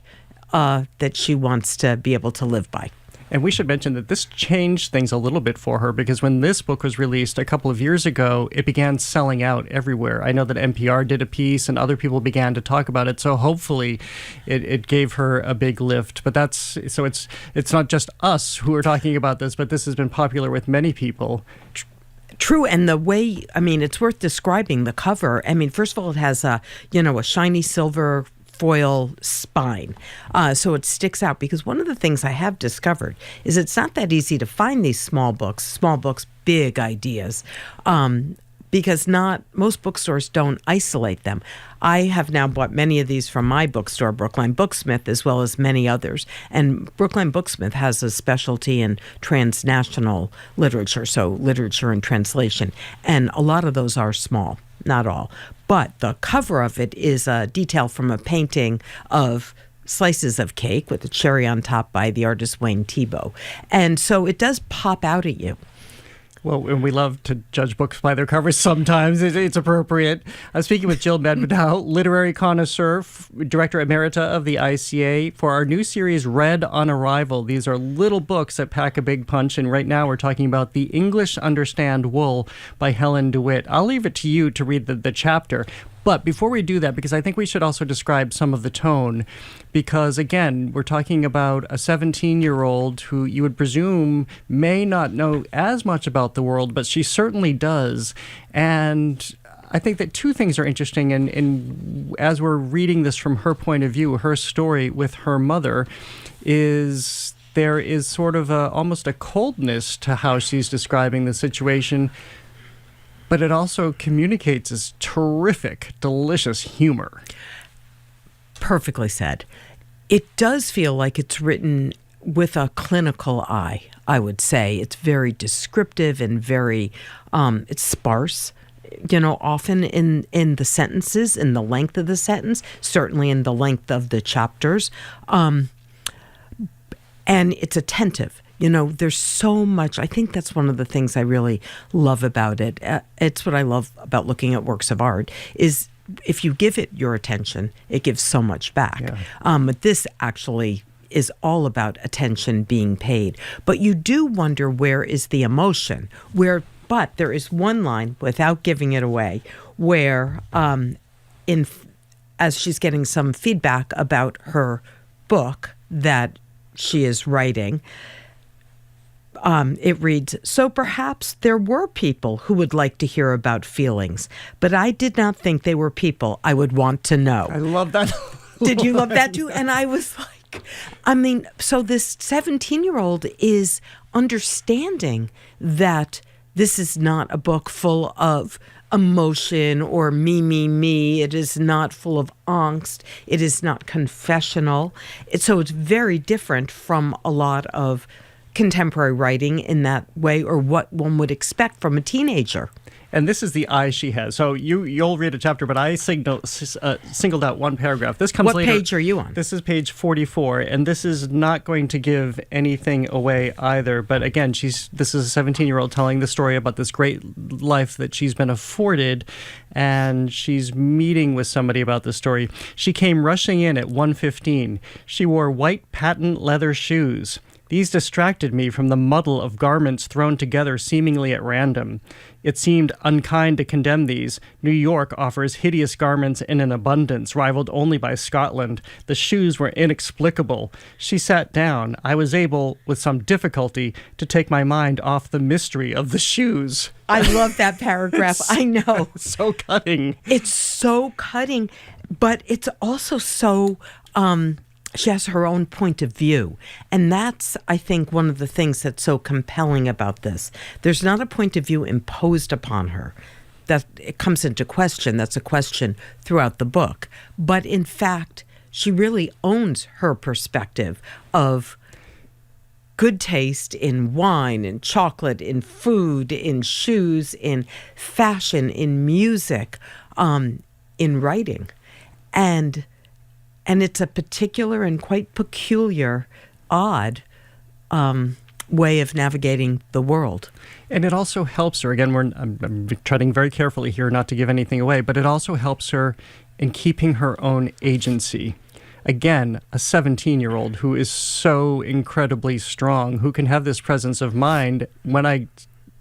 that she wants to be able to live by. And we should mention that this changed things a little bit for her, because when this book was released a couple of years ago, it began selling out everywhere. I know that NPR did a piece and other people began to talk about it. So hopefully it gave her a big lift. But it's not just us who are talking about this, but this has been popular with many people. True, and the way, it's worth describing the cover. First of all, it has a shiny silver foil spine, so it sticks out, because one of the things I have discovered is it's not that easy to find these small books, big ideas, because not most bookstores don't isolate them. I have now bought many of these from my bookstore, Brookline Booksmith, as well as many others. And Brookline Booksmith has a specialty in transnational literature, so literature and translation. And a lot of those are small, not all. But the cover of it is a detail from a painting of slices of cake with a cherry on top by the artist Wayne Thiebaud. And so it does pop out at you. Well, and we love to judge books by their covers sometimes. It's appropriate. I'm speaking with Jill Medvedow, literary connoisseur, director emerita of the ICA, for our new series, Read on Arrival. These are little books that pack a big punch, and right now we're talking about The English Understand Wool by Helen DeWitt. I'll leave it to you to read the chapter. But before we do that, because I think we should also describe some of the tone, because again, we're talking about a 17-year-old who you would presume may not know as much about the world, but she certainly does. And I think that two things are interesting, and as we're reading this from her point of view, her story with her mother, is there is sort of almost a coldness to how she's describing the situation, but it also communicates this terrific, delicious humor. Perfectly said. It does feel like it's written with a clinical eye, I would say. It's very descriptive and very, it's sparse, often in the sentences, in the length of the sentence, certainly in the length of the chapters. And it's attentive. There's so much. I think that's one of the things I really love about it. It's what I love about looking at works of art is if you give it your attention, it gives so much back. Yeah. But this actually is all about attention being paid. But you do wonder, where is the emotion? But there is one line, without giving it away, where as she's getting some feedback about her book that she is writing, it reads, "So perhaps there were people who would like to hear about feelings, but I did not think they were people I would want to know." I love that. Did you love that too? And I was like, so this 17-year-old is understanding that this is not a book full of emotion or me. It is not full of angst. It is not confessional. So it's very different from a lot of contemporary writing in that way, or what one would expect from a teenager. And this is the eye she has. So you'll read a chapter, but I singled out one paragraph. This comes later. What page are you on? This is page 44, and this is not going to give anything away either. But again, this is a 17-year-old telling the story about this great life that she's been afforded, and she's meeting with somebody about this story. She came rushing in at 1:15. She wore white patent leather shoes. These distracted me from the muddle of garments thrown together seemingly at random. It seemed unkind to condemn these. New York offers hideous garments in an abundance, rivaled only by Scotland. The shoes were inexplicable. She sat down. I was able, with some difficulty, to take my mind off the mystery of the shoes. I love that paragraph. I know. It's so cutting. It's so cutting, but it's also so... she has her own point of view. And that's, I think, one of the things that's so compelling about this. There's not a point of view imposed upon her. That it comes into question. That's a question throughout the book. But in fact, she really owns her perspective of good taste in wine, in chocolate, in food, in shoes, in fashion, in music, in writing. And it's a particular and quite peculiar, odd way of navigating the world. And it also helps her, again, I'm treading very carefully here not to give anything away, but it also helps her in keeping her own agency. Again, a 17-year-old who is so incredibly strong, who can have this presence of mind. When I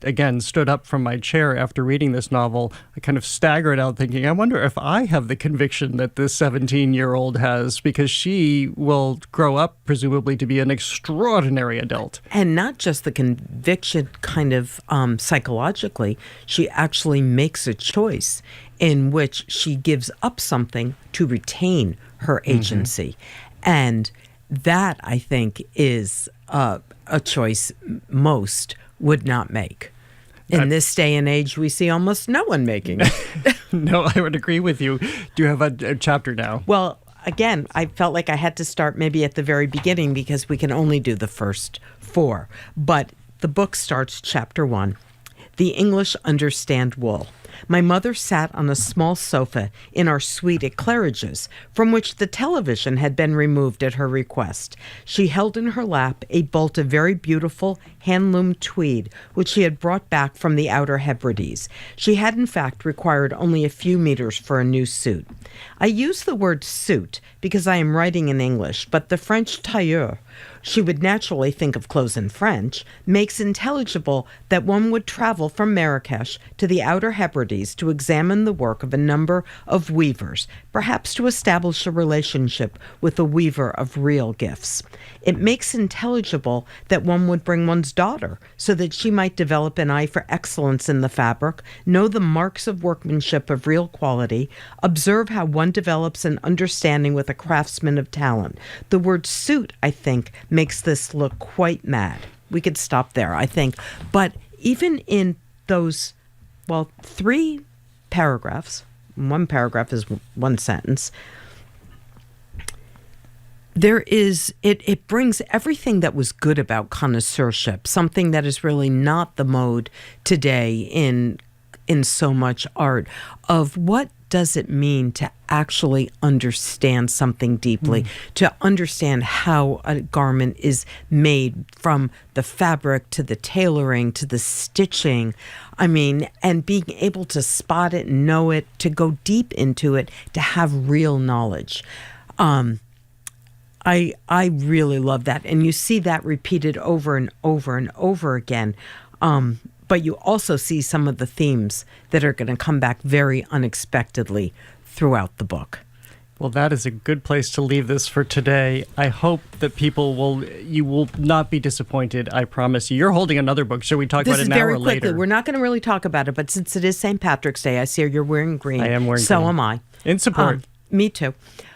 again stood up from my chair after reading this novel, I kind of staggered out thinking, I wonder if I have the conviction that this 17-year-old has, because she will grow up presumably to be an extraordinary adult. And not just the conviction kind of psychologically, she actually makes a choice in which she gives up something to retain her agency. Mm-hmm. And that, I think, is a choice most would not make. In this day and age, we see almost no one making it. No, I would agree with you. Do you have a chapter now? Well, again, I felt like I had to start maybe at the very beginning because we can only do the first 4. But the book starts chapter 1. The English understand wool. My mother sat on a small sofa in our suite at Claridge's, from which the television had been removed at her request. She held in her lap a bolt of very beautiful hand-loomed tweed, which she had brought back from the Outer Hebrides. She had, in fact, required only a few meters for a new suit. I use the word suit because I am writing in English, but the French tailleur, she would naturally think of clothes in French, makes intelligible that one would travel from Marrakesh to the Outer Hebrides to examine the work of a number of weavers, perhaps to establish a relationship with a weaver of real gifts. It makes intelligible that one would bring one's daughter so that she might develop an eye for excellence in the fabric, know the marks of workmanship of real quality, observe how one develops an understanding with a craftsman of talent. The word suit, I think, makes this look quite mad. We could stop there, I think. But even in those, 3 paragraphs, one paragraph is one sentence, there is, it brings everything that was good about connoisseurship, something that is really not the mode today in so much art, of what does it mean to actually understand something deeply, to understand how a garment is made, from the fabric to the tailoring to the stitching. I mean, and being able to spot it, know it, to go deep into it, to have real knowledge. I really love that. And you see that repeated over and over and over again. But you also see some of the themes that are going to come back very unexpectedly throughout the book. Well, that is a good place to leave this for today. I hope that you will not be disappointed. I promise you. You're holding another book. Should we talk about it now or later? Very quickly. We're not going to really talk about it, but since it is St. Patrick's Day, I see you're wearing green. I am wearing green. So am I. In support. Me too.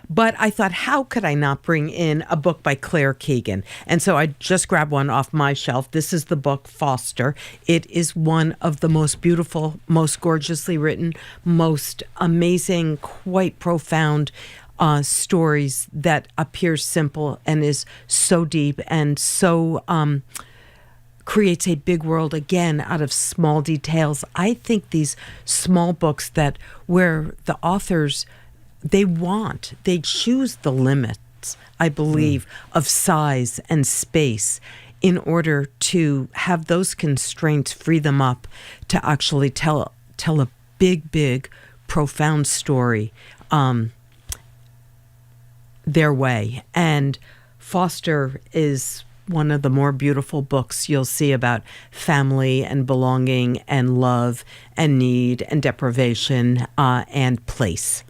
But I thought, how could I not bring in a book by Claire Keegan? And so I just grabbed one off my shelf. This is the book Foster. It is one of the most beautiful, most gorgeously written, most amazing, quite profound stories that appears simple and is so deep and so creates a big world, again, out of small details. I think these small books where the authors, they choose the limits, I believe, of size and space in order to have those constraints free them up to actually tell a big, profound story their way. And Foster is one of the more beautiful books you'll see about family and belonging and love and need and deprivation and place.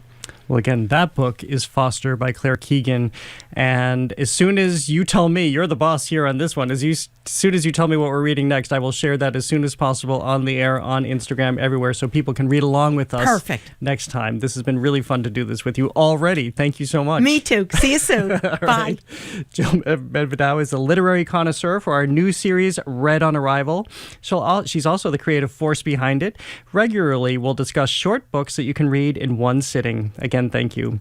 Well, again, that book is Foster by Claire Keegan. And as soon as you tell me, you're the boss here on this one, as soon as you tell me what we're reading next, I will share that as soon as possible on the air, on Instagram, everywhere, so people can read along with us. Perfect. Next time. This has been really fun to do this with you already. Thank you so much. Me too. See you soon. Bye. Right. Jill Medvedow is a literary connoisseur for our new series, Read on Arrival. She's also the creative force behind it. Regularly, we'll discuss short books that you can read in one sitting. Again, thank you.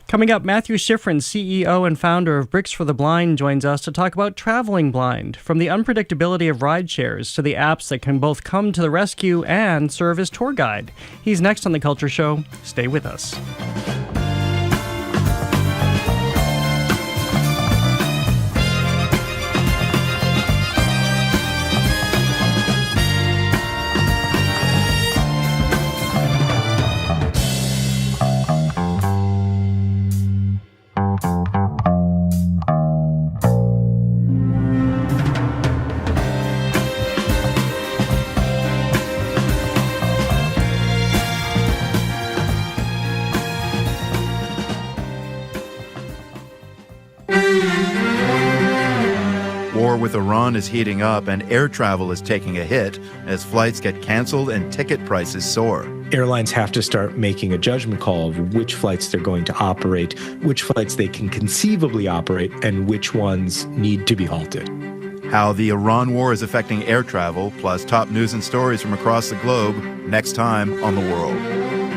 Coming up, Matthew Shifrin, CEO and founder of Bricks for the Blind, joins us to talk about traveling blind, from the unpredictability of ride shares to the apps that can both come to the rescue and serve as tour guide. He's next on The Culture Show. Stay with us. With Iran is heating up and air travel is taking a hit as flights get canceled and ticket prices soar. Airlines have to start making a judgment call of which flights they're going to operate, which flights they can conceivably operate, and which ones need to be halted. How the Iran war is affecting air travel, plus top news and stories from across the globe, next time on The World.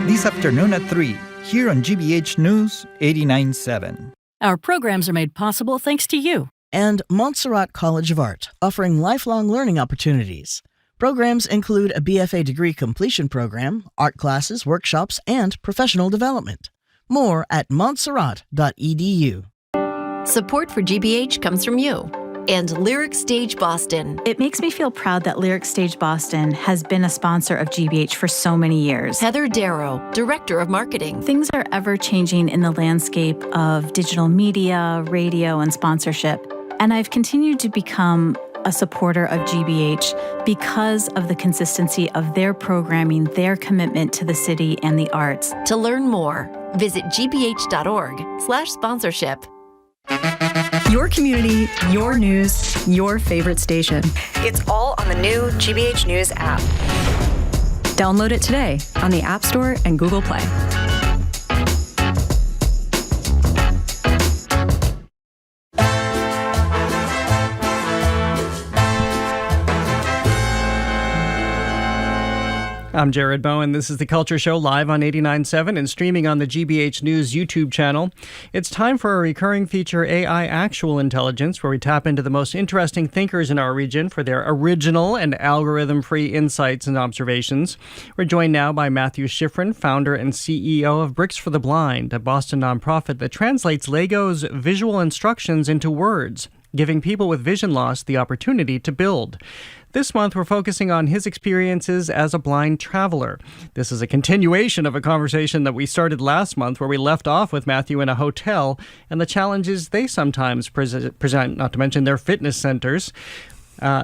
This afternoon at 3, here on GBH News 89.7. Our programs are made possible thanks to you. And Montserrat College of Art, offering lifelong learning opportunities. Programs include a BFA degree completion program, art classes, workshops, and professional development. More at montserrat.edu. Support for GBH comes from you and Lyric Stage Boston. It makes me feel proud that Lyric Stage Boston has been a sponsor of GBH for so many years. Heather Darrow, Director of Marketing. Things are ever changing in the landscape of digital media, radio, and sponsorship. And I've continued to become a supporter of GBH because of the consistency of their programming, their commitment to the city and the arts. To learn more, visit gbh.org/sponsorship. Your community, your news, your favorite station. It's all on the new GBH News app. Download it today on the App Store and Google Play. I'm Jared Bowen. This is The Culture Show live on 89.7 and streaming on the GBH News YouTube channel. It's time for a recurring feature, AI Actual Intelligence, where we tap into the most interesting thinkers in our region for their original and algorithm-free insights and observations. We're joined now by Matthew Shifrin, founder and CEO of Bricks for the Blind, a Boston nonprofit that translates Lego's visual instructions into words, giving people with vision loss the opportunity to build. This month, we're focusing on his experiences as a blind traveler. This is a continuation of a conversation that we started last month, where we left off with Matthew in a hotel and the challenges they sometimes present, not to mention their fitness centers.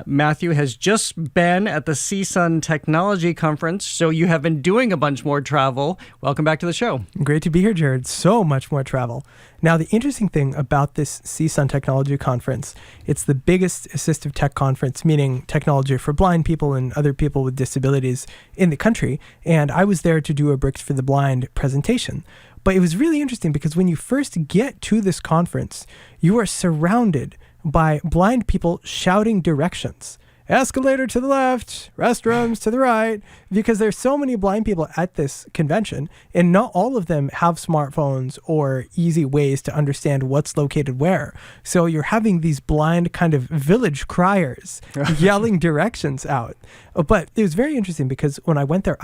Matthew has just been at the CSUN Technology Conference, so you have been doing a bunch more travel. Welcome back to the show. Great to be here, Jared. So much more travel. Now, the interesting thing about this CSUN Technology Conference, it's the biggest assistive tech conference, meaning technology for blind people and other people with disabilities in the country. And I was there to do a Bricks for the Blind presentation. But it was really interesting because when you first get to this conference, you are surrounded by blind people shouting directions. Escalator to the left, restrooms to the right, because there's so many blind people at this convention, and not all of them have smartphones or easy ways to understand what's located where. So you're having these blind kind of village criers yelling directions out. But it was very interesting because when I went there,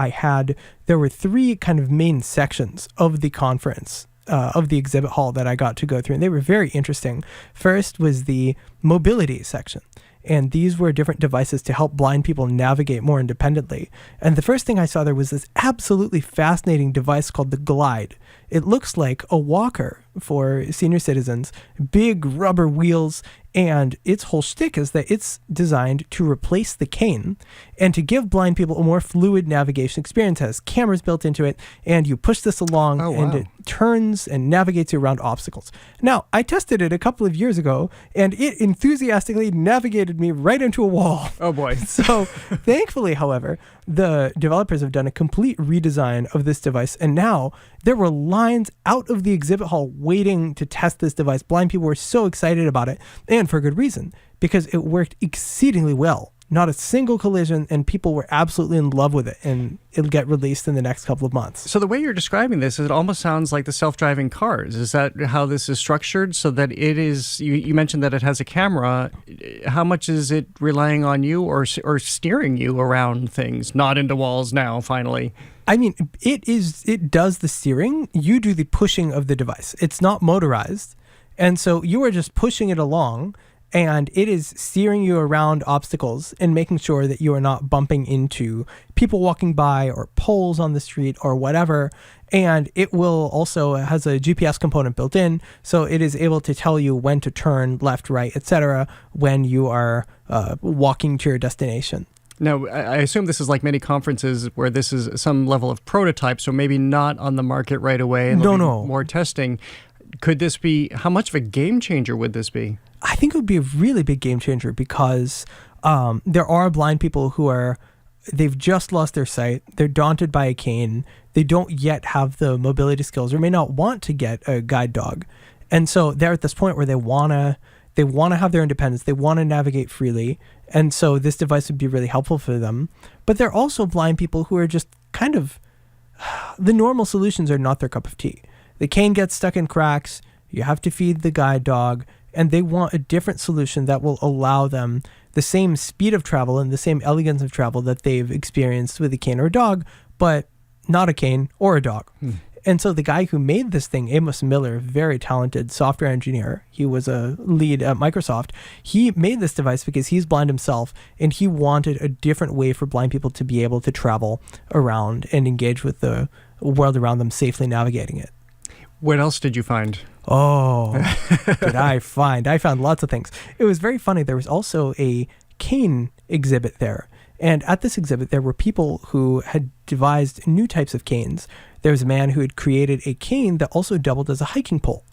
there were three kind of main sections of the conference. Of the exhibit hall that I got to go through, and they were very interesting. First was the mobility section, and these were different devices to help blind people navigate more independently. And the first thing I saw there was this absolutely fascinating device called the Glide. It looks like a walker for senior citizens, big rubber wheels, and its whole shtick is that it's designed to replace the cane and to give blind people a more fluid navigation experience. It has cameras built into it, and you push this along and it turns and navigates you around obstacles. Now, I tested it a couple of years ago, and it enthusiastically navigated me right into a wall. Oh boy. So thankfully, however, the developers have done a complete redesign of this device, and now there were lines out of the exhibit hall waiting to test this device. Blind people were so excited about it, and for good reason, because it worked exceedingly well. Not a single collision, and people were absolutely in love with it, and it'll get released in the next couple of months. So the way you're describing this, it almost sounds like the self-driving cars. Is that how this is structured? So that it is, you mentioned that it has a camera. How much is it relying on you or steering you around things, not into walls now, finally? I mean, it does the steering. You do the pushing of the device. It's not motorized. And so you are just pushing it along, and it is steering you around obstacles and making sure that you are not bumping into people walking by or poles on the street or whatever. And it will also has a GPS component built in, so it is able to tell you when to turn left, right, etc. when you are walking to your destination. Now, I assume this is like many conferences where this is some level of prototype, so maybe not on the market right away. And No. More testing. Could this be, how much of a game changer would this be? I think it would be a really big game changer because there are blind people who they've just lost their sight. They're daunted by a cane. They don't yet have the mobility skills or may not want to get a guide dog. And so they're at this point where they want They want to have their independence. They want to navigate freely. And so this device would be really helpful for them. But they're also blind people who are just kind of, the normal solutions are not their cup of tea. The cane gets stuck in cracks. You have to feed the guide dog. And they want a different solution that will allow them the same speed of travel and the same elegance of travel that they've experienced with a cane or a dog, but not a cane or a dog. And so the guy who made this thing, Amos Miller, very talented software engineer, he was a lead at Microsoft. He made this device because he's blind himself, and he wanted a different way for blind people to be able to travel around and engage with the world around them, safely navigating it. What else did you find? Oh, did I find? I found lots of things. It was very funny. There was also a cane exhibit there. And at this exhibit, there were people who had devised new types of canes. There was a man who had created a cane that also doubled as a hiking pole.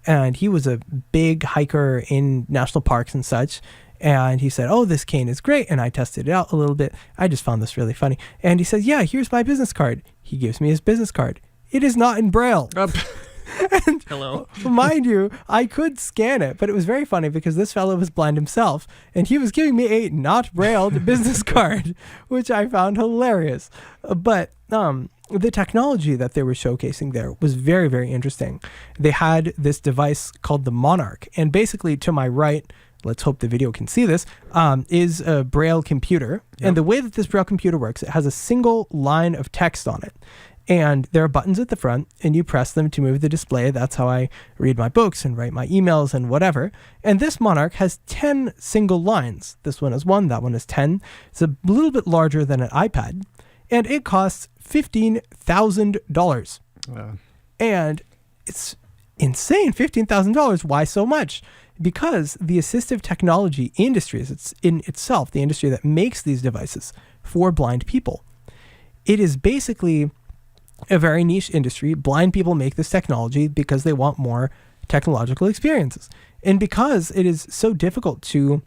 And he was a big hiker in national parks and such. And he said, oh, this cane is great. And I tested it out a little bit. I just found this really funny. And he said, yeah, here's my business card. He gives me his business card. It is not in Braille. And hello. Mind you, I could scan it, but it was very funny because this fellow was blind himself, and he was giving me a not brailled business card, which I found hilarious. But the technology that they were showcasing there was very, very interesting. They had this device called the Monarch, and basically to my right, let's hope the video can see this, is a Braille computer. Yep. And the way that this Braille computer works, it has a single line of text on it. And there are buttons at the front, and you press them to move the display. That's how I read my books and write my emails and whatever. And this Monarch has 10 single lines. This one is 1, that one is 10. It's a little bit larger than an iPad, and it costs $15,000. And it's insane, $15,000. Why so much? Because the assistive technology industry is in itself the industry that makes these devices for blind people. It is basically a very niche industry. Blind people make this technology because they want more technological experiences. And because it is so difficult to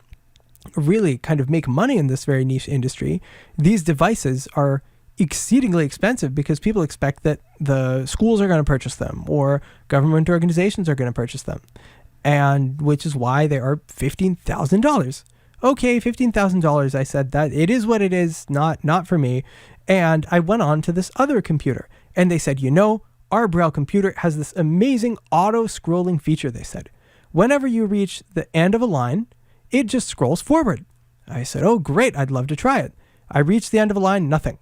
really kind of make money in this very niche industry, these devices are exceedingly expensive because people expect that the schools are going to purchase them or government organizations are going to purchase them. And which is why they are $15,000. Okay, $15,000. I said that it is what it is, not for me. And I went on to this other computer, and they said, our Braille computer has this amazing auto-scrolling feature, they said. Whenever you reach the end of a line, it just scrolls forward. I said, oh, great, I'd love to try it. I reached the end of a line, nothing.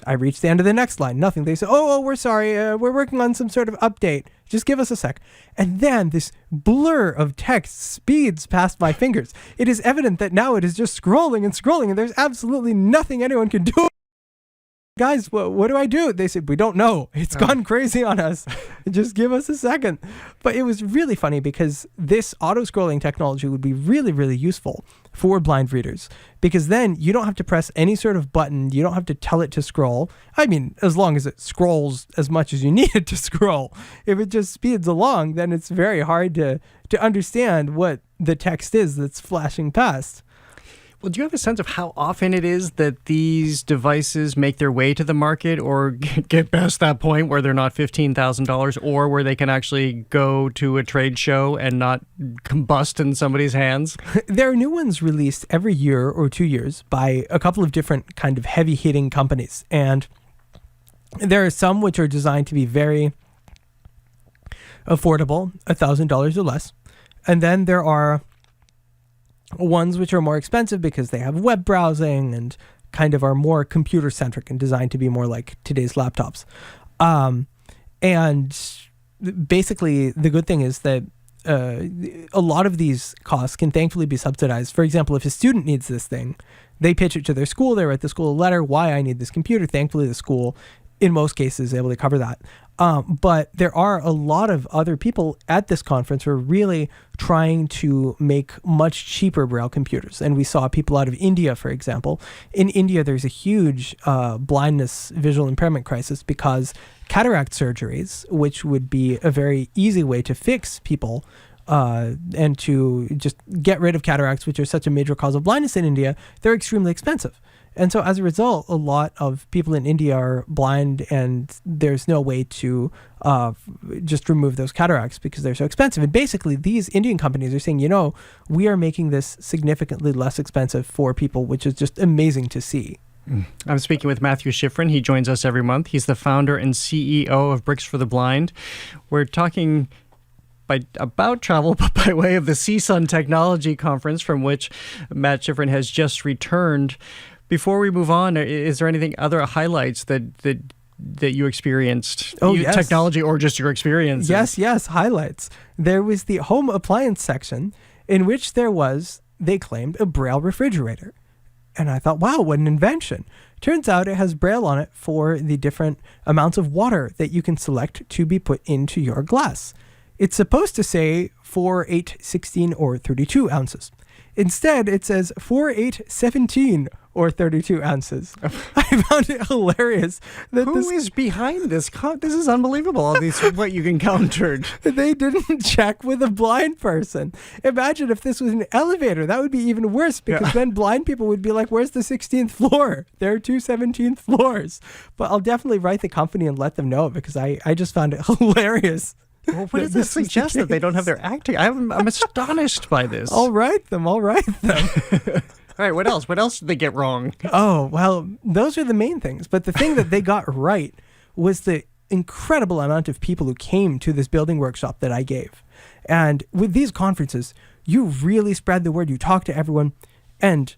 I reached the end of the next line, nothing. They said, oh, we're sorry, we're working on some sort of update. Just give us a sec. And then this blur of text speeds past my fingers. It is evident that now it is just scrolling and scrolling, and there's absolutely nothing anyone can do. Guys, what do I do? They said, we don't know. It's gone crazy on us. Just give us a second. But it was really funny because this auto-scrolling technology would be really, really useful for blind readers, because then you don't have to press any sort of button. You don't have to tell it to scroll. I mean, as long as it scrolls as much as you need it to scroll. If it just speeds along, then it's very hard to understand what the text is that's flashing past. Well, do you have a sense of how often it is that these devices make their way to the market or get past that point where they're not $15,000 or where they can actually go to a trade show and not combust in somebody's hands? There are new ones released every year or 2 years by a couple of different kind of heavy-hitting companies. And there are some which are designed to be very affordable, $1,000 or less. And then there are ones which are more expensive because they have web browsing and kind of are more computer-centric and designed to be more like today's laptops. And basically, the good thing is that a lot of these costs can thankfully be subsidized. For example, if a student needs this thing, they pitch it to their school, they write the school a letter, why I need this computer. Thankfully, the school, in most cases, is able to cover that. But there are a lot of other people at this conference who are really trying to make much cheaper Braille computers. And we saw people out of India, for example. In India, there's a huge blindness, visual impairment crisis because cataract surgeries, which would be a very easy way to fix people and to just get rid of cataracts, which are such a major cause of blindness in India, they're extremely expensive. And so as a result, a lot of people in India are blind, and there's no way to just remove those cataracts because they're so expensive. And basically, these Indian companies are saying, we are making this significantly less expensive for people, which is just amazing to see. I'm speaking with Matthew Shifrin. He joins us every month. He's the founder and CEO of Bricks for the Blind. We're talking about travel, but by way of the CSUN Technology Conference, from which Matt Shifrin has just returned. Before we move on, is there anything other highlights that you experienced? Yes. Technology or just your experiences? Yes, highlights. There was the home appliance section in which they claimed, a Braille refrigerator. And I thought, wow, what an invention. Turns out it has Braille on it for the different amounts of water that you can select to be put into your glass. It's supposed to say 4, 8, 16, or 32 ounces. Instead, it says 4, 8, 17, or 32 ounces. I found it hilarious. Who is behind this? This is unbelievable, all these what you encountered. They didn't check with a blind person. Imagine if this was an elevator. That would be even worse, because then blind people would be like, where's the 16th floor? There are 2 17th floors. But I'll definitely write the company and let them know, because I just found it hilarious. Well, what does this suggest that they don't have their acting? I'm astonished by this. I'll write them. All right, what else? What else did they get wrong? Oh, well, those are the main things. But the thing that they got right was the incredible amount of people who came to this building workshop that I gave. And with these conferences, you really spread the word. You talk to everyone, and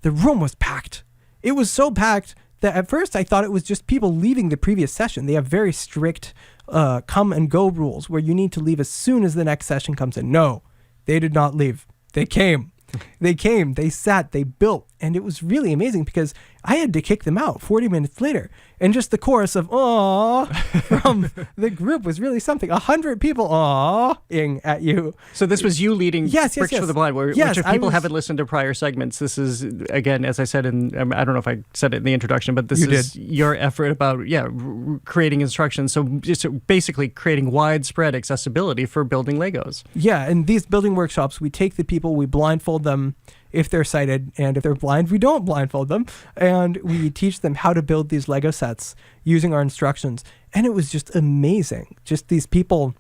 the room was packed. It was so packed that at first I thought it was just people leaving the previous session. They have very strict come and go rules where you need to leave as soon as the next session comes in. No, they did not leave. They came. They came, they sat, they built, and it was really amazing because I had to kick them out 40 minutes later. And just the chorus of "aww" from the group was really something. 100 people awing at you. So this was you leading Bricks for the Blind, which if people haven't listened to prior segments, this is, again, as I said I don't know if I said it in the introduction, but this is your effort about, creating instructions. So just basically creating widespread accessibility for building Legos. Yeah, and these building workshops, we take the people, we blindfold them if they're sighted, and if they're blind, we don't blindfold them, and we teach them how to build these Lego sets using our instructions. And it was just amazing. Just these people,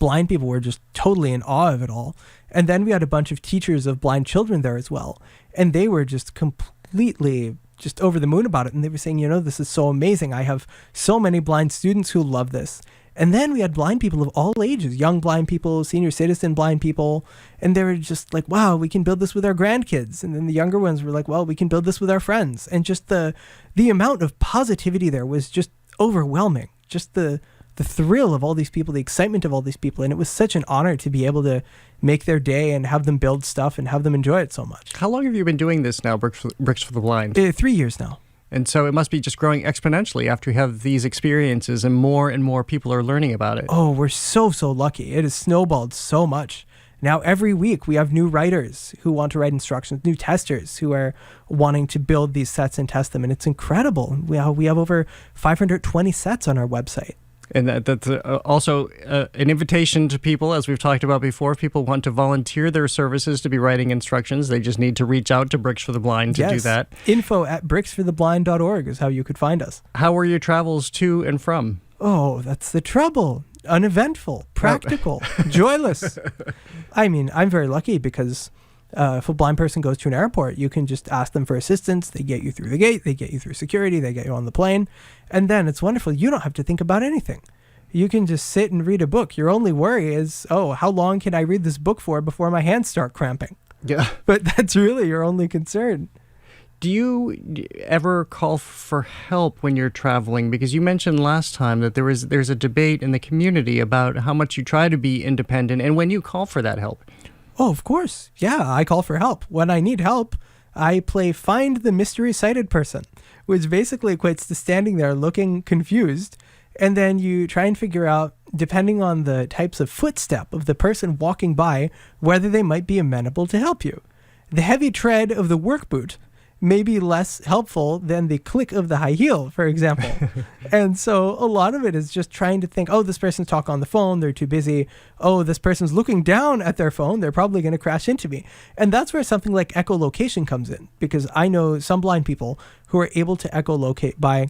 blind people, were just totally in awe of it all. And then we had a bunch of teachers of blind children there as well, and they were just completely just over the moon about it. And they were saying, this is so amazing. I have so many blind students who love this. And then we had blind people of all ages, young blind people, senior citizen blind people, and they were just like, wow, we can build this with our grandkids. And then the younger ones were like, well, we can build this with our friends. And just the amount of positivity there was just overwhelming. Just the thrill of all these people, the excitement of all these people. And it was such an honor to be able to make their day and have them build stuff and have them enjoy it so much. How long have you been doing this now, Bricks for the Blind? 3 years now. And so it must be just growing exponentially after you have these experiences and more people are learning about it. Oh, we're so lucky. It has snowballed so much. Now, every week we have new writers who want to write instructions, new testers who are wanting to build these sets and test them. And it's incredible. We have over 520 sets on our website. And that's also an invitation to people, as we've talked about before. If people want to volunteer their services to be writing instructions, they just need to reach out to Bricks for the Blind to do that. info@bricksfortheblind.org is how you could find us. How were your travels to and from? Oh, that's the trouble. Uneventful, practical, joyless. I mean, I'm very lucky because if a blind person goes to an airport, you can just ask them for assistance. They get you through the gate. They get you through security. They get you on the plane. And then it's wonderful. You don't have to think about anything. You can just sit and read a book. Your only worry is, how long can I read this book for before my hands start cramping? Yeah. But that's really your only concern. Do you ever call for help when you're traveling? Because you mentioned last time that there's a debate in the community about how much you try to be independent and when you call for that help. Oh, of course. Yeah, I call for help. When I need help, I play Find the Mystery Sighted Person, which basically equates to standing there looking confused, and then you try and figure out, depending on the types of footstep of the person walking by, whether they might be amenable to help you. The heavy tread of the work boot may be less helpful than the click of the high heel, for example. And so a lot of it is just trying to think, oh, this person's talking on the phone, they're too busy. Oh, this person's looking down at their phone, they're probably going to crash into me. And that's where something like echolocation comes in, because I know some blind people who are able to echolocate by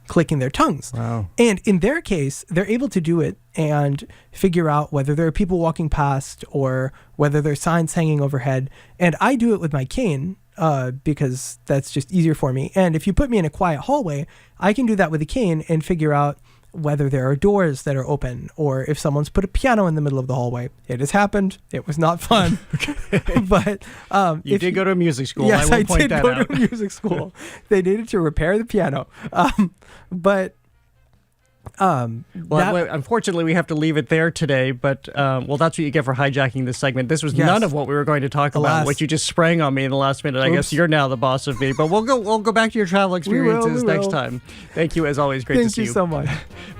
clicking their tongues. Wow. And in their case, they're able to do it and figure out whether there are people walking past or whether there are signs hanging overhead. And I do it with my cane because that's just easier for me. And if you put me in a quiet hallway, I can do that with a cane and figure out whether there are doors that are open or if someone's put a piano in the middle of the hallway. It has happened. It was not fun. But you did go to a music school. Yes, I will point that out. I did go to a music school. They needed to repair the piano. Unfortunately, we have to leave it there today, but that's what you get for hijacking this segment. This was none of what we were going to talk about, which you just sprang on me in the last minute. I guess you're now the boss of me, but we'll go back to your travel experiences next time. Thank you, as always. Great to see you. Thank you so much.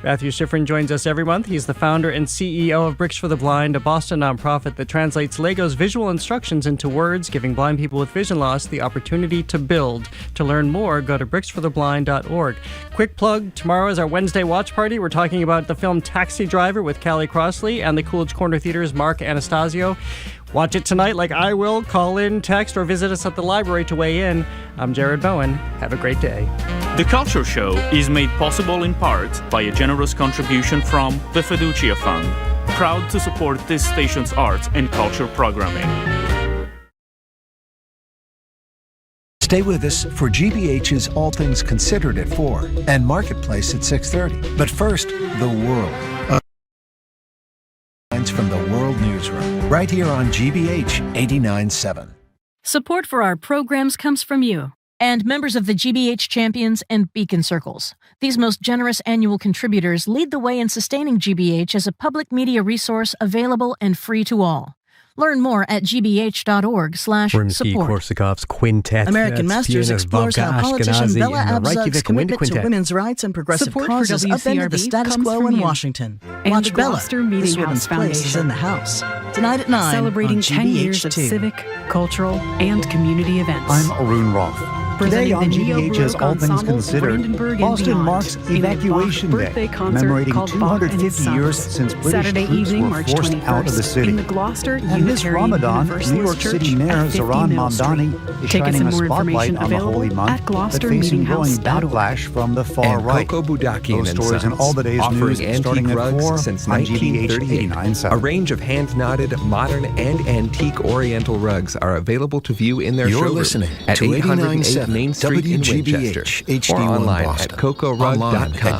Matthew Shifrin joins us every month. He's the founder and CEO of Bricks for the Blind, a Boston nonprofit that translates Lego's visual instructions into words, giving blind people with vision loss the opportunity to build. To learn more, go to bricksfortheblind.org. Quick plug, tomorrow is our Wednesday watch party. We're talking about the film Taxi Driver with Callie Crossley and the Coolidge Corner Theater's Mark Anastasio. Watch it tonight like I will. Call in, text, or visit us at the library to weigh in. I'm Jared Bowen. Have a great day. The Culture Show is made possible in part by a generous contribution from the Fiducia Fund, proud to support this station's arts and culture programming. Stay with us for GBH's All Things Considered at 4 and Marketplace at 6:30. But first, the world. From the World Newsroom, right here on GBH 89.7. Support for our programs comes from you and members of the GBH Champions and Beacon Circles. These most generous annual contributors lead the way in sustaining GBH as a public media resource available and free to all. Learn more at gbh.org/support. Rimsky-Korsakov's quintet. American Masters explores how politician Bella Abzug's commitment to women's rights and progressive causes upended the status quo in Washington. Watch Bella, this woman's place is in the House. Tonight at 9 celebrating on 10 years of civic, cultural, and community events. I'm Arun Roth. Today on GBH's All Things Considered, Boston marks Evacuation Day, commemorating 250 years since British troops were forced out of the city. And this Ramadan, New York City Mayor Zohran Mamdani is shining a spotlight on the holy month, but facing growing backlash from the far right. Coco Budakian Those stories and all the day's news starting at 4 since on GBH 89.7. A range of hand-knotted, modern, and antique Oriental rugs are available to view in their You're showroom listening at to 808 89.7 Main Street in WGBH Winchester, HD1 or online Boston. at cocorug.com. Online at